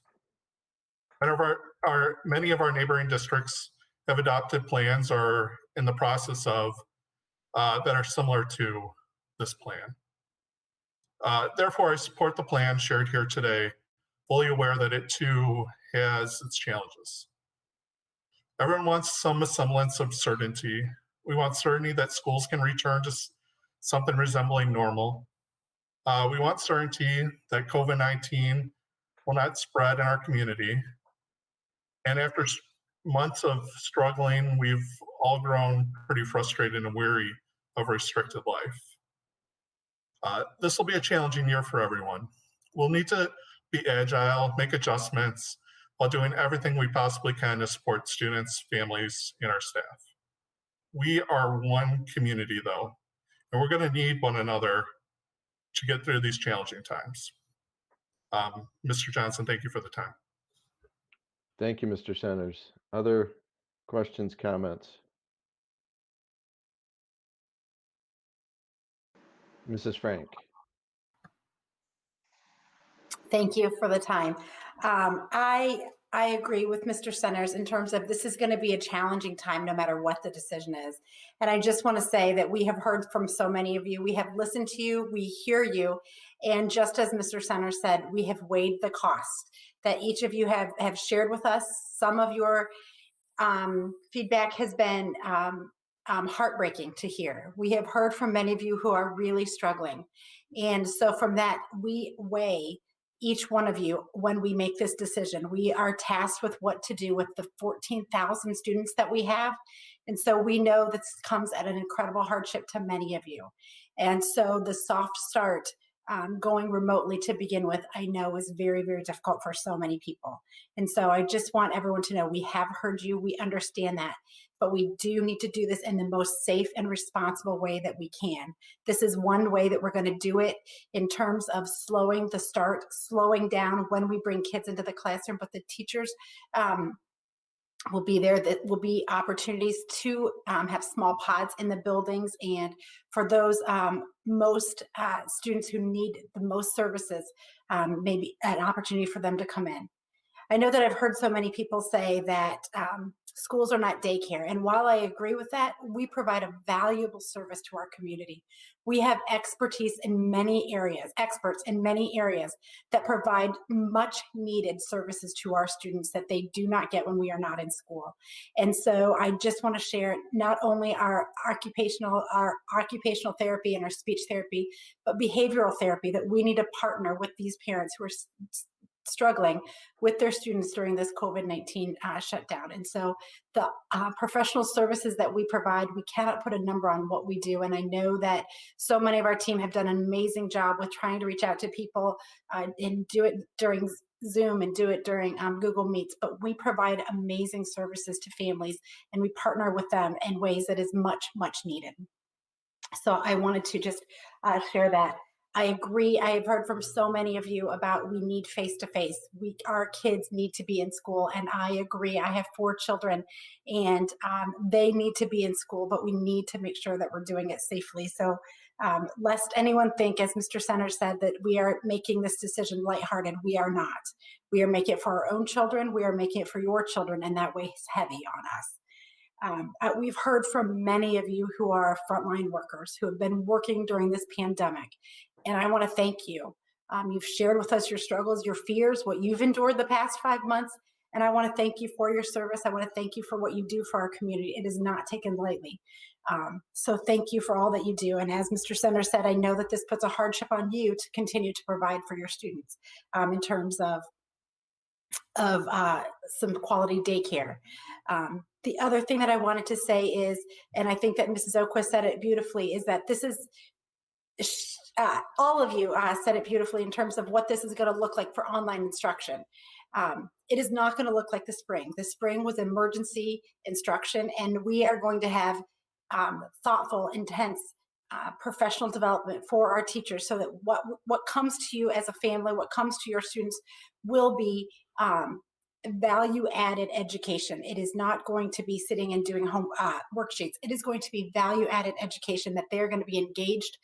Many of our neighboring districts have adopted plans or are in the process of that are similar to this plan. Therefore, I support the plan shared here today, fully aware that it too has its challenges. Everyone wants some semblance of certainty. We want certainty that schools can return to something resembling normal. We want certainty that COVID-19 will not spread in our community. And after months of struggling, we've all grown pretty frustrated and weary of restricted life. This will be a challenging year for everyone. We'll need to be agile, make adjustments, while doing everything we possibly can to support students, families, and our staff. We are one community, though, and we're going to need one another to get through these challenging times. Mr. Johnson, thank you for the time. Thank you, Mr. Centers. Other questions, comments? Mrs. Frank. Thank you for the time. I agree with Mr. Centers in terms of this is going to be a challenging time no matter what the decision is. And I just want to say that we have heard from so many of you. We have listened to you. We hear you. And just as Mr. Centers said, we have weighed the cost that each of you have shared with us. Some of your feedback has been heartbreaking to hear. We have heard from many of you who are really struggling. And so from that, we weigh each one of you when we make this decision. We are tasked with what to do with the 14,000 students that we have. And so we know this comes at an incredible hardship to many of you. And so the soft start, going remotely to begin with, I know is very, very difficult for so many people. And so I just want everyone to know we have heard you, we understand that, but we do need to do this in the most safe and responsible way that we can. This is one way that we're going to do it in terms of slowing the start, slowing down when we bring kids into the classroom, but the teachers will be there. That will be opportunities to have small pods in the buildings, and for those most students who need the most services, maybe an opportunity for them to come in. I know that I've heard so many people say that schools are not daycare. And while I agree with that, we provide a valuable service to our community. We have expertise in many areas, experts in many areas that provide much needed services to our students that they do not get when we are not in school. And so I just want to share not only our occupational therapy and our speech therapy, but behavioral therapy, that we need to partner with these parents who are struggling with their students during this COVID-19 shutdown. And so the professional services that we provide, we cannot put a number on what we do. And I know that so many of our team have done an amazing job with trying to reach out to people and do it during Zoom and do it during Google Meets, but we provide amazing services to families, and we partner with them in ways that is much, much needed. So I wanted to just share that. I agree. I have heard from so many of you about we need face-to-face. Our kids need to be in school, and I agree. I have 4 children, and they need to be in school, but we need to make sure that we're doing it safely. So lest anyone think, as Mr. Centers said, that we are making this decision lighthearted, we are not. We are making it for our own children. We are making it for your children, and that weighs heavy on us. We've heard from many of you who are frontline workers who have been working during this pandemic. And I want to thank you. You've shared with us your struggles, your fears, what you've endured the past 5 months. And I want to thank you for your service. I want to thank you for what you do for our community. It is not taken lightly. So thank you for all that you do. And as Mr. Centers said, I know that this puts a hardship on you to continue to provide for your students in terms of some quality daycare. The other thing that I wanted to say is, and I think that Mrs. Oquist said it beautifully, is that this is, all of you said it beautifully in terms of what this is going to look like for online instruction. It is not going to look like the spring. The spring was emergency instruction, and we are going to have thoughtful, intense professional development for our teachers, so that what comes to you as a family, what comes to your students, will be value-added education. It is not going to be sitting and doing home worksheets. It is going to be value-added education that they're going to be engaged,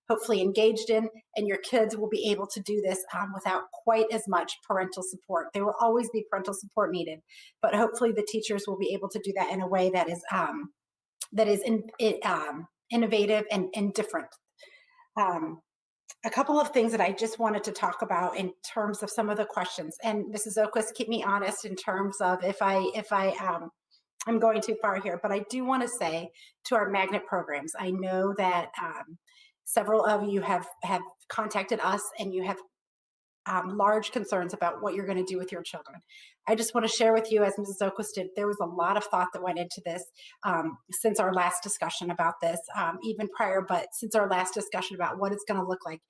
hopefully engaged in, and your kids will be able to do this without quite as much parental support. There will always be parental support needed, but hopefully the teachers will be able to do that in a way that is innovative and different. A couple of things that I just wanted to talk about in terms of some of the questions, and Mrs. Oquist, keep me honest in terms of if I'm going too far here, but I do want to say to our magnet programs, I know that several of you have contacted us, and you have large concerns about what you're going to do with your children. I just want to share with you, as Mrs. Oquist did, there was a lot of thought that went into this since our last discussion about this, even prior, but since our last discussion about what it's going to look like.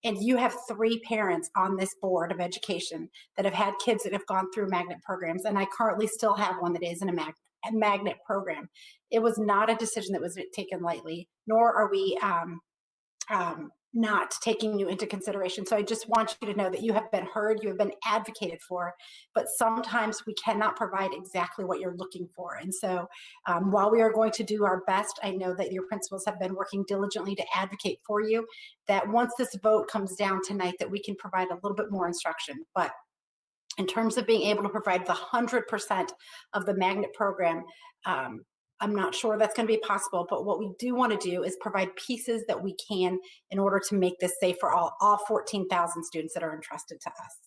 And you have 3 parents on this board of education that have had kids that have gone through magnet programs, and I currently still have one that is in a magnet program. It was not a decision that was taken lightly, nor are we not taking you into consideration. So I just want you to know that you have been heard, you have been advocated for, but sometimes we cannot provide exactly what you're looking for. And so while we are going to do our best, I know that your principals have been working diligently to advocate for you, that once this vote comes down tonight, that we can provide a little bit more instruction. But in terms of being able to provide the 100% of the magnet program, I'm not sure that's going to be possible, but what we do want to do is provide pieces that we can in order to make this safe for all 14,000 students that are entrusted to us.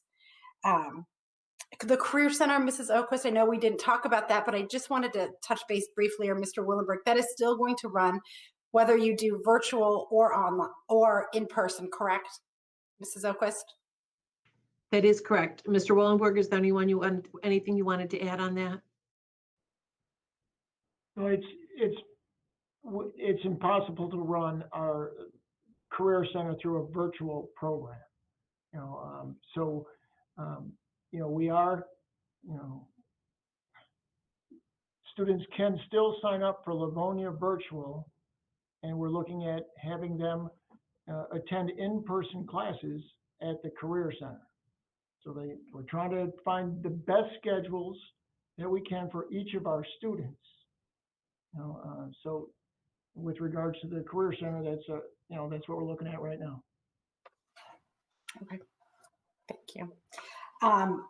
The Career Center, Mrs. Oquist, I know we didn't talk about that, but I just wanted to touch base briefly, or Mr. Willenberg, that is still going to run whether you do virtual or online or in person, correct, Mrs. Oquist? That is correct. Mr. Willenberg, is there anything you wanted to add on that? No, it's impossible to run our Career Center through a virtual program. We are, students can still sign up for Livonia virtual, and we're looking at having them attend in-person classes at the Career Center. So we're trying to find the best schedules that we can for each of our students. So with regards to the Career Center, that's what we're looking at right now. Okay, thank you.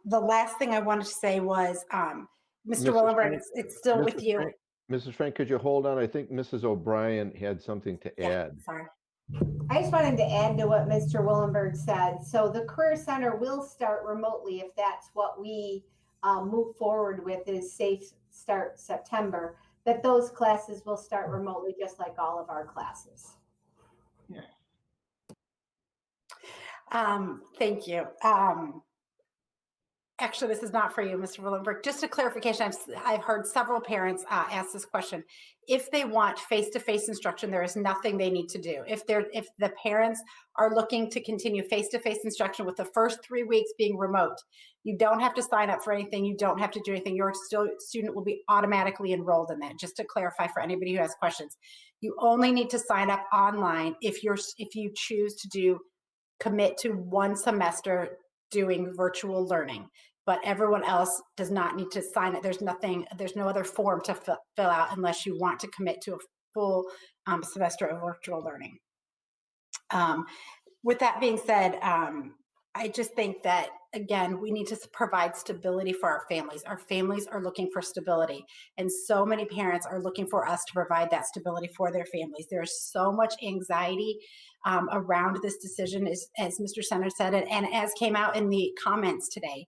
The last thing I wanted to say was, Mr. Willenberg, it's still with you. Mrs. Frank, could you hold on? I think Mrs. O'Brien had something to add. Sorry. I just wanted to add to what Mr. Willenberg said. So the Career Center will start remotely if that's what we move forward with, is Safe Start September, that those classes will start remotely just like all of our classes. Yeah. Thank you. Actually, this is not for you, Mr. Willenberg. Just a clarification, I've heard several parents ask this question. If they want face-to-face instruction, there is nothing they need to do. If the parents are looking to continue face-to-face instruction with the first 3 weeks being remote, you don't have to sign up for anything. You don't have to do anything. Your student will be automatically enrolled in that, just to clarify for anybody who has questions. You only need to sign up online if you choose to commit to 1 semester doing virtual learning, but everyone else does not need to sign it. There's no other form to fill out unless you want to commit to a full semester of virtual learning. With that being said, I just think that, again, we need to provide stability for our families. Our families are looking for stability, and so many parents are looking for us to provide that stability for their families. There's so much anxiety around this decision, as Mr. Center said, and as came out in the comments today.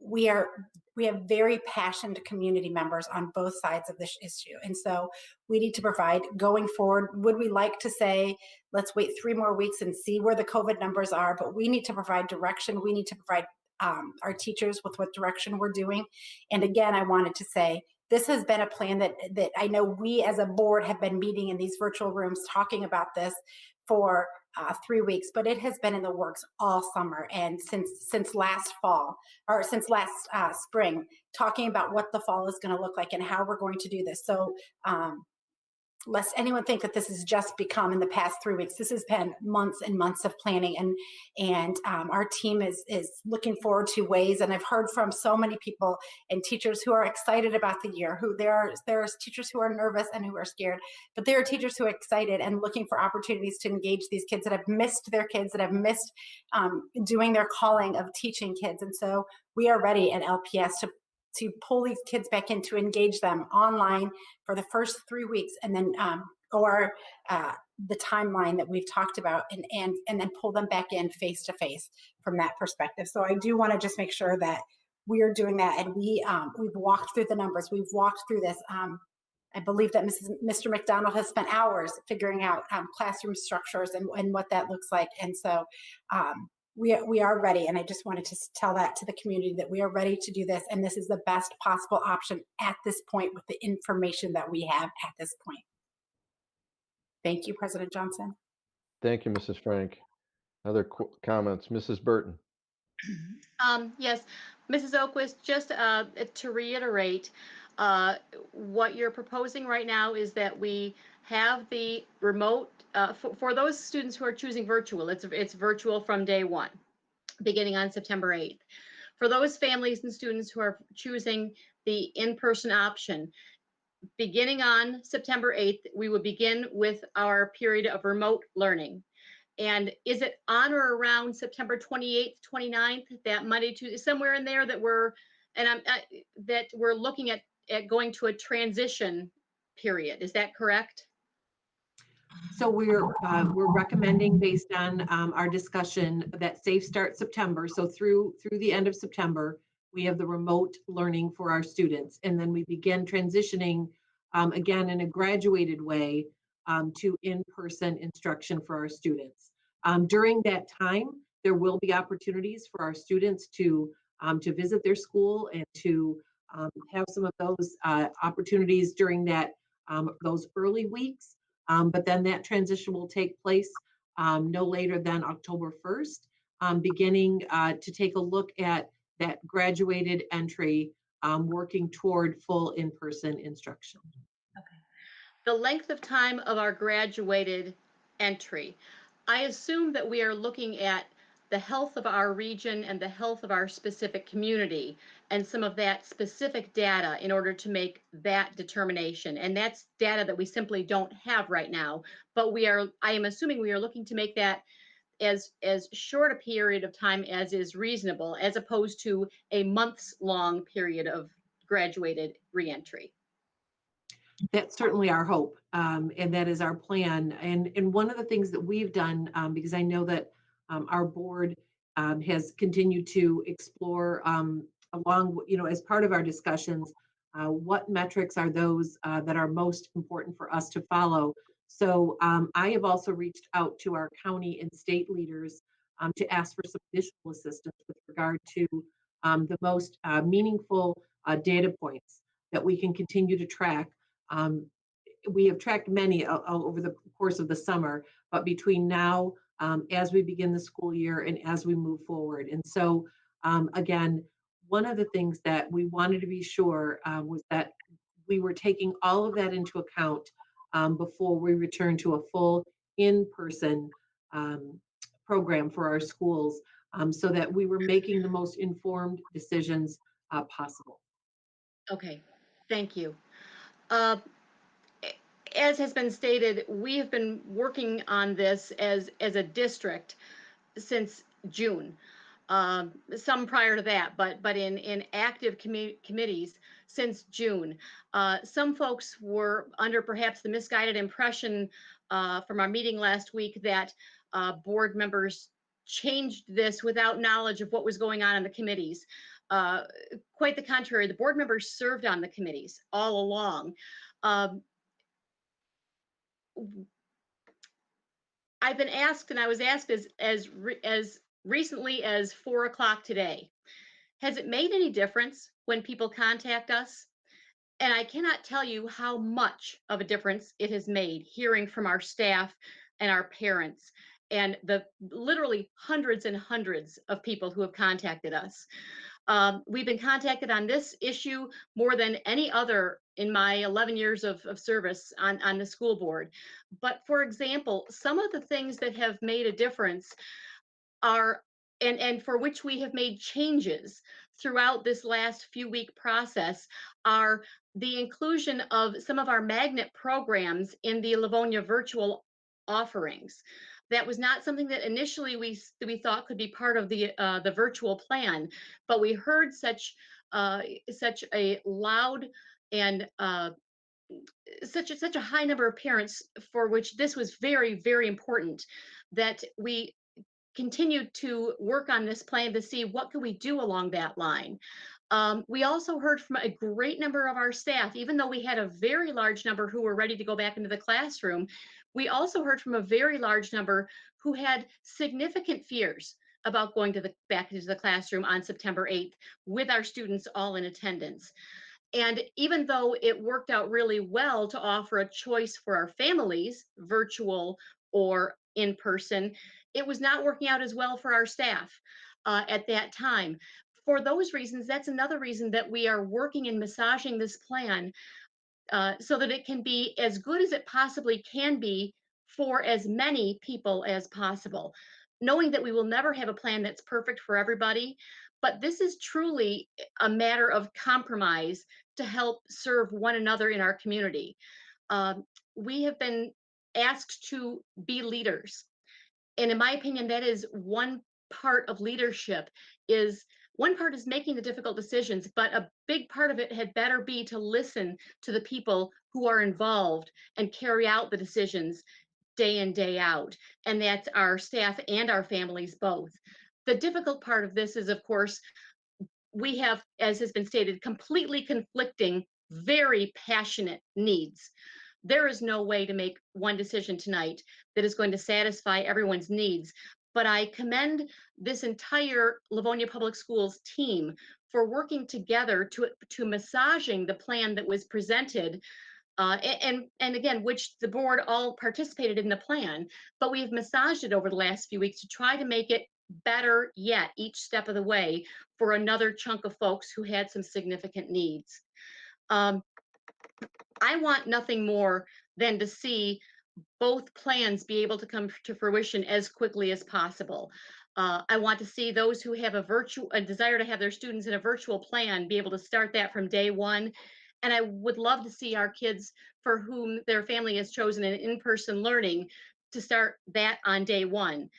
We have very passionate community members on both sides of this issue. And so we need to provide going forward. Would we like to say, let's wait 3 more weeks and see where the COVID numbers are, but we need to provide direction. We need to provide our teachers with what direction we're doing. And again, I wanted to say, this has been a plan that I know we as a board have been meeting in these virtual rooms talking about this for 3 weeks, but it has been in the works all summer and since last fall, or since last spring, talking about what the fall is going to look like and how we're going to do this. So lest anyone think that this has just become in the past 3 weeks. This has been months and months of planning, and our team is looking forward to ways. And I've heard from so many people and teachers who are excited about the year. There are teachers who are nervous and who are scared, but there are teachers who are excited and looking for opportunities to engage these kids that have missed their kids, that have missed doing their calling of teaching kids. And so we are ready at LPS to pull these kids back in, to engage them online for the first 3 weeks, and then the timeline that we've talked about, and then pull them back in face to face from that perspective. So I do want to just make sure that we are doing that, and we've walked through the numbers, we've walked through this. I believe that Mr. McDonald has spent hours figuring out classroom structures and what that looks like, and so we are ready. And I just wanted to tell that to the community that we are ready to do this. And this is the best possible option at this point with the information that we have at this point. Thank you, President Johnson. Thank you, Mrs. Frank. Other comments? Mrs. Burton. Yes, Mrs. Oquist, just to reiterate, what you're proposing right now is that we have the remote, for those students who are choosing virtual, it's virtual from day one, beginning on September 8th. For those families and students who are choosing the in-person option, beginning on September 8th, we will begin with our period of remote learning. And is it on or around September 28th, 29th, that Monday, Tuesday, somewhere in there that we're looking at going to a transition period? Is that correct? So we're recommending, based on our discussion, that Safe Start September. So through the end of September, we have the remote learning for our students, and then we begin transitioning again in a graduated way to in-person instruction for our students. During that time, there will be opportunities for our students to visit their school and to have some of those opportunities during that those early weeks. But then that transition will take place no later than October 1st, beginning to take a look at that graduated entry, working toward full in-person instruction. The length of time of our graduated entry, I assume that we are looking at the health of our region and the health of our specific community and some of that specific data in order to make that determination. And that's data that we simply don't have right now, but I am assuming we are looking to make that as short a period of time as is reasonable, as opposed to a months long period of graduated reentry. That's certainly our hope, and that is our plan. And one of the things that we've done, because I know that our board has continued to explore along, as part of our discussions, what metrics are those that are most important for us to follow. So I have also reached out to our county and state leaders to ask for some additional assistance with regard to the most meaningful data points that we can continue to track. We have tracked many over the course of the summer, but between now, as we begin the school year and as we move forward. And so, again, one of the things that we wanted to be sure was that we were taking all of that into account before we return to a full in-person program for our schools, so that we were making the most informed decisions possible. Okay, thank you. As has been stated, we have been working on this as a district since June. Some prior to that, but in active committees since June. Some folks were under perhaps the misguided impression from our meeting last week that board members changed this without knowledge of what was going on in the committees. Quite the contrary, the board members served on the committees all along. I've been asked, and I was asked as recently as 4 o'clock today, has it made any difference when people contact us? And I cannot tell you how much of a difference it has made hearing from our staff and our parents and the literally hundreds and hundreds of people who have contacted us. We've been contacted on this issue more than any other in my 11 years of service on the school board. But for example, some of the things that have made a difference are, and for which we have made changes throughout this last few week process, are the inclusion of some of our magnet programs in the Livonia virtual offerings. That was not something that initially we thought could be part of the virtual plan, but we heard such a loud and such a high number of parents for which this was very, very important, that we continued to work on this plan to see what could we do along that line. We also heard from a great number of our staff, even though we had a very large number who were ready to go back into the classroom. We also heard from a very large number who had significant fears about going back into the classroom on September 8th with our students all in attendance. And even though it worked out really well to offer a choice for our families, virtual or in person, it was not working out as well for our staff at that time. For those reasons, that's another reason that we are working and massaging this plan so that it can be as good as it possibly can be for as many people as possible, knowing that we will never have a plan that's perfect for everybody. But this is truly a matter of compromise to help serve one another in our community. We have been asked to be leaders. And in my opinion, that is one part of leadership is one part is making the difficult decisions, but a big part of it had better be to listen to the people who are involved and carry out the decisions day in, day out. And that's our staff and our families both. The difficult part of this is, of course, we have, as has been stated, completely conflicting, very passionate needs. There is no way to make one decision tonight that is going to satisfy everyone's needs. But I commend this entire Livonia Public Schools team for working together to massaging the plan that was presented. And again, which the board all participated in the plan, but we've massaged it over the last few weeks to try to make it better yet each step of the way for another chunk of folks who had some significant needs. I want nothing more than to see both plans be able to come to fruition as quickly as possible. I want to see those who have a desire to have their students in a virtual plan be able to start that from day one. And I would love to see our kids for whom their family has chosen an in-person learning to start that on day one.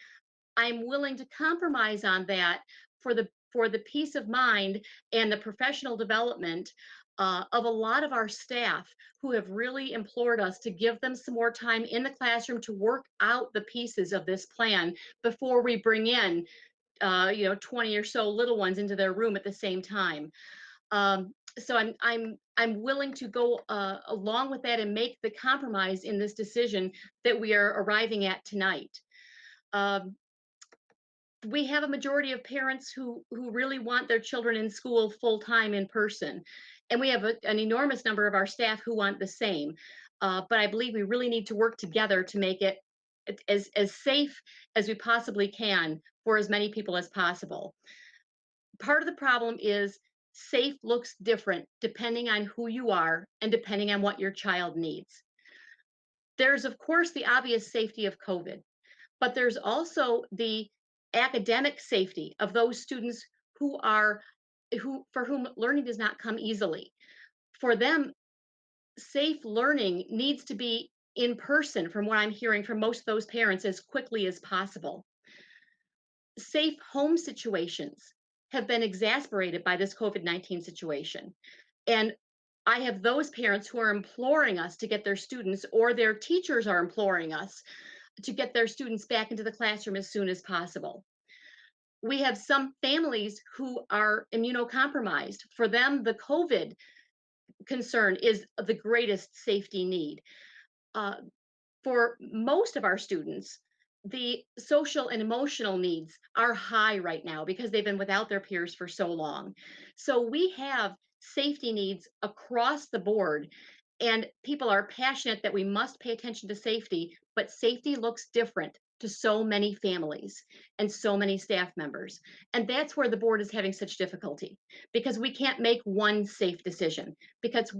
I'm willing to compromise on that for the peace of mind and the professional development of a lot of our staff who have really implored us to give them some more time in the classroom to work out the pieces of this plan before we bring in 20 or so little ones into their room at the same time. So I'm willing to go along with that and make the compromise in this decision that we are arriving at tonight. We have a majority of parents who really want their children in school full-time in person. And we have an enormous number of our staff who want the same. But I believe we really need to work together to make it as safe as we possibly can for as many people as possible. Part of the problem is safe looks different depending on who you are and depending on what your child needs. There's, of course, the obvious safety of COVID, but there's also the academic safety of those students for whom learning does not come easily. For them, safe learning needs to be in person, from what I'm hearing from most of those parents, as quickly as possible. Safe home situations have been exacerbated by this COVID-19 situation. And I have those parents who are imploring us to get their students, or their teachers are imploring us to get their students back into the classroom as soon as possible. We have some families who are immunocompromised. For them, the COVID concern is the greatest safety need. For most of our students, the social and emotional needs are high right now because they've been without their peers for so long. So we have safety needs across the board, and people are passionate that we must pay attention to safety, but safety looks different to so many families and so many staff members. And that's where the board is having such difficulty, because we can't make one safe decision, because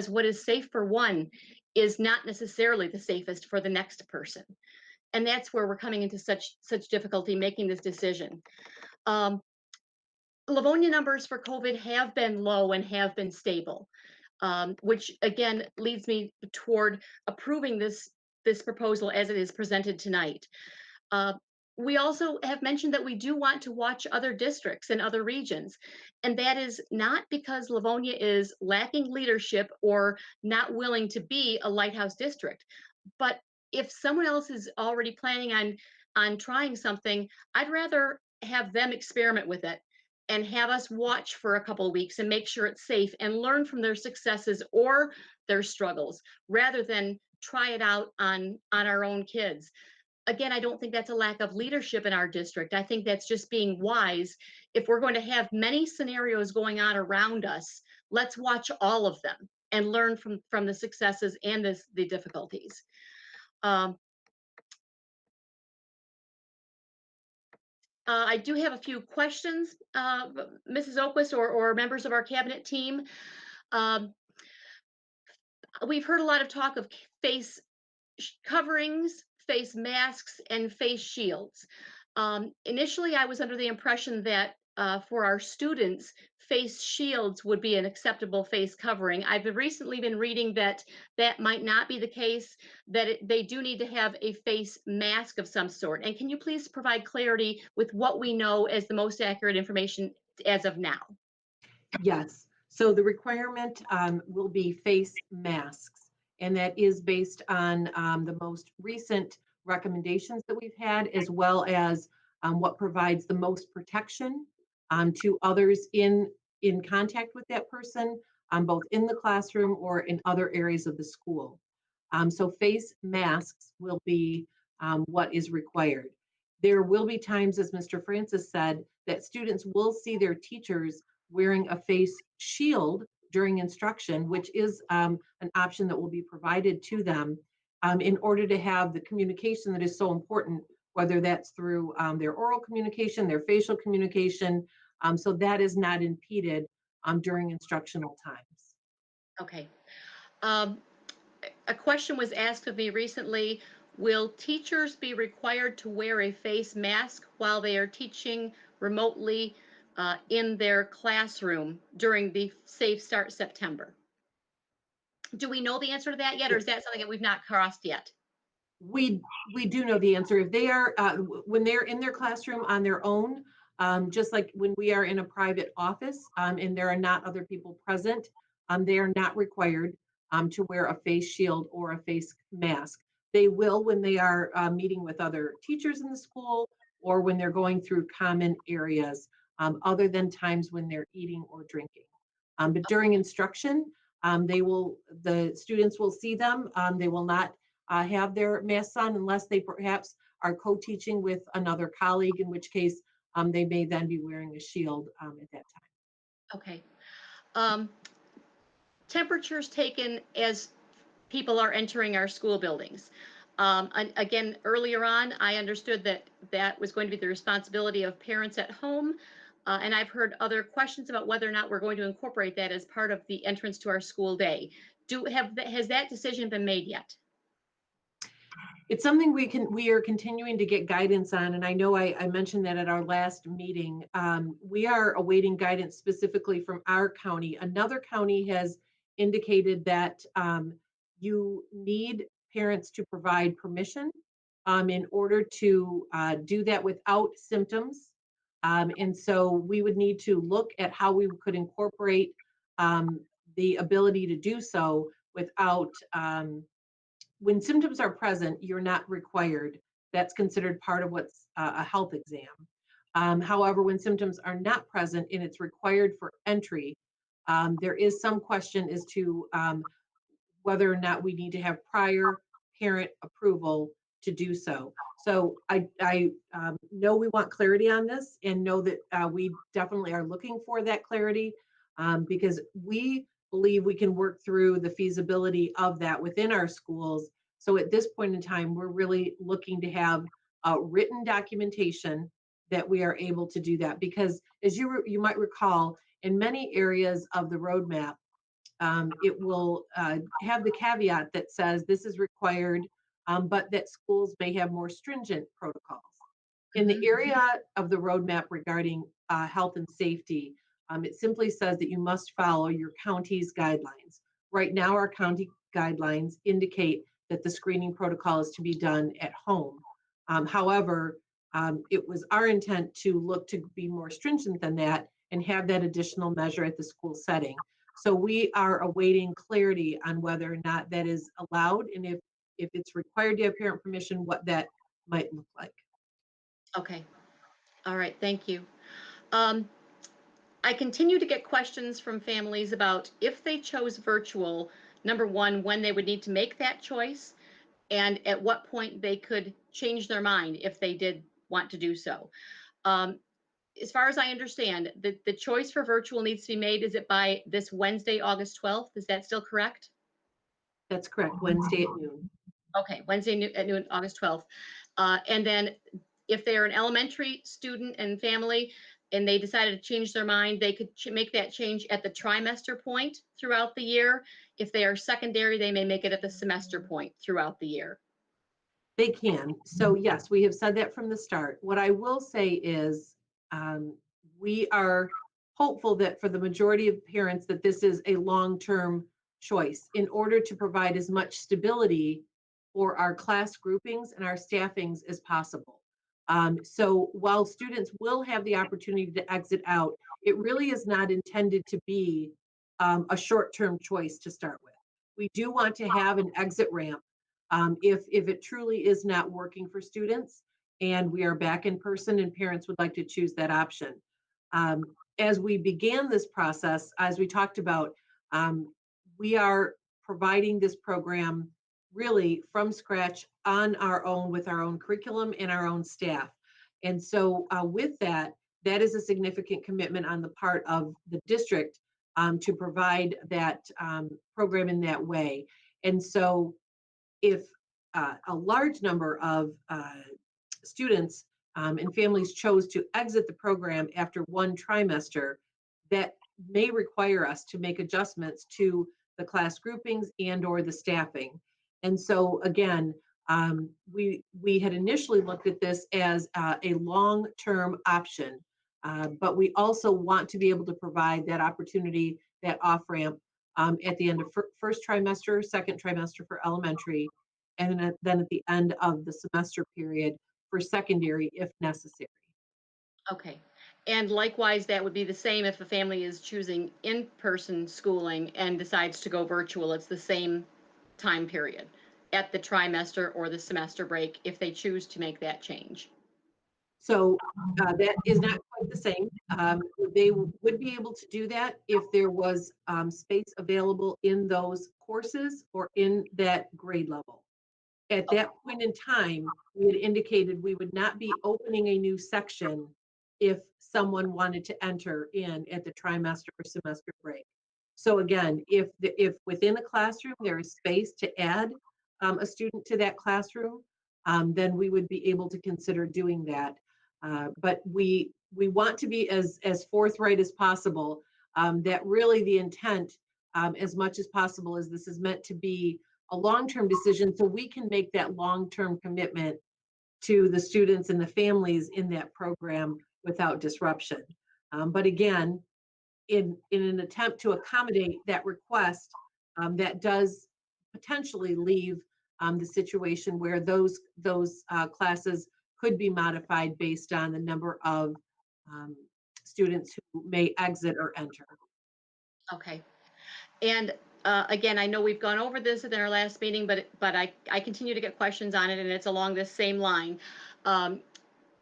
what is safe for one is not necessarily the safest for the next person. And that's where we're coming into such difficulty making this decision. Livonia numbers for COVID have been low and have been stable, which again leads me toward approving this proposal as it is presented tonight. We also have mentioned that we do want to watch other districts and other regions, and that is not because Livonia is lacking leadership or not willing to be a lighthouse district, but if someone else is already planning on trying something, I'd rather have them experiment with it and have us watch for a couple of weeks and make sure it's safe and learn from their successes or their struggles, rather than try it out on our own kids. again, I don't think that's a lack of leadership in our district. I think that's just being wise. If we're going to have many scenarios going on around us, let's watch all of them and learn from the successes and the difficulties. I do have a few questions, Mrs. Oquist or members of our cabinet team. We've heard a lot of talk of face coverings, face masks, and face shields. Initially, I was under the impression that for our students, face shields would be an acceptable face covering. I've recently been reading that that might not be the case, that they do need to have a face mask of some sort. And can you please provide clarity with what we know as the most accurate information as of now? Yes. So the requirement will be face masks, and that is based on the most recent recommendations that we've had, as well as what provides the most protection to others in contact with that person, both in the classroom or in other areas of the school. So face masks will be what is required. There will be times, as Mr. Francis said, that students will see their teachers wearing a face shield during instruction, which is an option that will be provided to them in order to have the communication that is so important, whether that's through their oral communication, their facial communication, so that is not impeded during instructional times. Okay. A question was asked of me recently. Will teachers be required to wear a face mask while they are teaching remotely in their classroom during the Safe Start September? Do we know the answer to that yet, or is that something that we've not crossed yet? We do know the answer. If they are when they're in their classroom on their own, just like when we are in a private office and there are not other people present, they are not required to wear a face shield or a face mask. They will when they are meeting with other teachers in the school or when they're going through common areas, other than times when they're eating or drinking. But during instruction, the students will see them. They will not have their masks on unless they perhaps are co-teaching with another colleague, in which case they may then be wearing a shield at that time. Okay. Temperatures taken as people are entering our school buildings. Again, earlier on, I understood that that was going to be the responsibility of parents at home. And I've heard other questions about whether or not we're going to incorporate that as part of the entrance to our school day. Has that decision been made yet? It's something we are continuing to get guidance on, and I know I mentioned that at our last meeting. We are awaiting guidance specifically from our county. Another county has indicated that you need parents to provide permission in order to do that without symptoms. And so we would need to look at how we could incorporate the ability to do so without when symptoms are present, you're not required. That's considered part of what's a health exam. However, when symptoms are not present and it's required for entry, there is some question as to whether or not we need to have prior parent approval to do so. So I know we want clarity on this and know that we definitely are looking for that clarity because we believe we can work through the feasibility of that within our schools. So at this point in time, we're really looking to have written documentation that we are able to do that. Because as you might recall, in many areas of the roadmap, it will have the caveat that says this is required, but that schools may have more stringent protocols. In the area of the roadmap regarding health and safety, it simply says that you must follow your county's guidelines. Right now, our county guidelines indicate that the screening protocol is to be done at home. However, it was our intent to look to be more stringent than that and have that additional measure at the school setting. So we are awaiting clarity on whether or not that is allowed and if it's required to have parent permission, what that might look like. Okay. All right. Thank you. I continue to get questions from families about if they chose virtual, number one, when they would need to make that choice, and at what point they could change their mind if they did want to do so. As far as I understand, the choice for virtual needs to be made, is it by this Wednesday, August 12th? Is that still correct? That's correct, Wednesday at noon. Okay, Wednesday at noon, August 12th. And then if they're an elementary student and family and they decided to change their mind, they could make that change at the trimester point throughout the year. If they are secondary, they may make it at the semester point throughout the year. They can. So yes, we have said that from the start. What I will say is we are hopeful that for the majority of parents that this is a long-term choice in order to provide as much stability for our class groupings and our staffings as possible. So while students will have the opportunity to exit out, it really is not intended to be a short-term choice to start with. We do want to have an exit ramp if it truly is not working for students and we are back in person and parents would like to choose that option. As we began this process, as we talked about, we are providing this program really from scratch on our own with our own curriculum and our own staff. And so with that, that is a significant commitment on the part of the district to provide that program in that way. And so if a large number of students and families chose to exit the program after one trimester, that may require us to make adjustments to the class groupings and or the staffing. And so again, we had initially looked at this as a long-term option, but we also want to be able to provide that opportunity, that off-ramp at the end of first trimester, second trimester for elementary, and then at the end of the semester period for secondary if necessary. Okay. And likewise, that would be the same if a family is choosing in-person schooling and decides to go virtual. It's the same time period at the trimester or the semester break if they choose to make that change. So that is not quite the same. They would be able to do that if there was space available in those courses or in that grade level. At that point in time, we had indicated we would not be opening a new section if someone wanted to enter in at the trimester or semester break. So again, if within a classroom there is space to add a student to that classroom, then we would be able to consider doing that. But we want to be as forthright as possible, that really the intent, as much as possible, is this is meant to be a long-term decision so we can make that long-term commitment to the students and the families in that program without disruption. But again, in an attempt to accommodate that request, that does potentially leave the situation where those classes could be modified based on the number of students who may exit or enter. Okay. And again, I know we've gone over this in our last meeting, but I continue to get questions on it, and it's along this same line.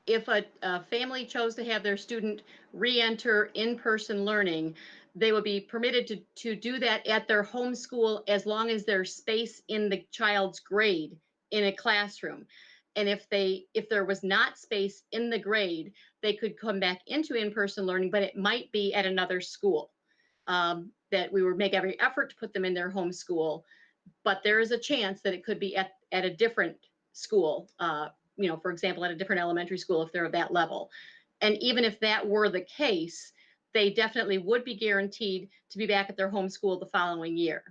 If a family chose to have their student re-enter in-person learning, they would be permitted to do that at their home school as long as there's space in the child's grade in a classroom. And if there was not space in the grade, they could come back into in-person learning, but it might be at another school. That we would make every effort to put them in their home school, but there is a chance that it could be at a different school, for example, at a different elementary school if they're at that level. And even if that were the case, they definitely would be guaranteed to be back at their home school the following year.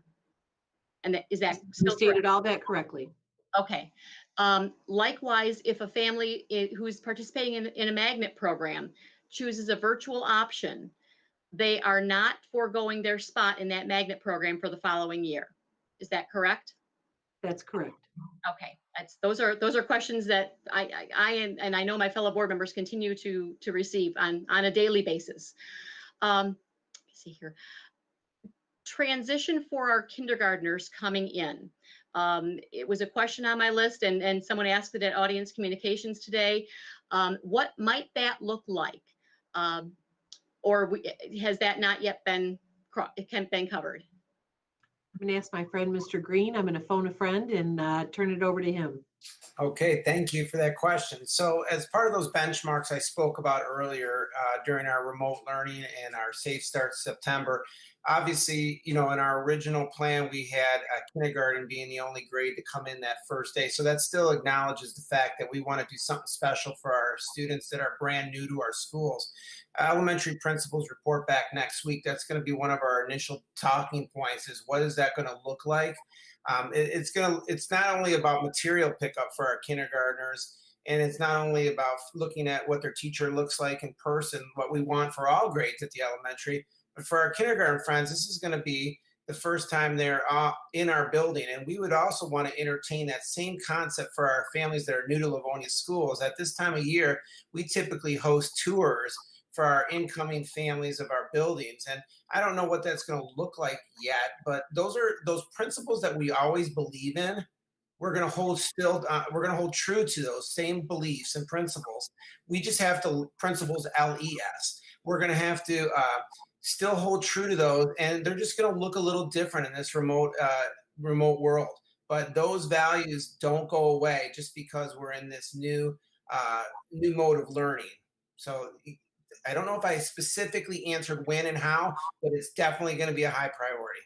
And is that still You stated correct? all that correctly. Okay. Likewise, if a family who's participating in a magnet program chooses a virtual option, they are not foregoing their spot in that magnet program for the following year. Is that correct? That's correct. Okay, those are questions that I and I know my fellow board members continue to receive on a daily basis. Let me see here. Transition for our kindergartners coming in. It was a question on my list, and someone asked it at audience communications today. What might that look like? Or has that not yet been covered? I'm going to ask my friend, Mr. Green. I'm going to phone a friend and turn it over to him. Okay, thank you for that question. So as part of those benchmarks I spoke about earlier during our remote learning and our Safe Start September, obviously, in our original plan, we had kindergarten being the only grade to come in that first day. So that still acknowledges the fact that we want to do something special for our students that are brand new to our schools. Elementary principals report back next week. That's going to be one of our initial talking points is what is that going to look like? It's not only about material pickup for our kindergartners, and it's not only about looking at what their teacher looks like in person, what we want for all grades at the elementary, but for our kindergarten friends, this is going to be the first time they're in our building. And we would also want to entertain that same concept for our families that are new to Livonia schools. At this time of year, we typically host tours for our incoming families of our buildings. And I don't know what that's going to look like yet, but those principles that we always believe in. We're going to hold true to those same beliefs and principles. We just have to principles LES. We're going to have to still hold true to those, and they're just going to look a little different in this remote world. But those values don't go away just because we're in this new mode of learning. So I don't know if I specifically answered when and how, but it's definitely going to be a high priority.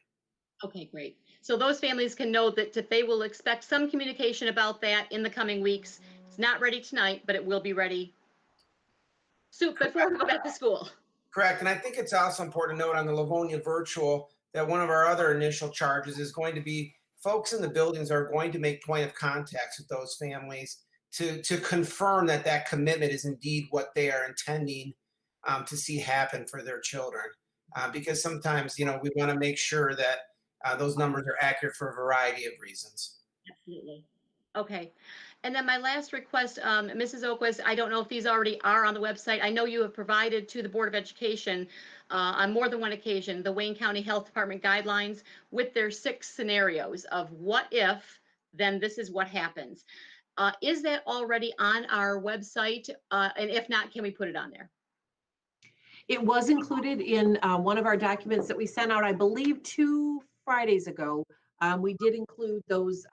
Okay, great. So those families can know that they will expect some communication about that in the coming weeks. It's not ready tonight, but it will be ready soon before we go back to school. Correct. And I think it's also important to note on the Livonia virtual that one of our other initial charges is going to be folks in the buildings are going to make point of contacts with those families to confirm that commitment is indeed what they are intending to see happen for their children. Because sometimes, we want to make sure that those numbers are accurate for a variety of reasons. Absolutely. Okay. And then my last request, Mrs. Oquist, I don't know if these already are on the website. I know you have provided to the Board of Education on more than one occasion, the Wayne County Health Department guidelines with their 6 scenarios of what if, then this is what happens. Is that already on our website? And if not, can we put it on there? It was included in one of our documents that we sent out, I believe, 2 Fridays ago. We did include those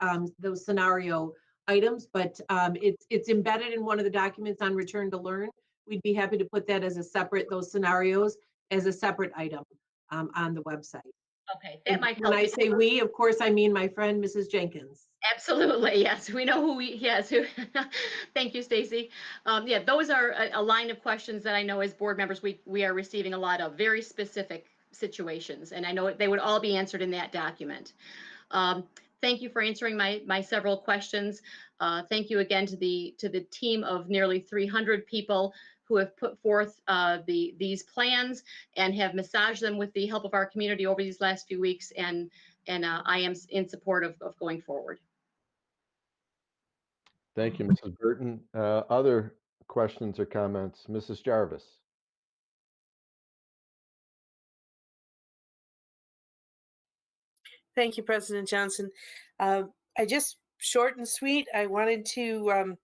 scenario items, but it's embedded in one of the documents on Return to Learn. We'd be happy to put that as those scenarios as a separate item on the website. Okay, that might help. When I say we, of course, I mean my friend, Mrs. Jenkins. Absolutely, yes. We know who yes. Thank you, Stacy. Yeah, those are a line of questions that I know as board members we are receiving a lot of very specific situations, and I know they would all be answered in that document. Thank you for answering my several questions. Thank you again to the team of nearly 300 people who have put forth these plans and have massaged them with the help of our community over these last few weeks, and I am in support of going forward. Thank you, Mrs. Burton. Other questions or comments? Mrs. Jarvis. Thank you, President Johnson. I just, short and sweet, I wanted to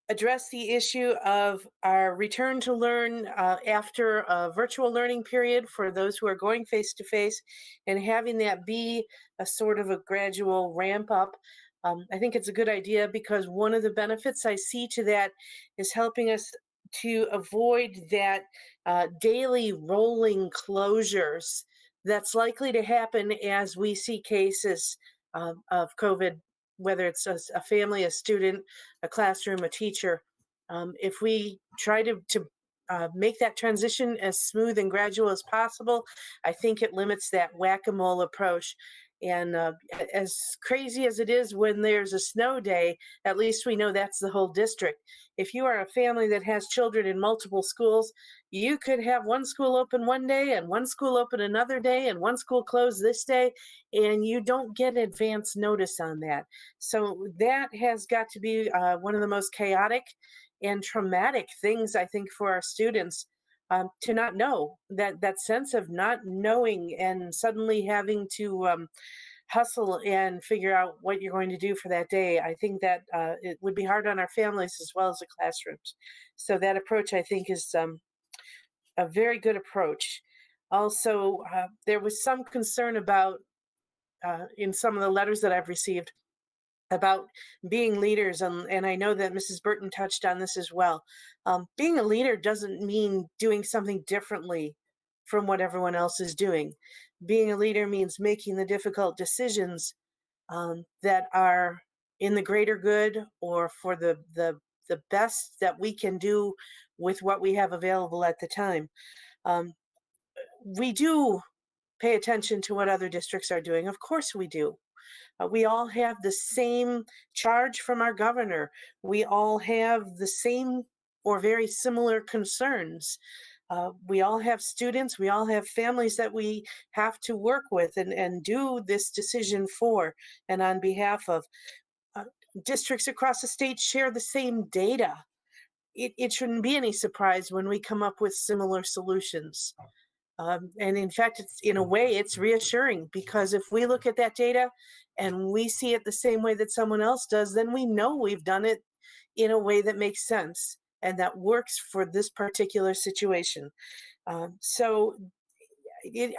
address the issue of our return to learn after a virtual learning period for those who are going face-to-face, and having that be a sort of a gradual ramp up. I think it's a good idea because one of the benefits I see to that is helping us to avoid that daily rolling closures that's likely to happen as we see cases of COVID, whether it's a family, a student, a classroom, a teacher. If we try to make that transition as smooth and gradual as possible, I think it limits that whack-a-mole approach. And as crazy as it is when there's a snow day, at least we know that's the whole district. If you are a family that has children in multiple schools, you could have one school open one day and one school open another day and one school closed this day, and you don't get advance notice on that. So that has got to be one of the most chaotic and traumatic things, I think, for our students. To not know, that sense of not knowing and suddenly having to hustle and figure out what you're going to do for that day. I think that it would be hard on our families as well as the classrooms. So that approach, I think, is a very good approach. Also, there was some concern about in some of the letters that I've received about being leaders, and I know that Mrs. Burton touched on this as well. Being a leader doesn't mean doing something differently from what everyone else is doing. Being a leader means making the difficult decisions that are in the greater good or for the best that we can do with what we have available at the time. We do pay attention to what other districts are doing. Of course we do. We all have the same charge from our governor. We all have the same or very similar concerns. We all have students, we all have families that we have to work with and do this decision for and on behalf of. Districts across the state share the same data. It shouldn't be any surprise when we come up with similar solutions. And in fact, in a way, it's reassuring, because if we look at that data and we see it the same way that someone else does, then we know we've done it in a way that makes sense and that works for this particular situation. So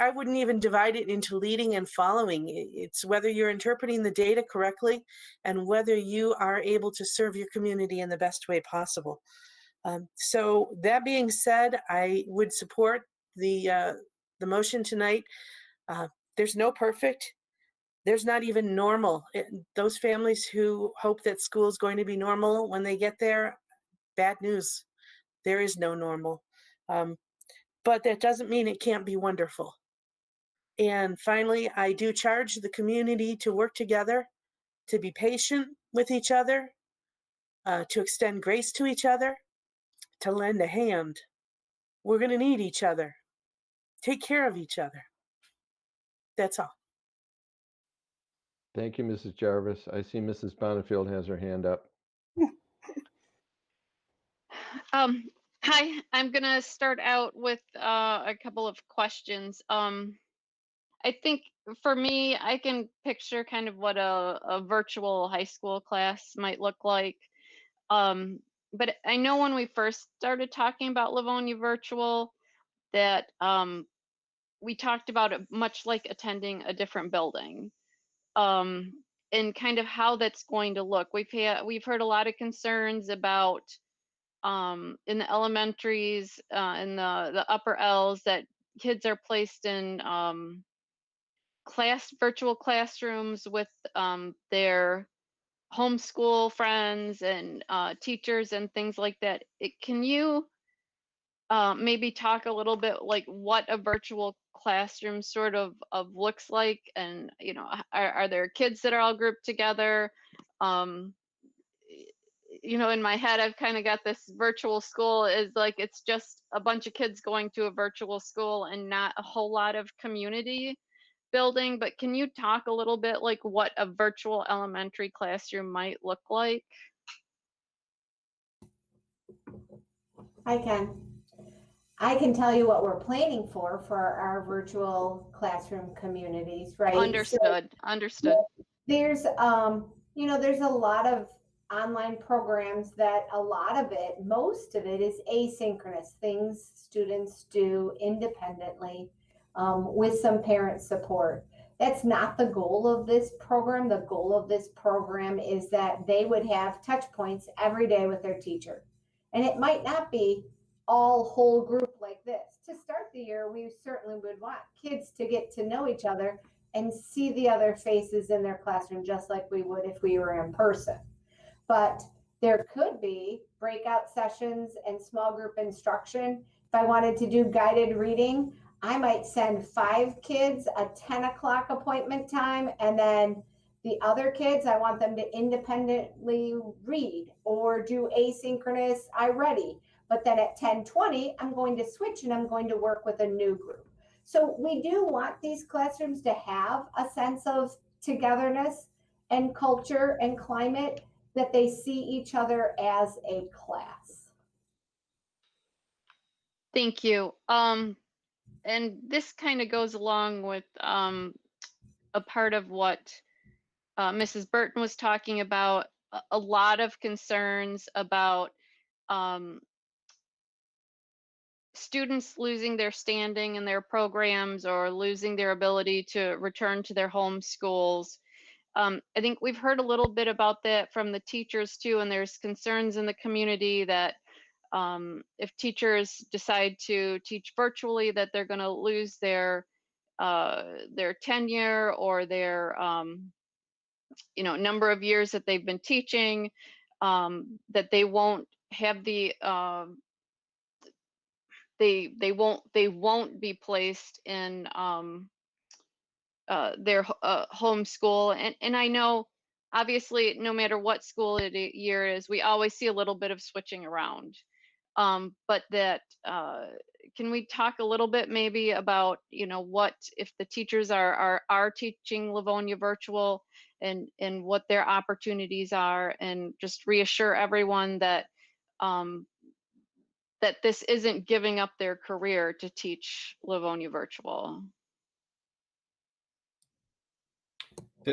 I wouldn't even divide it into leading and following. It's whether you're interpreting the data correctly and whether you are able to serve your community in the best way possible. So that being said, I would support the motion tonight. There's no perfect. There's not even normal. Those families who hope that school is going to be normal when they get there, bad news. There is no normal. But that doesn't mean it can't be wonderful. And finally, I do charge the community to work together, to be patient with each other, to extend grace to each other, to lend a hand. We're going to need each other. Take care of each other. That's all. Thank you, Mrs. Jarvis. I see Mrs. Bonifield has her hand up. Hi, I'm gonna start out with a couple of questions. I think for me, I can picture kind of what a virtual high school class might look like. But I know when we first started talking about Livonia virtual, that we talked about it much like attending a different building, and kind of how that's going to look. We've heard a lot of concerns about in the elementaries, in the upper L's, that kids are placed in virtual classrooms with their homeschool friends and teachers and things like that. Can you maybe talk a little bit like what a virtual classroom sort of looks like, and are there kids that are all grouped together? In my head, I've kind of got this virtual school is like it's just a bunch of kids going to a virtual school and not a whole lot of community building. But can you talk a little bit like what a virtual elementary classroom might look like? I can tell you what we're planning for our virtual classroom communities, right? Understood. There's there's a lot of online programs that most of it is asynchronous, things students do independently with some parent support. That's not the goal of this program. The goal of this program is that they would have touch points every day with their teacher. And it might not be all whole group like this. To start the year, we certainly would want kids to get to know each other and see the other faces in their classroom, just like we would if we were in person. But there could be breakout sessions and small group instruction. If I wanted to do guided reading, I might send 5 kids a 10 o'clock appointment time, and then the other kids, I want them to independently read or do asynchronous iReady. But then at 10:20, I'm going to switch and I'm going to work with a new group. So we do want these classrooms to have a sense of togetherness and culture and climate, that they see each other as a class. Thank you. And this kind of goes along with a part of what Mrs. Burton was talking about, a lot of concerns about students losing their standing in their programs or losing their ability to return to their home schools. I think we've heard a little bit about that from the teachers too, and there's concerns in the community that if teachers decide to teach virtually, that they're going to lose their tenure or their number of years that they've been teaching, that they won't have the they won't be placed in their home school. And I know obviously no matter what school year is, we always see a little bit of switching around. But that can we talk a little bit maybe about what if the teachers are teaching Livonia virtual, and what their opportunities are, and just reassure everyone that that this isn't giving up their career to teach Livonia virtual.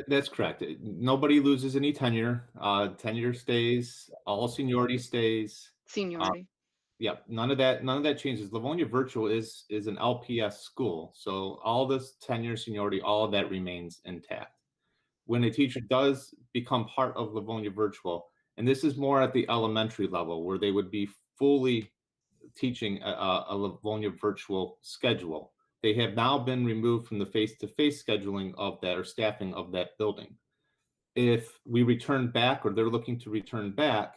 That's correct. Nobody loses any tenure. Tenure stays. All seniority stays. Seniority. Yep. None of that changes. Livonia Virtual is an LPS school, so all this tenure, seniority, all of that remains intact. When a teacher does become part of Livonia Virtual, and this is more at the elementary level, where they would be fully teaching a Livonia Virtual schedule, they have now been removed from the face-to-face scheduling of that or staffing of that building. If we return back, or they're looking to return back,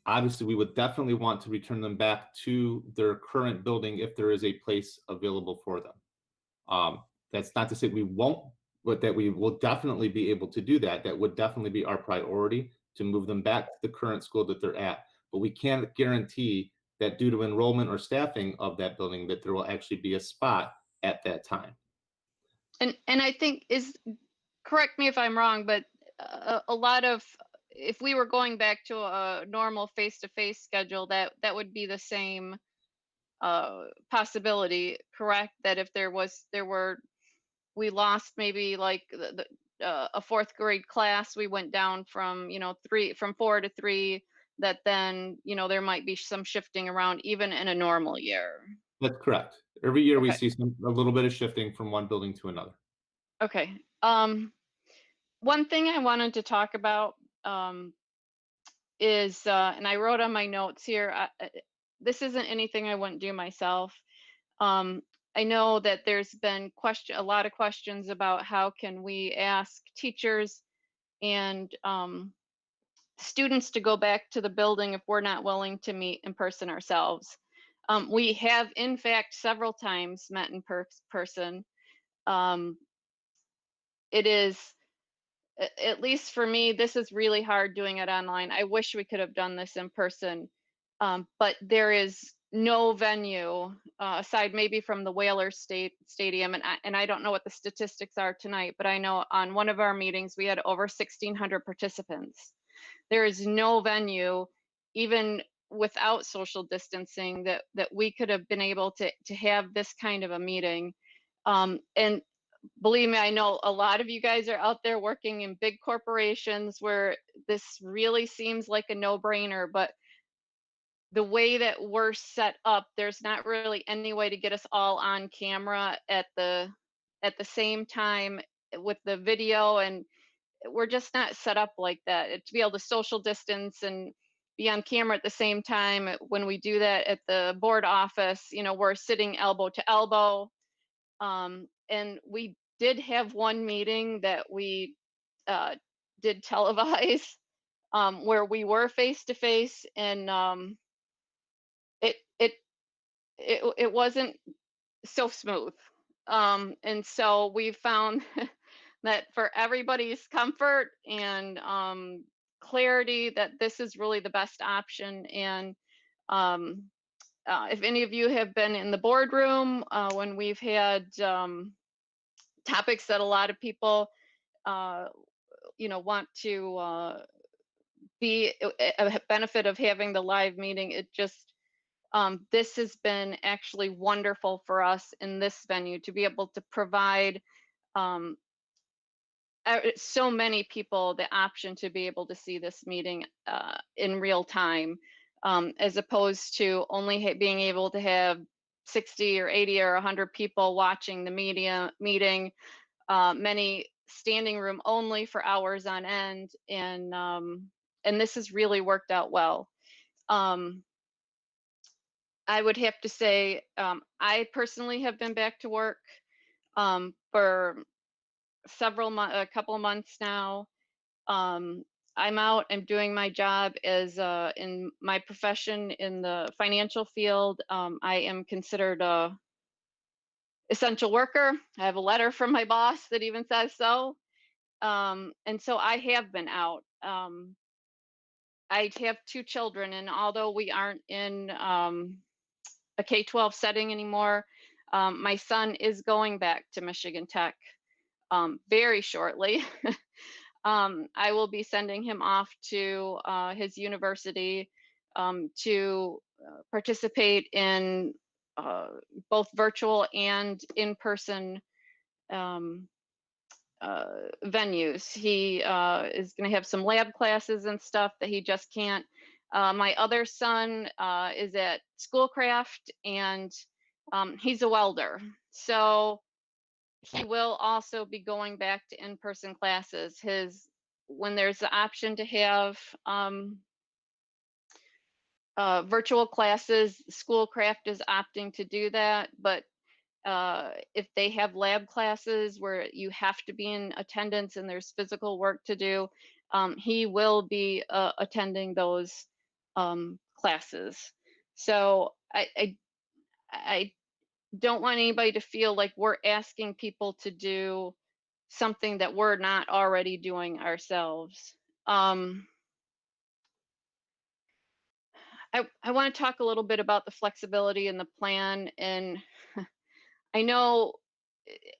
obviously we would definitely want to return them back to their current building if there is a place available for them. That's not to say we won't, but that we will definitely be able to do that. That would definitely be our priority, to move them back to the current school that they're at. But we can't guarantee that due to enrollment or staffing of that building, that there will actually be a spot at that time. And I think correct me if I'm wrong, but a lot of, if we were going back to a normal face-to-face schedule, that would be the same possibility, correct? That if we lost maybe like a fourth grade class, we went down from 4 to 3, that then there might be some shifting around even in a normal year. That's correct. Every year we Okay. see a little bit of shifting from one building to another. Okay. One thing I wanted to talk about is, and I wrote on my notes here, this isn't anything I wouldn't do myself. I know that there's been a lot of questions about how can we ask teachers and students to go back to the building if we're not willing to meet in person ourselves. We have, in fact, several times met in person. It is, at least for me, this is really hard doing it online. I wish we could have done this in person, but there is no venue aside maybe from the Whaler Stadium, and I don't know what the statistics are tonight, but I know on one of our meetings we had over 1,600 participants. There is no venue, even without social distancing, that we could have been able to have this kind of a meeting. And believe me, I know a lot of you guys are out there working in big corporations where this really seems like a no-brainer, but the way that we're set up, there's not really any way to get us all on camera at the same time with the video, and we're just not set up like that. To be able to social distance and be on camera at the same time, when we do that at the board office, we're sitting elbow to elbow. And we did have one meeting that we did televise, where we were face to face, and it wasn't so smooth. And so we found that for everybody's comfort and clarity, that this is really the best option. And if any of you have been in the boardroom when we've had topics that a lot of people want to be a benefit of having the live meeting, it just this has been actually wonderful for us in this venue to be able to provide so many people the option to be able to see this meeting in real time, as opposed to only being able to have 60 or 80 or 100 people watching the meeting, many standing room only for hours on end, and this has really worked out well. I would have to say, I personally have been back to work for a couple of months now. I'm out, I'm doing my job as in my profession in the financial field. I am considered a essential worker. I have a letter from my boss that even says so. And so I have been out. I have 2 children, and although we aren't in a K-12 setting anymore, my son is going back to Michigan Tech very shortly. I will be sending him off to his university to participate in both virtual and in-person venues. He is going to have some lab classes and stuff that he just can't. My other son is at Schoolcraft, and he's a welder. So he will also be going back to in-person classes. When there's the option to have virtual classes, Schoolcraft is opting to do that. But if they have lab classes where you have to be in attendance and there's physical work to do, he will be attending those classes. So I don't want anybody to feel like we're asking people to do something that we're not already doing ourselves. I want to talk a little bit about the flexibility in the plan. And I know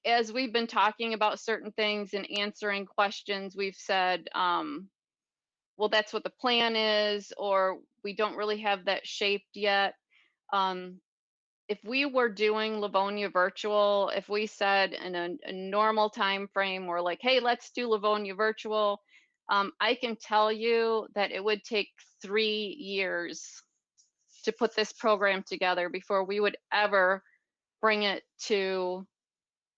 as we've been talking about certain things and answering questions, we've said, well, that's what the plan is, or we don't really have that shaped yet. If we were doing Livonia virtual, if we said in a normal time frame, we're like, hey, let's do Livonia virtual, I can tell you that it would take 3 years to put this program together before we would ever bring it to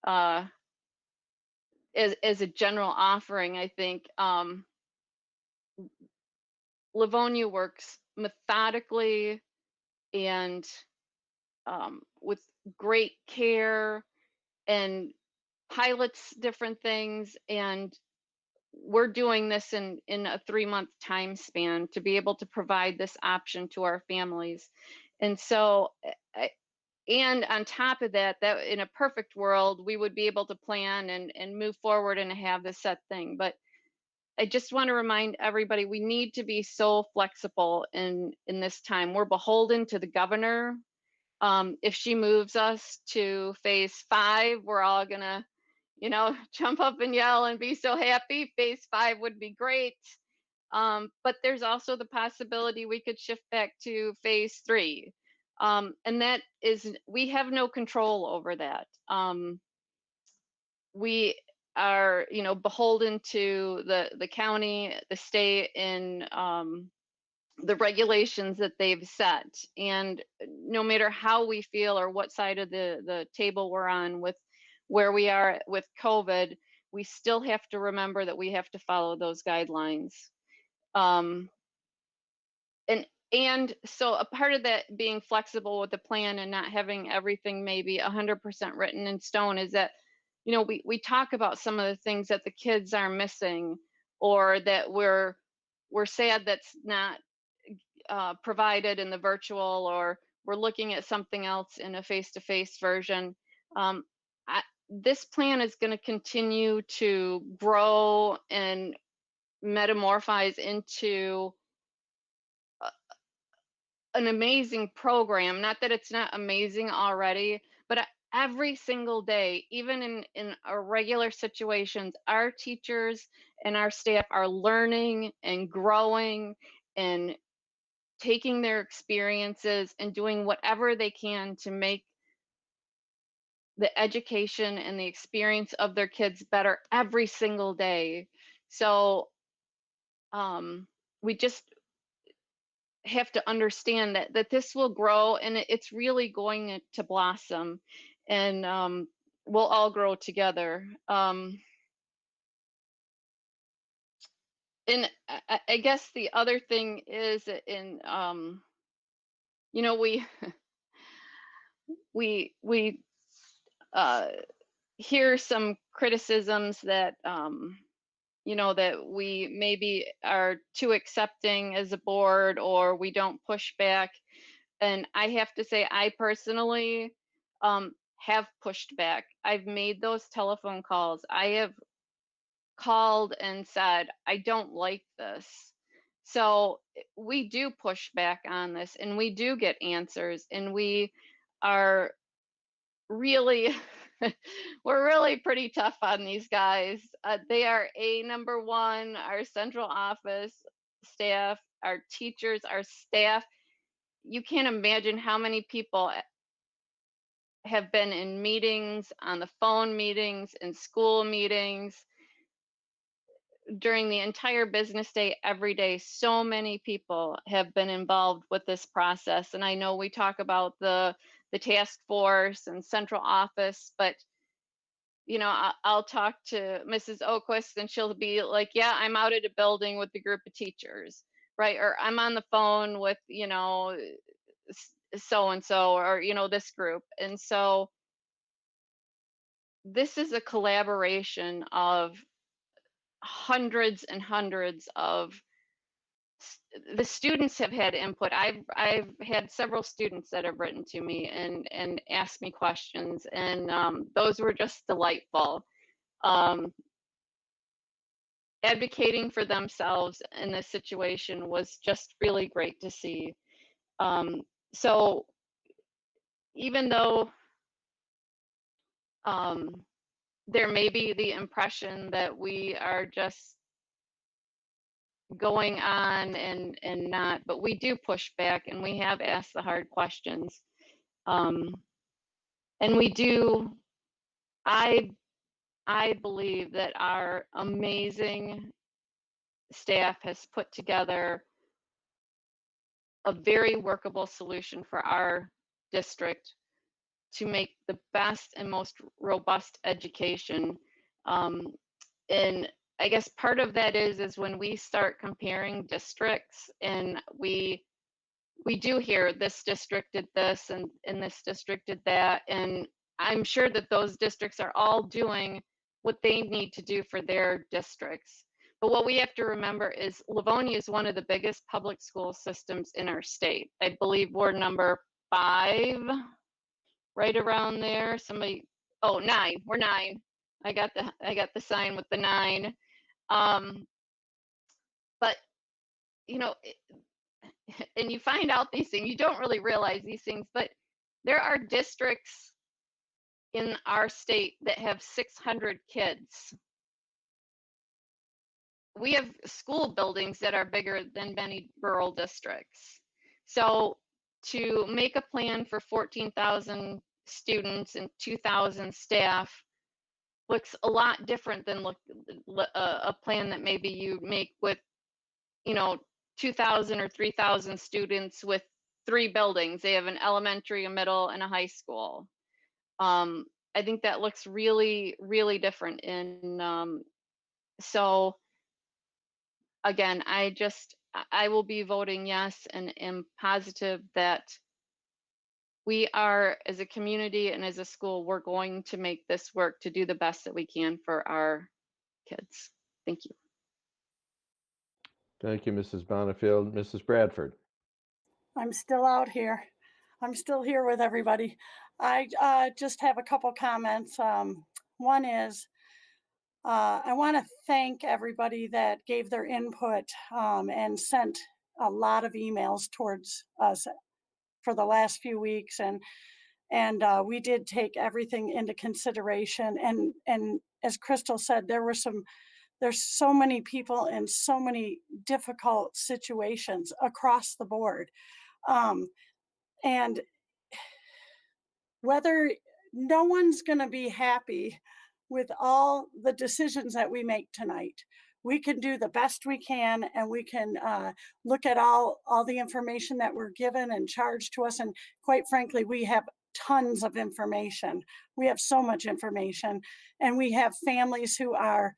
as a general offering. I think Livonia works methodically and with great care and pilots different things, and we're doing this in a 3-month time span to be able to provide this option to our families. And so and on top of that, in a perfect world we would be able to plan and move forward and have this set thing. But I just want to remind everybody, we need to be so flexible in this time. We're beholden to the governor. If she moves us to phase 5, we're all gonna, jump up and yell and be so happy. Phase 5 would be great. But there's also the possibility we could shift back to phase 3. And that is, we have no control over that. We are, beholden to the county, the state, and the regulations that they've set. And no matter how we feel or what side of the table we're on with where we are with COVID, we still have to remember that we have to follow those guidelines. And so a part of that being flexible with the plan and not having everything maybe 100% written in stone is that, we talk about some of the things that the kids are missing, or that we're sad that's not provided in the virtual, or we're looking at something else in a face-to-face version. This plan is going to continue to grow and metamorphose into an amazing program. Not that it's not amazing already, but every single day, even in our regular situations, our teachers and our staff are learning and growing and taking their experiences and doing whatever they can to make the education and the experience of their kids better every single day. So we just, have to understand that this will grow, and it's really going to blossom, and we'll all grow together. And I guess the other thing is in you know, we hear some criticisms that you know, that we maybe are too accepting as a board, or we don't push back. And I have to say, I personally have pushed back. I've made those telephone calls. I have called and said, I don't like this. So we do push back on this, and we do get answers, and we are really we're really pretty tough on these guys. They are number one, our central office staff, our teachers, our staff. You can't imagine how many people have been in meetings, on the phone meetings, in school meetings, during the entire business day, every day. So many people have been involved with this process. And I know we talk about the task force and central office, but you know, I'll talk to Mrs. Oquist and she'll be like, yeah, I'm out at a building with the group of teachers, right? Or I'm on the phone with, you know, so-and-so, or, you know, this group. And so this is a collaboration of hundreds and hundreds of the students have had input. I've had several students that have written to me and asked me questions, and those were just delightful. Advocating for themselves in this situation was just really great to see. So even though there may be the impression that we are just going on and not, but we do push back, and we have asked the hard questions. And we do, I believe that our amazing staff has put together a very workable solution for our district to make the best and most robust education. And I guess part of that is when we start comparing districts, and we do hear this district did this and this district did that, and I'm sure that those districts are all doing what they need to do for their districts. But what we have to remember is Livonia is one of the biggest public school systems in our state. I believe we're number 5, right around there. Somebody, oh, 9. We're 9. I got the sign with the 9. But you know, and you find out these things, you don't really realize these things, but there are districts in our state that have 600 kids. We have school buildings that are bigger than many rural districts. So to make a plan for 14,000 students and 2,000 staff looks a lot different than a plan that maybe you make with, you know, 2,000 or 3,000 students with 3 buildings. They have an elementary, a middle, and a high school. I think that looks really, really different. So again, I will be voting yes, and am positive that we are, as a community and as a school, we're going to make this work to do the best that we can for our kids. Thank you. Thank you, Mrs. Bonifield. Mrs. Bradford. I'm still out here. I'm still here with everybody. I just have a couple comments. One is, I want to thank everybody that gave their input and sent a lot of emails towards us for the last few weeks, and we did take everything into consideration. And as Crystal said, there's so many people in so many difficult situations across the board, and whether no one's going to be happy with all the decisions that we make tonight. we can do the best we can, and we can look at all the information that we're given and charged to us. And quite frankly, we have tons of information. We have so much information, and we have families who are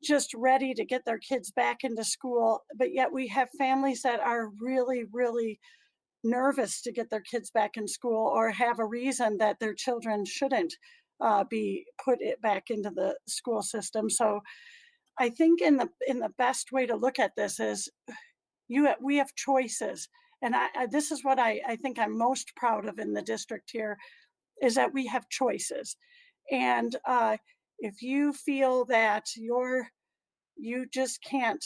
just ready to get their kids back into school, but yet we have families that are really, really nervous to get their kids back in school, or have a reason that their children shouldn't be put back into the school system. So I think in the best way to look at this is we have choices. And this is what I think I'm most proud of in the district here, is that we have choices. And if you feel that you just can't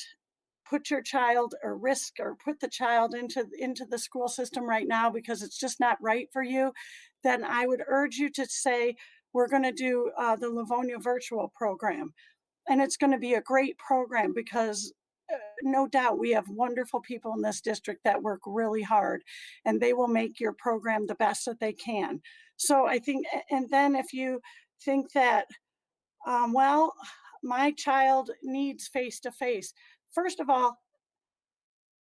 put your child or risk or put the child into the school system right now because it's just not right for you, then I would urge you to say, we're going to do the Livonia virtual program. And it's going to be a great program because no doubt we have wonderful people in this district that work really hard, and they will make your program the best that they can. So I think, and then if you think that, well, my child needs face-to-face. First of all,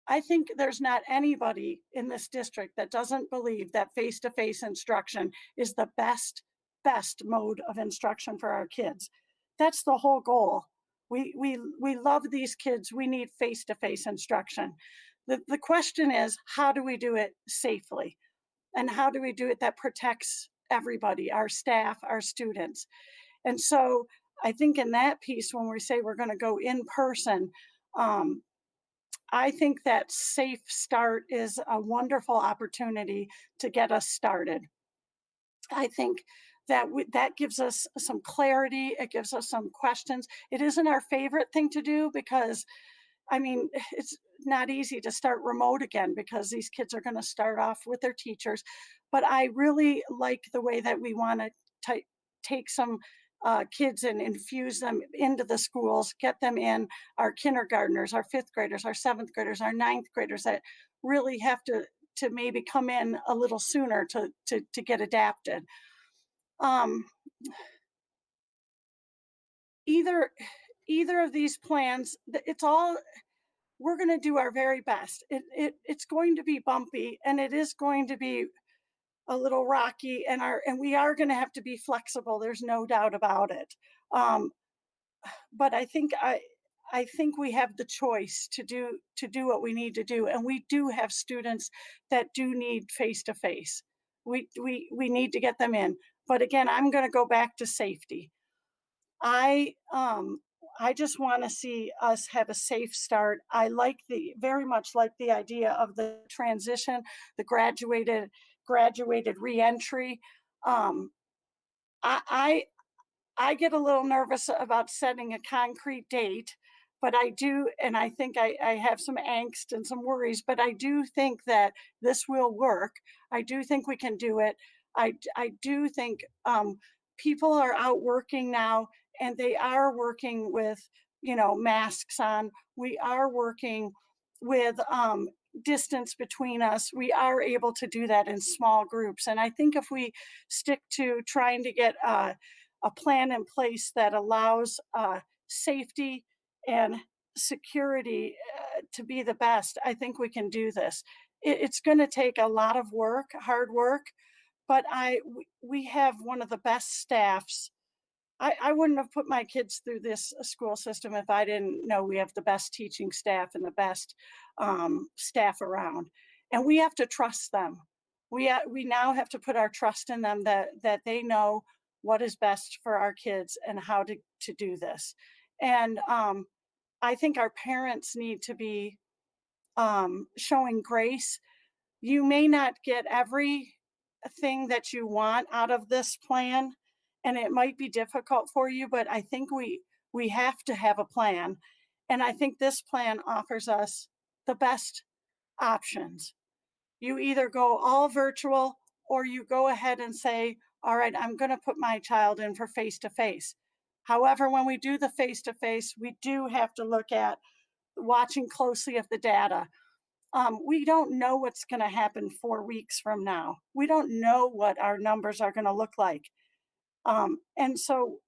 I think there's not anybody in this district that doesn't believe that face-to-face instruction is the best mode of instruction for our kids. That's the whole goal. We love these kids. We need face-to-face instruction. The question is, how do we do it safely? And how do we do it that protects everybody, our staff, our students? And so I think in that piece, when we say we're going to go in person, I think that Safe Start is a wonderful opportunity to get us started. I think that that gives us some clarity. It gives us some questions. It isn't our favorite thing to do because, I mean, it's not easy to start remote again because these kids are going to start off with their teachers. But I really like the way that we want to take some kids and infuse them into the schools, get them in, our kindergartners, our fifth graders, our seventh graders, our ninth graders that really have to maybe come in a little sooner to get adapted. Either of these plans, it's all, we're going to do our very best. It's going to be bumpy, and it is going to be a little rocky, and we are going to have to be flexible. There's no doubt about it. But I think we have the choice to do what we need to do, and we do have students that do need face-to-face. We need to get them in. But again, I'm going to go back to safety. I just want to see us have a safe start. I very much like the idea of the transition, the graduated reentry. I get a little nervous about setting a concrete date, but I do, and I think I have some angst and some worries, but I do think that this will work. I do think we can do it. I do think people are out working now, and they are working with, masks on. We are working with distance between us. We are able to do that in small groups. And I think if we stick to trying to get a plan in place that allows safety and security to be the best, I think we can do this. It's going to take a lot of work, hard work, but we have one of the best staffs. I wouldn't have put my kids through this school system if I didn't know we have the best teaching staff and the best staff around. And we have to trust them. We now have to put our trust in them that they know what is best for our kids and how to do this. And I think our parents need to be showing grace. You may not get everything that you want out of this plan, and it might be difficult for you, but I think we have to have a plan. And I think this plan offers us the best options. You either go all virtual, or you go ahead and say, all right, I'm going to put my child in for face-to-face. However, when we do the face-to-face, we do have to look at watching closely of the data. We don't know what's going to happen 4 weeks from now. We don't know what our numbers are going to look like. And so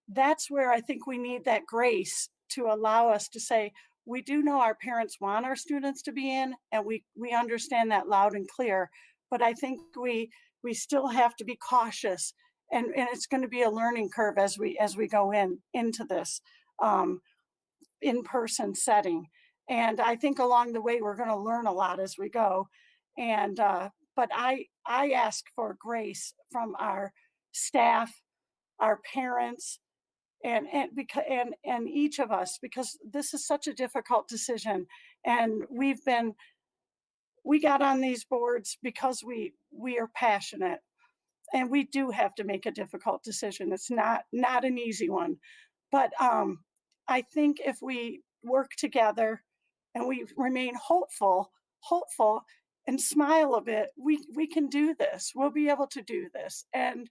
that's where I think we need that grace to allow us to say, we do know our parents want our students to be in, and we understand that loud and clear, but I think we still have to be cautious, and it's going to be a learning curve as we go into this in-person setting. And I think along the way, we're going to learn a lot as we go. And but I ask for grace from our staff, our parents, and each of us, because this is such a difficult decision. And we got on these boards because we are passionate, and we do have to make a difficult decision. It's not an easy one, but I think if we work together and we remain hopeful and smile a bit, we can do this. We'll be able to do this. And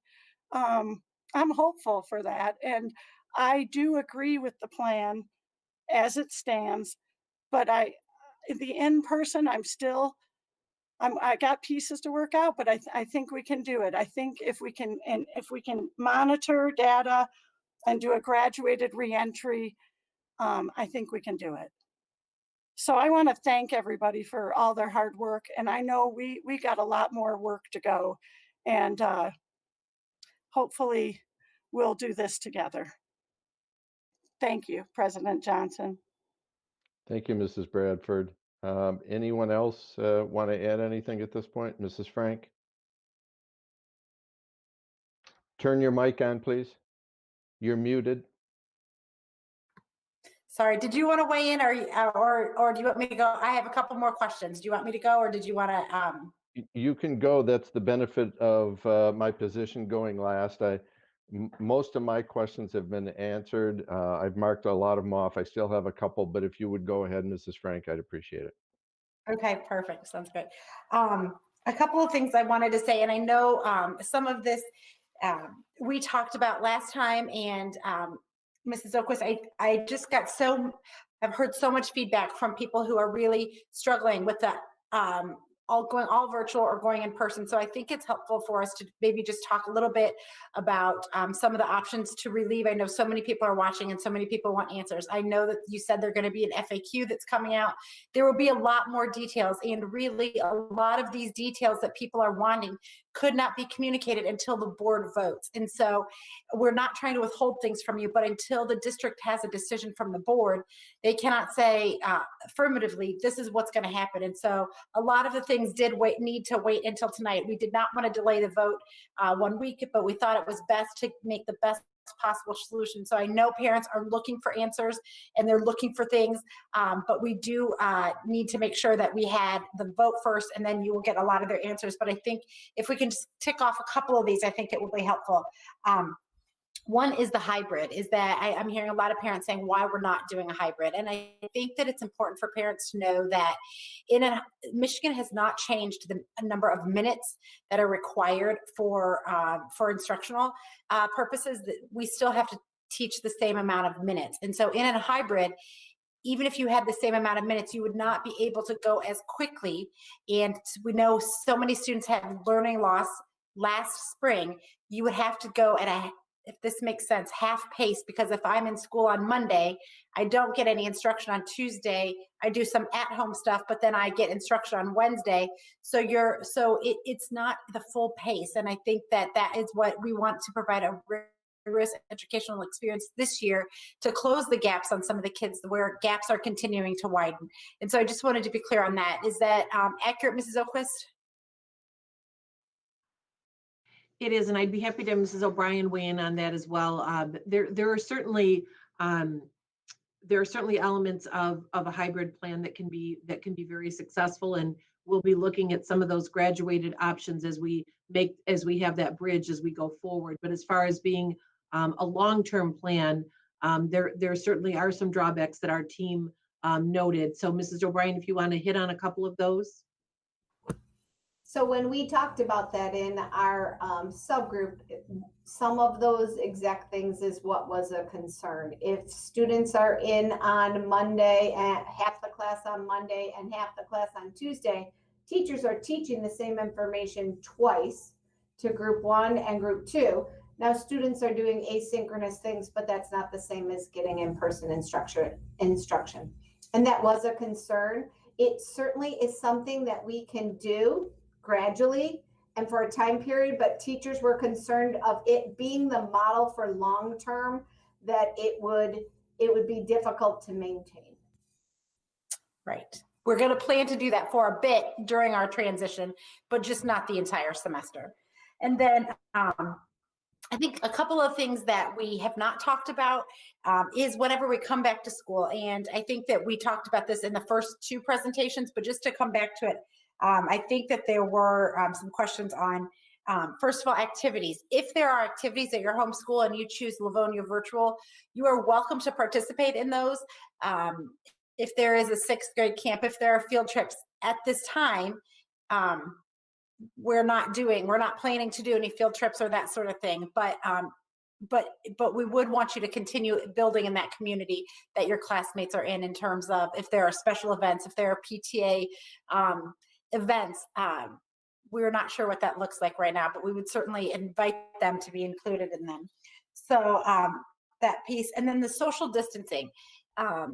I'm hopeful for that. And I do agree with the plan as it stands, but the in person, I got pieces to work out, but I think we can do it. I think if we can monitor data and do a graduated reentry, I think we can do it. So I want to thank everybody for all their hard work. And I know we got a lot more work to go. And hopefully we'll do this together. Thank you, President Johnson. Thank you, Mrs. Bradford. Anyone else want to add anything at this point? Mrs. Frank? Turn your mic on, please. You're muted. Sorry, did you want to weigh in, or do you want me to go? I have a couple more questions. Do you want me to go, or did you want to? You can go. That's the benefit of my position going last. Most of my questions have been answered. I've marked a lot of them off. I still have a couple, but if you would go ahead, Mrs. Frank, I'd appreciate it. Okay, perfect. Sounds good. A couple of things I wanted to say, and I know some of this we talked about last time, and Mrs. Oquist, I just got I've heard so much feedback from people who are really struggling with the going all virtual or going in person. So I think it's helpful for us to maybe just talk a little bit about some of the options to relieve. I know so many people are watching and so many people want answers. I know that you said there's going to be an FAQ that's coming out. There will be a lot more details, and really a lot of these details that people are wanting could not be communicated until the board votes. And so we're not trying to withhold things from you, but until the district has a decision from the board, they cannot say affirmatively, this is what's going to happen. And so a lot of the things need to wait until tonight. We did not want to delay the vote 1 week, but we thought it was best to make the best possible solution. So I know parents are looking for answers and they're looking for things, but we do need to make sure that we had the vote first, and then you will get a lot of their answers. But I think if we can just tick off a couple of these, I think it will be helpful. One is the hybrid, is that I'm hearing a lot of parents saying why we're not doing a hybrid. And I think that it's important for parents to know that Michigan has not changed the number of minutes that are required for instructional purposes. That we still have to teach the same amount of minutes. And so in a hybrid, even if you had the same amount of minutes, you would not be able to go as quickly. And we know so many students had learning loss last spring. You would have to go at if this makes sense, half pace, because if I'm in school on Monday, I don't get any instruction on Tuesday. I do some at-home stuff, but then I get instruction on Wednesday. So it's not the full pace. And I think that is what we want to provide, a rigorous educational experience this year to close the gaps on some of the kids where gaps are continuing to widen. And so I just wanted to be clear on that. Is that accurate, Mrs. Oquist? It is, and I'd be happy to have Mrs. O'Brien weigh in on that as well. There are certainly elements of a hybrid plan that can be very successful, and we'll be looking at some of those graduated options as we have that bridge as we go forward. But as far as being a long-term plan, there certainly are some drawbacks that our team noted. So, Mrs. O'Brien, if you want to hit on a couple of those. So when we talked about that in our subgroup, some of those exact things is what was a concern. If students are in on Monday, and half the class on Monday and half the class on Tuesday, teachers are teaching the same information twice to group 1 and group 2. Now, students are doing asynchronous things, but that's not the same as getting in-person instruction. And that was a concern. It certainly is something that we can do gradually and for a time period, but teachers were concerned of it being the model for long-term, that it would be difficult to maintain. Right. We're going to plan to do that for a bit during our transition, but just not the entire semester. And then I think a couple of things that we have not talked about is whenever we come back to school. And I think that we talked about this in the first two presentations, but just to come back to it, I think that there were some questions on, first of all, activities. If there are activities at your home school and you choose Livonia Virtual, you are welcome to participate in those. If there is a sixth grade camp, if there are field trips at this time, we're not planning to do any field trips or that sort of thing, but we would want you to continue building in that community that your classmates are in terms of if there are special events, if there are PTA events. We're not sure what that looks like right now, but we would certainly invite them to be included in them. So that piece, and then the social distancing. I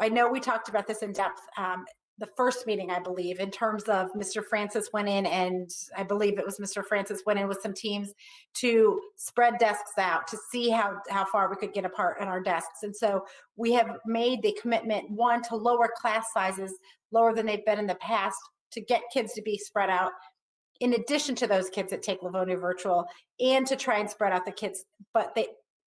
know we talked about this in depth the first meeting, I believe, in terms of Mr. Francis went in, and I believe it was Mr. Francis went in with some teams to spread desks out to see how far we could get apart in our desks. And so we have made the commitment, one, to lower class sizes, lower than they've been in the past, to get kids to be spread out, in addition to those kids that take Livonia Virtual, and to try and spread out the kids. But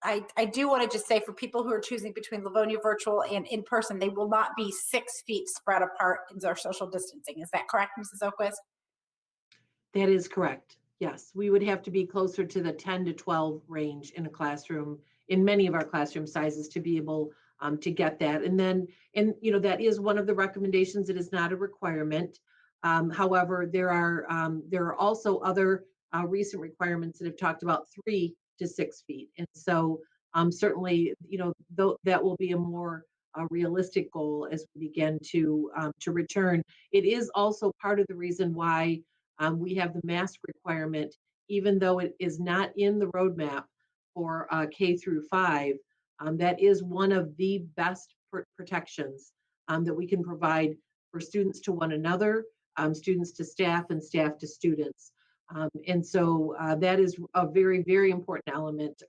I do want to just say, for people who are choosing between Livonia Virtual and in person, they will not be 6 feet spread apart in their social distancing. Is that correct, Mrs. Oquist? That is correct. Yes, we would have to be closer to the 10 to 12 range in a classroom, in many of our classroom sizes, to be able to get that. And that is one of the recommendations. It is not a requirement. However, there are also other recent requirements that have talked about 3 to 6 feet. And so certainly, that will be a more realistic goal as we begin to return. It is also part of the reason why we have the mask requirement, even though it is not in the roadmap for K through 5. That is one of the best protections that we can provide for students to one another, students to staff, and staff to students. And so that is a very, very important element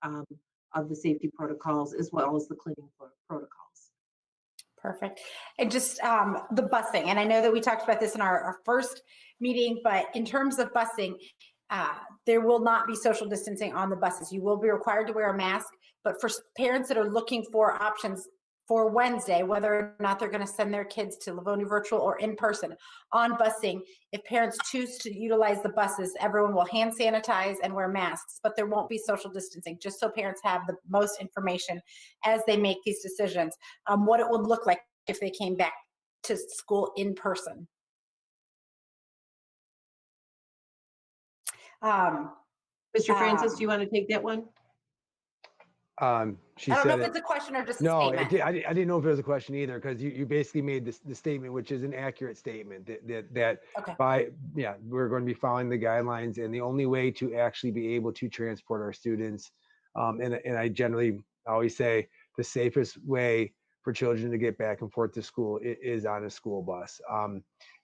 of the safety protocols, as well as the cleaning protocols. Perfect. And just the busing, and I know that we talked about this in our first meeting, but in terms of busing, there will not be social distancing on the buses. You will be required to wear a mask, but for parents that are looking for options for Wednesday, whether or not they're going to send their kids to Livonia Virtual or in person, on busing, if parents choose to utilize the buses, everyone will hand sanitize and wear masks, but there won't be social distancing, just so parents have the most information as they make these decisions, what it would look like if they came back to school in person. Mr. Francis, do you want to take that one? I don't know if it's a question or just a statement. I didn't know if it was a question either, because you basically made the statement, which is an accurate statement, that okay. We're going to be following the guidelines, and the only way to actually be able to transport our students, and I generally always say the safest way for children to get back and forth to school is on a school bus.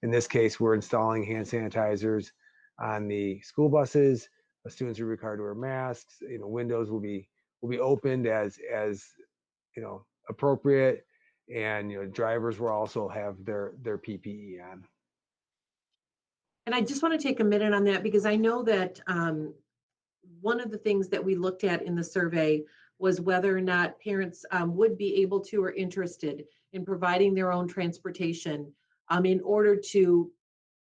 In this case, we're installing hand sanitizers on the school buses. The students are required to wear masks. Windows will be opened as appropriate, and drivers will also have their PPE on. And I just want to take a minute on that, because I know that one of the things that we looked at in the survey was whether or not parents would be able to or interested in providing their own transportation in order to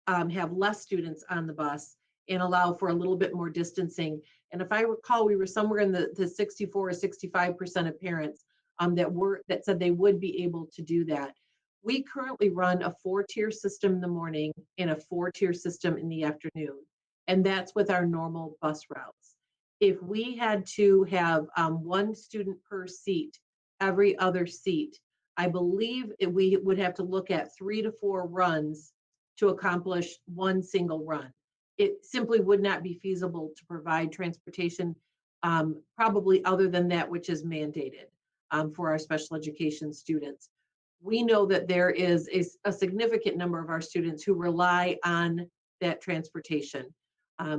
have less students on the bus and allow for a little bit more distancing. And if I recall, we were somewhere in the 64 or 65% of parents that said they would be able to do that. We currently run a 4-tier system in the morning and a 4-tier system in the afternoon, and that's with our normal bus routes. If we had to have 1 student per seat, every other seat, I believe we would have to look at 3 to 4 runs to accomplish 1 single run. it simply would not be feasible to provide transportation, probably other than that which is mandated for our special education students. We know that there is a significant number of our students who rely on that transportation.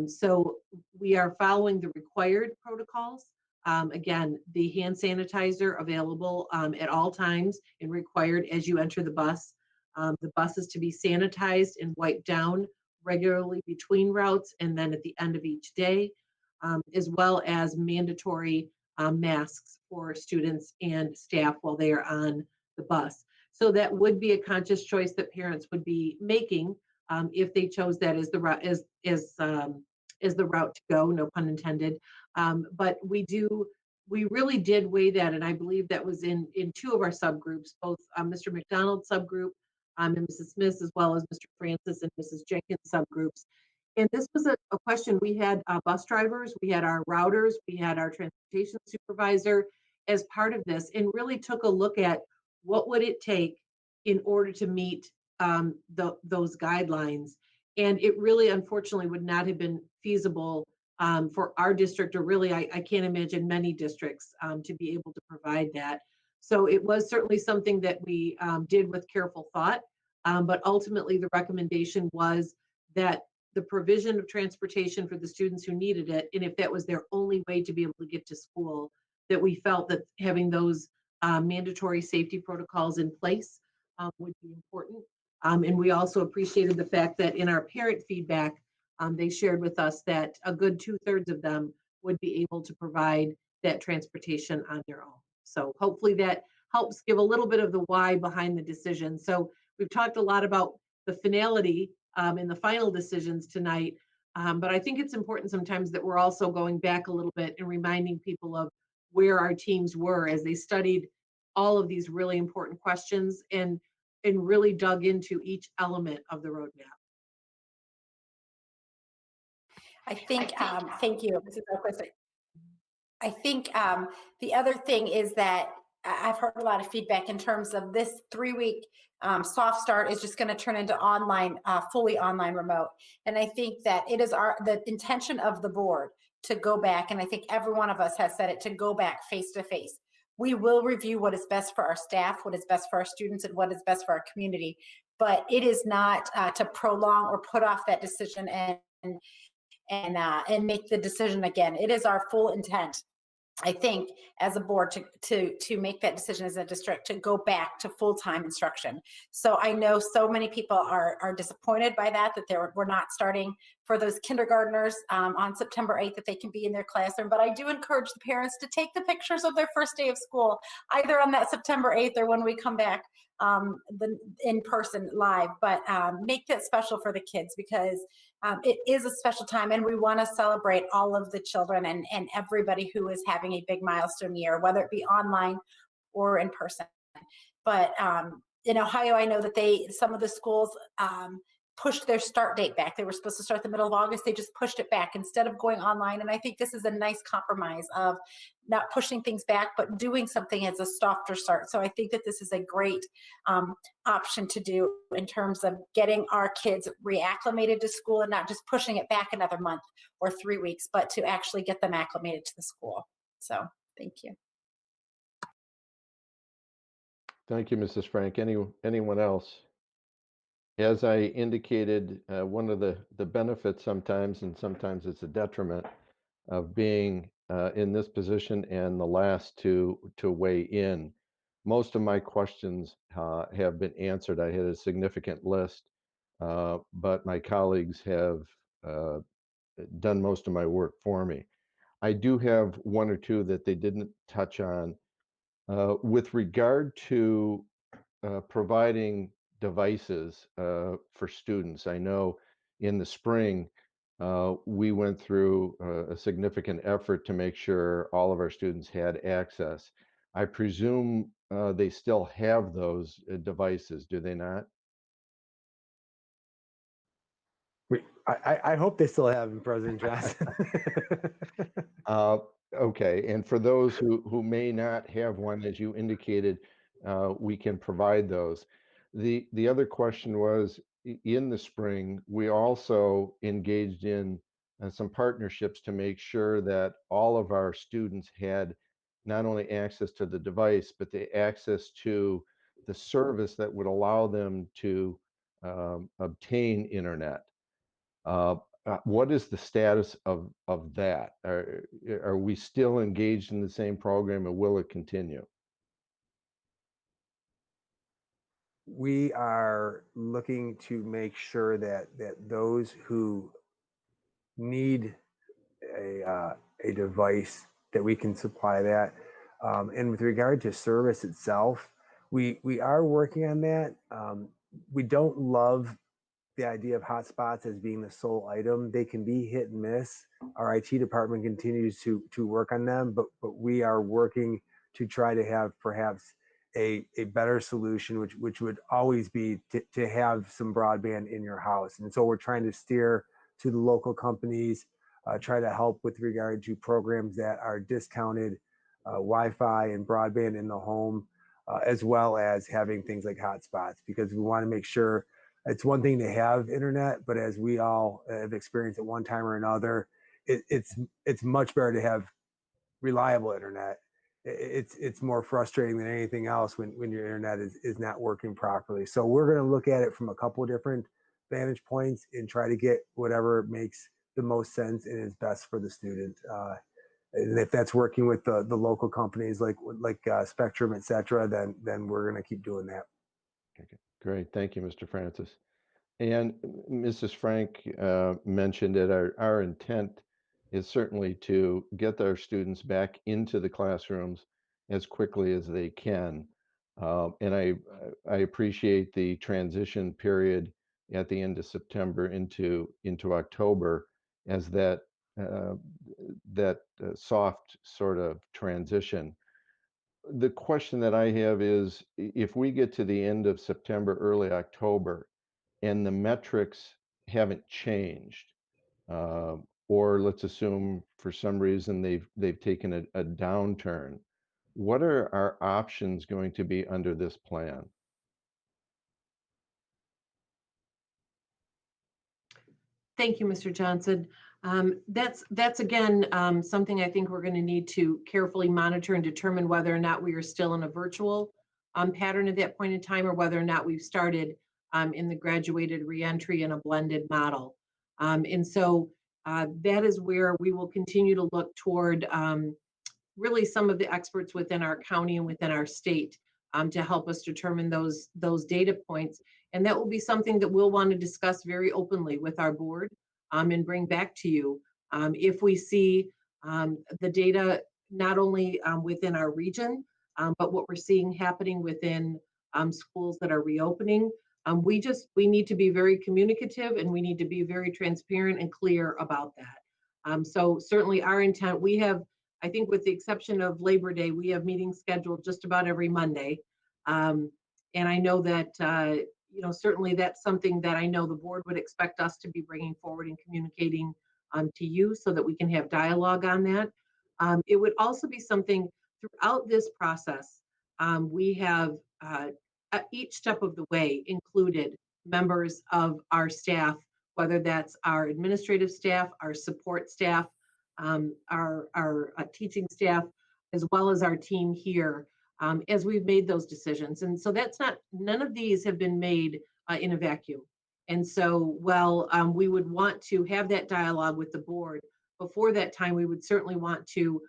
So we are following the required protocols. Again, the hand sanitizer available at all times and required as you enter the bus. The bus is to be sanitized and wiped down regularly between routes and then at the end of each day, as well as mandatory masks for students and staff while they are on the bus. So that would be a conscious choice that parents would be making if they chose that as the route the route to go, no pun intended. But we really did weigh that, and I believe that was in two of our subgroups, both Mr. McDonald's subgroup and Mrs. Smith, as well as Mr. Francis and Mrs. Jenkins subgroups. And this was a question. We had bus drivers, we had our routers, we had our transportation supervisor as part of this, and really took a look at what would it take in order to meet those guidelines. And it really, unfortunately, would not have been feasible for our district, or really, I can't imagine many districts to be able to provide that. So it was certainly something that we did with careful thought, but ultimately the recommendation was that the provision of transportation for the students who needed it, and if that was their only way to be able to get to school, that we felt that having those mandatory safety protocols in place would be important. And we also appreciated the fact that in our parent feedback, they shared with us that a good 2/3 of them would be able to provide that transportation on their own. So hopefully that helps give a little bit of the why behind the decision. So we've talked a lot about the finality and the final decisions tonight, but I think it's important sometimes that we're also going back a little bit and reminding people of where our teams were as they studied all of these really important questions and really dug into each element of the roadmap. I think, thank you, Mrs. Elquist. I think the other thing is that I've heard a lot of feedback in terms of this 3-week soft start is just going to turn into online, fully online remote. And I think that it is the intention of the board to go back, and I think every one of us has said it, to go back face to face. We will review what is best for our staff, what is best for our students, and what is best for our community. But it is not to prolong or put off that decision and make the decision again. It is our full intent, I think, as a board to make that decision as a district to go back to full-time instruction. So I know so many people are disappointed by that we're not starting for those kindergartners on September 8th, that they can be in their classroom. But I do encourage the parents to take the pictures of their first day of school, either on that September 8th or when we come back in person live, but make that special for the kids, because it is a special time, and we want to celebrate all of the children and everybody who is having a big milestone year, whether it be online or in person. But in Ohio, I know that some of the schools pushed their start date back. They were supposed to start the middle of August. They just pushed it back instead of going online. And I think this is a nice compromise of not pushing things back, but doing something as a softer start. So I think that this is a great option to do in terms of getting our kids reacclimated to school and not just pushing it back another month or 3 weeks, but to actually get them acclimated to the school. So thank you. Thank you, Mrs. Frank. Anyone else? As I indicated, one of the benefits sometimes, and sometimes it's a detriment, of being in this position and the last to weigh in. Most of my questions have been answered. I had a significant list, but my colleagues have done most of my work for me. I do have one or two that they didn't touch on. With regard to providing devices for students, I know in the spring we went through a significant effort to make sure all of our students had access. I presume they still have those devices, do they not? I hope they still have them, President Johnson. Okay, and for those who may not have one, as you indicated, we can provide those. The other question was, in the spring, we also engaged in some partnerships to make sure that all of our students had not only access to the device, but the access to the service that would allow them to obtain internet. What is the status of that? Are we still engaged in the same program, and will it continue? We are looking to make sure that those who need a device, that we can supply that. And with regard to service itself, we are working on that. We don't love the idea of hotspots as being the sole item. They can be hit and miss. Our IT department continues to work on them, but we are working to try to have perhaps a better solution, which would always be to have some broadband in your house. And so we're trying to steer to the local companies, try to help with regard to programs that are discounted Wi-Fi and broadband in the home, as well as having things like hotspots, because we want to make sure. It's one thing to have internet, but as we all have experienced at one time or another, it's much better to have reliable internet. It's more frustrating than anything else when your internet is not working properly. So we're going to look at it from a couple of different vantage points and try to get whatever makes the most sense and is best for the student. And if that's working with the local companies like Spectrum, et cetera, then we're going to keep doing that. Okay, great. Thank you, Mr. Francis. And Mrs. Frank mentioned that our intent is certainly to get our students back into the classrooms as quickly as they can. And I appreciate the transition period at the end of September into October as that soft sort of transition. The question that I have is, if we get to the end of September, early October, and the metrics haven't changed, or let's assume for some reason they've taken a downturn, what are our options going to be under this plan? Thank you, Mr. Johnson. That's again something I think we're going to need to carefully monitor and determine whether or not we are still in a virtual pattern at that point in time, or whether or not we've started in the graduated reentry in a blended model. And so that is where we will continue to look toward really some of the experts within our county and within our state to help us determine those data points. And that will be something that we'll want to discuss very openly with our board and bring back to you if we see the data not only within our region, but what we're seeing happening within schools that are reopening. We need to be very communicative, and we need to be very transparent and clear about that. So certainly our intent, we have, I think with the exception of Labor Day, we have meetings scheduled just about every Monday. And I know that, certainly that's something that I know the board would expect us to be bringing forward and communicating to you so that we can have dialogue on that. It would also be something throughout this process. We have at each step of the way included members of our staff, whether that's our administrative staff, our support staff, our teaching staff, as well as our team here, as we've made those decisions. And so none of these have been made in a vacuum. And so while we would want to have that dialogue with the board, before that time, we would certainly want to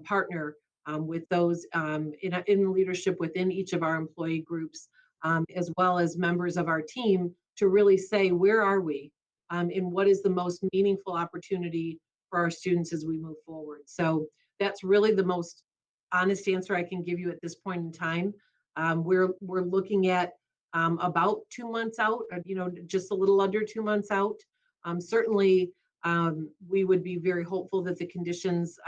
partner with those in leadership within each of our employee groups, as well as members of our team, to really say, where are we and what is the most meaningful opportunity for our students as we move forward. So that's really the most honest answer I can give you at this point in time. We're looking at about 2 months out, just a little under 2 months out. Certainly, we would be very hopeful that the conditions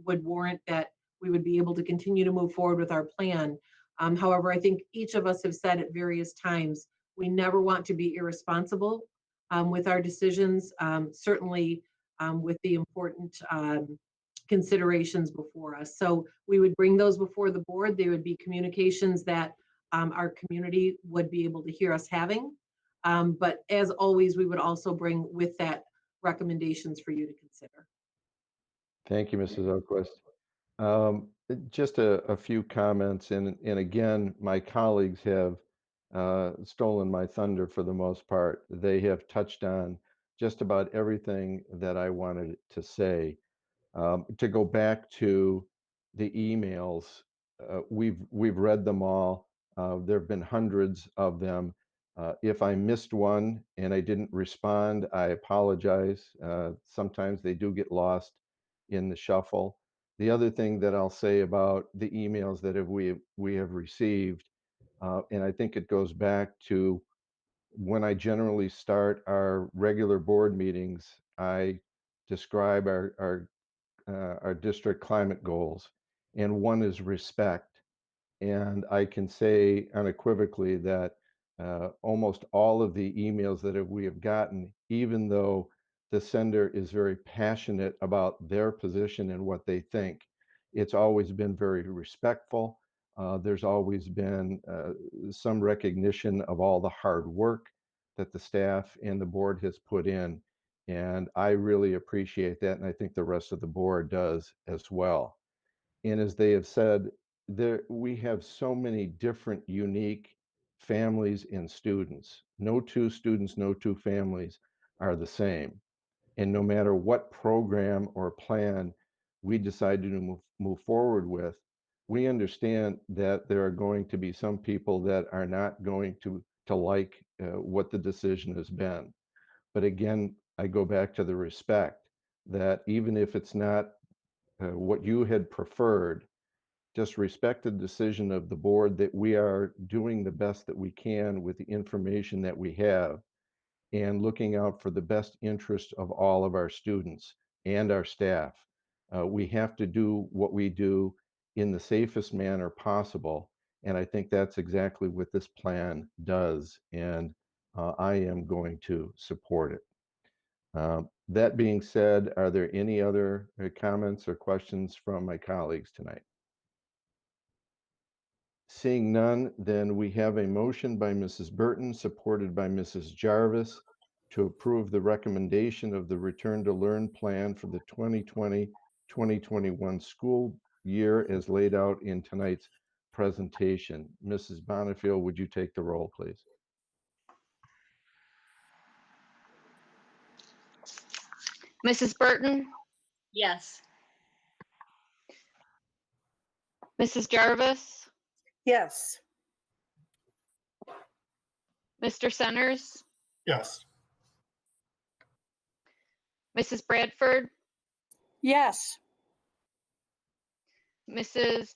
would warrant that we would be able to continue to move forward with our plan. However, I think each of us have said at various times, we never want to be irresponsible with our decisions, certainly with the important considerations before us. So we would bring those before the board. They would be communications that our community would be able to hear us having. But as always, we would also bring with that recommendations for you to consider. Thank you, Mrs. Oquist. Just a few comments, and again, my colleagues have stolen my thunder for the most part. They have touched on just about everything that I wanted to say. To go back to the emails, we've read them all. There have been hundreds of them. If I missed one and I didn't respond, I apologize. Sometimes they do get lost in the shuffle. The other thing that I'll say about the emails that we have received, and I think it goes back to when I generally start our regular board meetings, I describe our district climate goals, and one is respect. And I can say unequivocally that almost all of the emails that we have gotten, even though the sender is very passionate about their position and what they think, it's always been very respectful. There's always been some recognition of all the hard work that the staff and the board has put in. And I really appreciate that. And I think the rest of the board does as well. And as they have said, we have so many different unique families and students. No two students, no two families are the same. And no matter what program or plan we decide to move forward with, we understand that there are going to be some people that are not going to like what the decision has been. But again, I go back to the respect that even if it's not what you had preferred, just respect the decision of the board that we are doing the best that we can with the information that we have and looking out for the best interest of all of our students and our staff. We have to do what we do in the safest manner possible. And I think that's exactly what this plan does. And I am going to support it. That being said, are there any other comments or questions from my colleagues tonight? Seeing none, then we have a motion by Mrs. Burton, supported by Mrs. Jarvis, to approve the recommendation of the Return to Learn plan for the 2020-2021 school year as laid out in tonight's presentation. Mrs. Bonifield, would you take the roll, please? Mrs. Burton, Yes. Mrs. Jarvis, Yes. Mr. Centers, Yes. Mrs. Bradford, Yes. Mrs.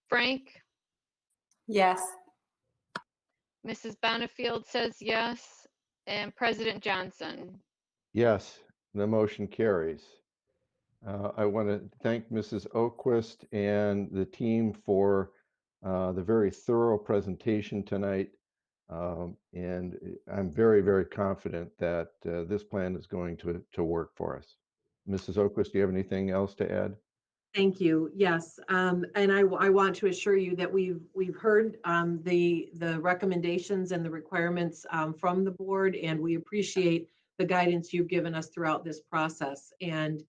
Frank, Yes. Mrs. Bonifield says yes, and President Johnson. Yes, the motion carries. I want to thank Mrs. Oquist and the team for the very thorough presentation tonight. And I'm very, very confident that this plan is going to work for us. Mrs. Oquist, do you have anything else to add? Thank you. Yes, and I want to assure you that we've heard the recommendations and the requirements from the board, and we appreciate the guidance you've given us throughout this process. And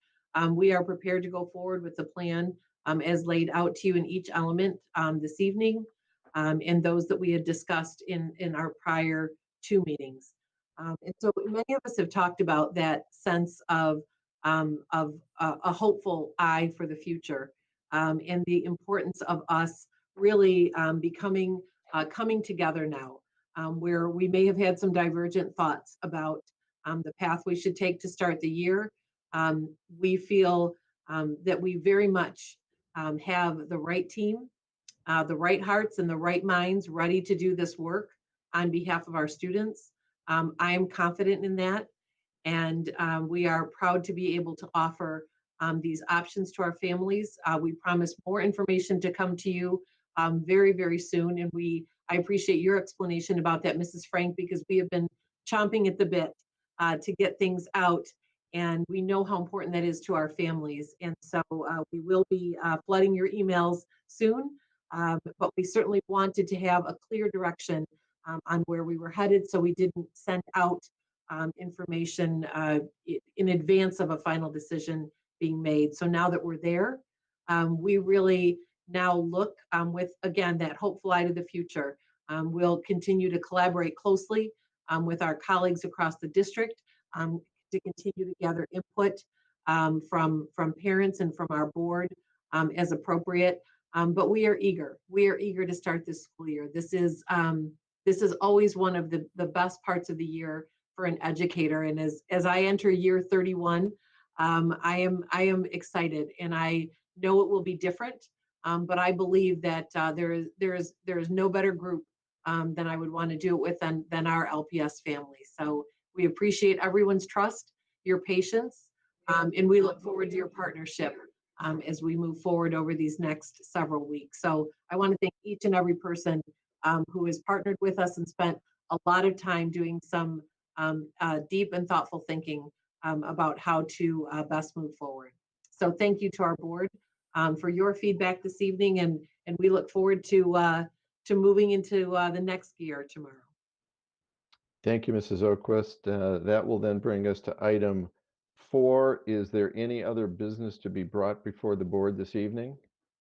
we are prepared to go forward with the plan as laid out to you in each element this evening, and those that we had discussed in our prior two meetings. And so many of us have talked about that sense of a hopeful eye for the future, and the importance of us really coming together now, where we may have had some divergent thoughts about the path we should take to start the year. We feel that we very much have the right team, the right hearts and the right minds ready to do this work on behalf of our students. I am confident in that. And we are proud to be able to offer these options to our families. We promise more information to come to you very, very soon. And I appreciate your explanation about that, Mrs. Frank, because we have been chomping at the bit to get things out. And we know how important that is to our families. And so we will be flooding your emails soon. But we certainly wanted to have a clear direction on where we were headed, so we didn't send out information in advance of a final decision being made. So now that we're there, we really now look with, again, that hopeful eye to the future. We'll continue to collaborate closely with our colleagues across the district to continue to gather input from parents and from our board as appropriate. But we are eager. We are eager to start this school year. This is always one of the best parts of the year for an educator. And as I enter year 31, I am excited, and I know it will be different. But I believe that there is no better group than I would want to do it with than our LPS family. So we appreciate everyone's trust, your patience, and we look forward to your partnership as we move forward over these next several weeks. So I want to thank each and every person who has partnered with us and spent a lot of time doing some deep and thoughtful thinking about how to best move forward. So thank you to our board for your feedback this evening, and we look forward to moving into the next gear tomorrow. Thank you, Mrs. Oquist. That will then bring us to item 4. Is there any other business to be brought before the board this evening?